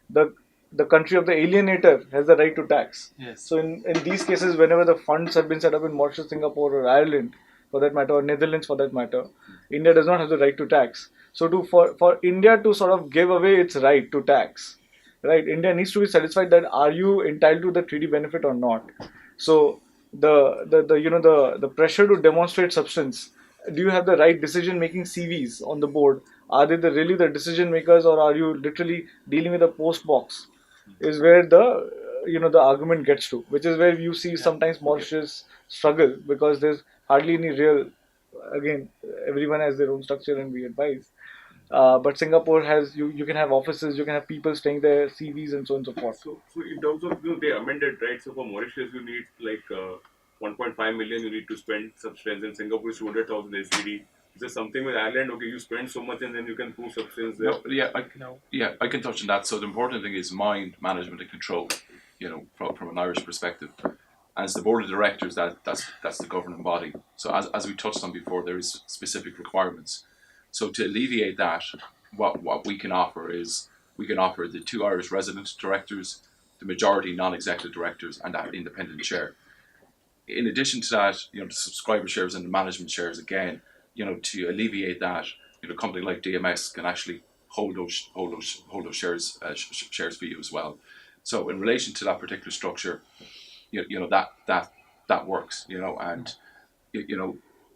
the the country of the alienator has the right to tax. Yes. So in these cases, whenever the funds have been set up in Mauritius, Singapore, or Ireland, for that matter, or Netherlands for that matter, India does not have the right to tax. So for India to sort of give away its right to tax, right? India needs to be satisfied that are you entitled to the treaty benefit or not. So the pressure to demonstrate substance. Do you have the right decision making CVs on the board? Are they really the decision makers, or are you literally dealing with a post box? Is where the argument gets to, which is where you see sometimes Mauritius struggle because there's hardly any real. Again, everyone has their own structure, and we advise. But Singapore has you can have offices, you can have people staying there, CVs, and so on and so forth. So in terms of they amended, right? So for Mauritius you need like 1.5 million you need to spend substance, and Singapore is 200,000 SGD. Is there something with Ireland? Okay, you spend so much and then you can prove substance there. I can touch on that. So the important thing is mind management and control. From an Irish perspective, and it's the board of directors that's the governing body. So as we touched on before, there is specific requirements. So to alleviate that, what we can offer is we can offer the 2 Irish resident directors, the majority non-executive directors, and that independent chair. In addition to that, the subscriber shares and the management shares, again, to alleviate that, a company like DMS can actually hold those shares shares for you as well. So in relation to that particular structure, that works, and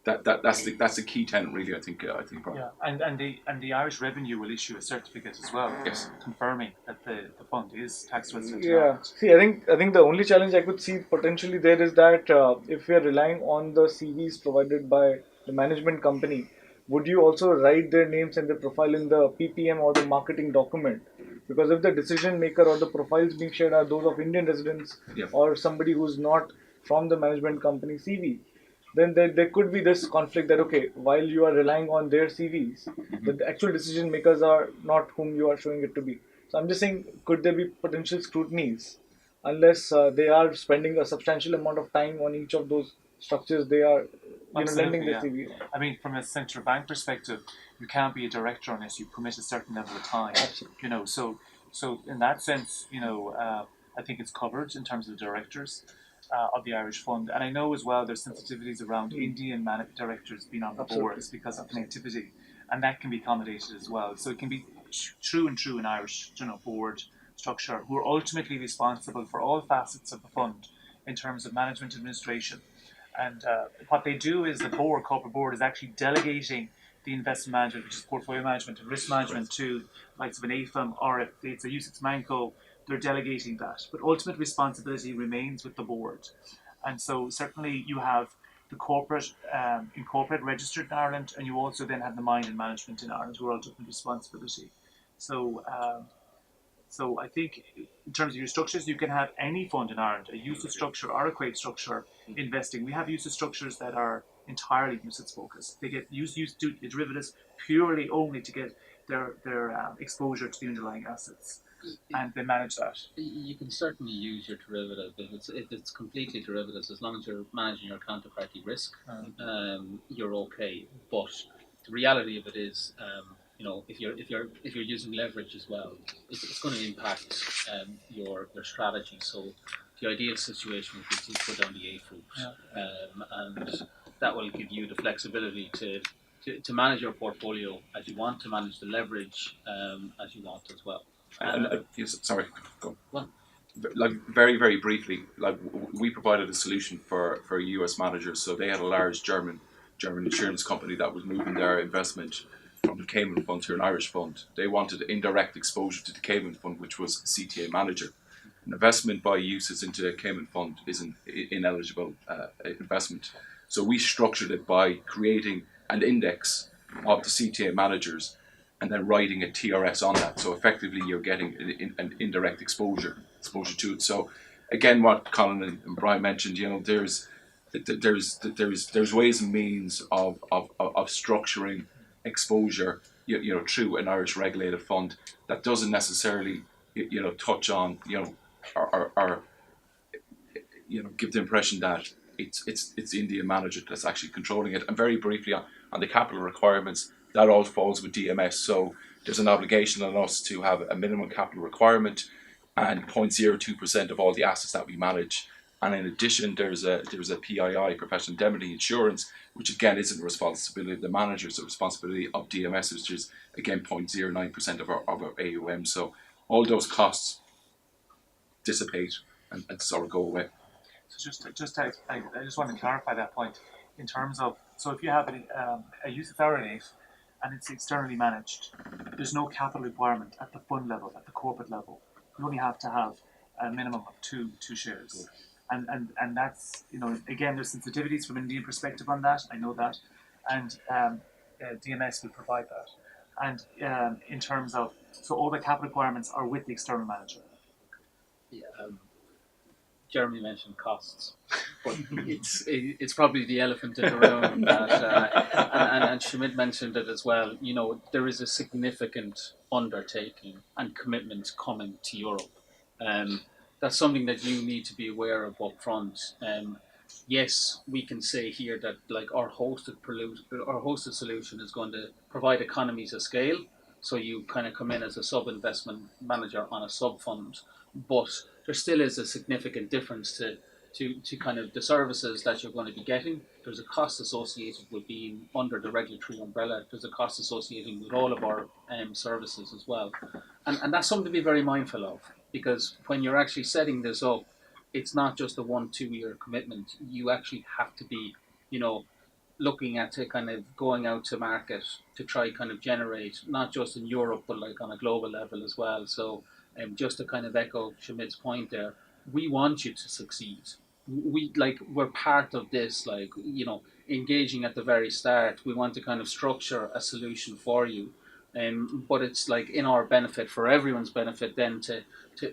that's the key tenet, really. I think. Yeah, and the Irish Revenue will issue a certificate as well, yes, confirming that the fund is tax resident. Yeah. See, I think the only challenge I could see potentially there is that if we are relying on the CVs provided by the management company, would you also write their names and their profile in the PPM or the marketing document? Because if the decision maker or the profiles being shared are those of Indian residents or somebody who's not from the management company CV, then there could be this conflict that, okay, while you are relying on their CVs, the actual decision makers are not whom you are showing it to be. So I'm just saying, could there be potential scrutinies unless they are spending a substantial amount of time on each of those structures they are lending the CV? I mean, from a central bank perspective, you can't be a director unless you commit a certain level of time. Absolutely. So in that sense, I think it's covered in terms of the directors of the Irish Fund. And I know as well there's sensitivities around Indian directors being on the boards because of connectivity, and that can be accommodated as well. So it can be true in Irish board structure, who are ultimately responsible for all facets of the fund in terms of management administration. And what they do is the corporate board is actually delegating the investment management, which is portfolio management and risk management, to likes of an AFM, or if it's a UCITS Manco, they're delegating that. But ultimate responsibility remains with the board. And so certainly you have the corporate registered in Ireland, and you also then have the mind and management in Ireland, who are ultimate responsibility. So I think in terms of your structures, you can have any fund in Ireland, a UCITS structure or a Quake structure investing. We have UCITS structures that are entirely UCITS focused. They get used to derivatives purely only to get their exposure to the underlying assets. and they manage that. You can certainly use your derivative if it's completely derivatives, as long as you're managing your counterparty risk, you're okay. But the reality of it is, if you're using leverage as well, it's going to impact your strategy. So the ideal situation would be to go down the eighth route, and that will give you the flexibility to manage your portfolio as you want, to manage the leverage as you want as well. Yes, sorry, go. Well, Like very, very briefly, like we provided a solution for US managers. So they had a large German insurance company that was moving their investment from the Cayman fund to an Irish fund. They wanted indirect exposure to the Cayman fund, which was a CTA manager. An investment by UCITS into a Cayman fund is an ineligible investment. So we structured it by creating an index of the CTA managers and then writing a TRS on that. So effectively, you're getting an indirect exposure to it. So again, what Colin and Brian mentioned, there's ways and means of structuring exposure, through an Irish regulated fund that doesn't necessarily, touch on, or give the impression that it's the Indian manager that's actually controlling it. And very briefly on the capital requirements, that all falls with DMS. So there's an obligation on us to have a minimum capital requirement and 0.02% of all the assets that we manage. And in addition, there's a PII, professional indemnity insurance, which again isn't the responsibility of the manager, it's the responsibility of DMS, which is again 0.09% of our AUM. So all those costs dissipate and sort of go away. So I just want to clarify that point in terms of, so if you have a use of RNA and it's externally managed, there's no capital requirement at the fund level, at the corporate level. You only have to have a minimum of two shares. And that's, again, there's sensitivities from an Indian perspective on that, I know that, and DMS will provide that. And in terms of, so all the capital requirements are with the external manager. Yeah, Jeremy mentioned costs, but it's probably the elephant in the room that, and Shamit mentioned it as well. There is a significant undertaking and commitment coming to Europe. That's something that you need to be aware of up front. Yes, we can say here that like our hosted solution is going to provide economies of scale. So you kind of come in as a sub-investment manager on a sub-fund, but there still is a significant difference to kind of the services that you're going to be getting. There's a cost associated with being under the regulatory umbrella. There's a cost associated with all of our services as well. And that's something to be very mindful of, because when you're actually setting this up, it's not just a 1-2 year commitment. You actually have to be, looking at to kind of going out to market to try kind of generate, not just in Europe, but like on a global level as well. So just to kind of echo Shamit's point there, we want you to succeed. We're part of this, engaging at the very start. We want to kind of structure a solution for you. But it's like in our benefit, for everyone's benefit, then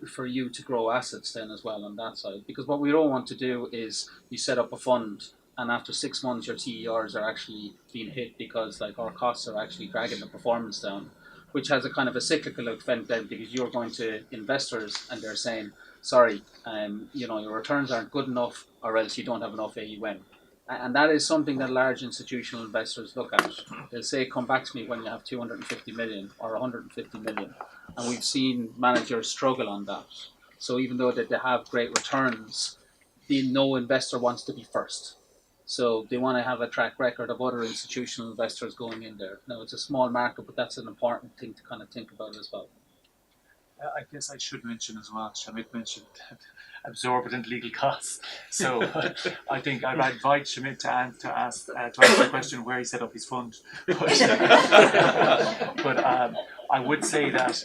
for you to grow assets then as well on that side. Because what we don't want to do is you set up a fund and after 6 months your TERs are actually being hit because like our costs are actually dragging the performance down, which has a kind of a cyclical effect then, because you're going to investors and they're saying, sorry, your returns aren't good enough, or else you don't have enough AUM. And that is something that large institutional investors look at. They'll say, come back to me when you have 250 million or 150 million. And we've seen managers struggle on that. So even though that they have great returns, no investor wants to be first. So they want to have a track record of other institutional investors going in there. Now, it's a small market, but that's an important thing to kind of think about as well. I guess I should mention as well, Shamit mentioned absorbent legal costs. So I think I'd invite Shamit to answer the question where he set up his fund. But I would say that,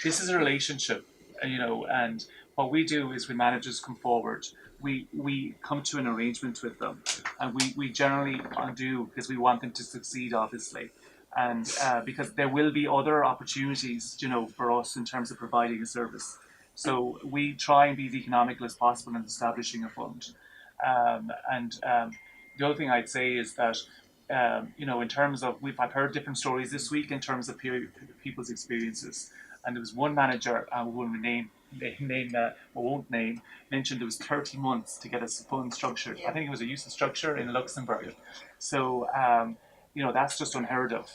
this is a relationship, and what we do is when managers come forward, we come to an arrangement with them, and we generally do because we want them to succeed, obviously. And because there will be other opportunities, for us in terms of providing a service. So we try and be as economical as possible in establishing a fund. The other thing I'd say is that, in terms of, I've heard different stories this week in terms of people's experiences. and there was one manager who won't name, mentioned it was 30 months to get a fund structured. I think it was a usage structure in Luxembourg. So, that's just unheard of.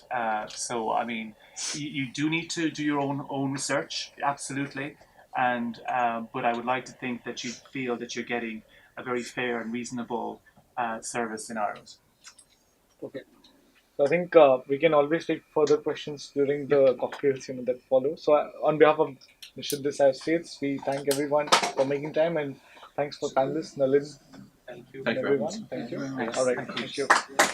So, I mean, you do need to do your own research, absolutely. And but I would like to think that you feel that you're getting a very fair and reasonable service in Ireland. Okay. So I think we can always take further questions during the cocktails, that follow. So on behalf of Nishith Desai Associates, we thank everyone for making time, and thanks for panelists, Nalin, Thank you. and Thank you very everyone. much. Thank you. Thanks. All right. Thank you. Thank you.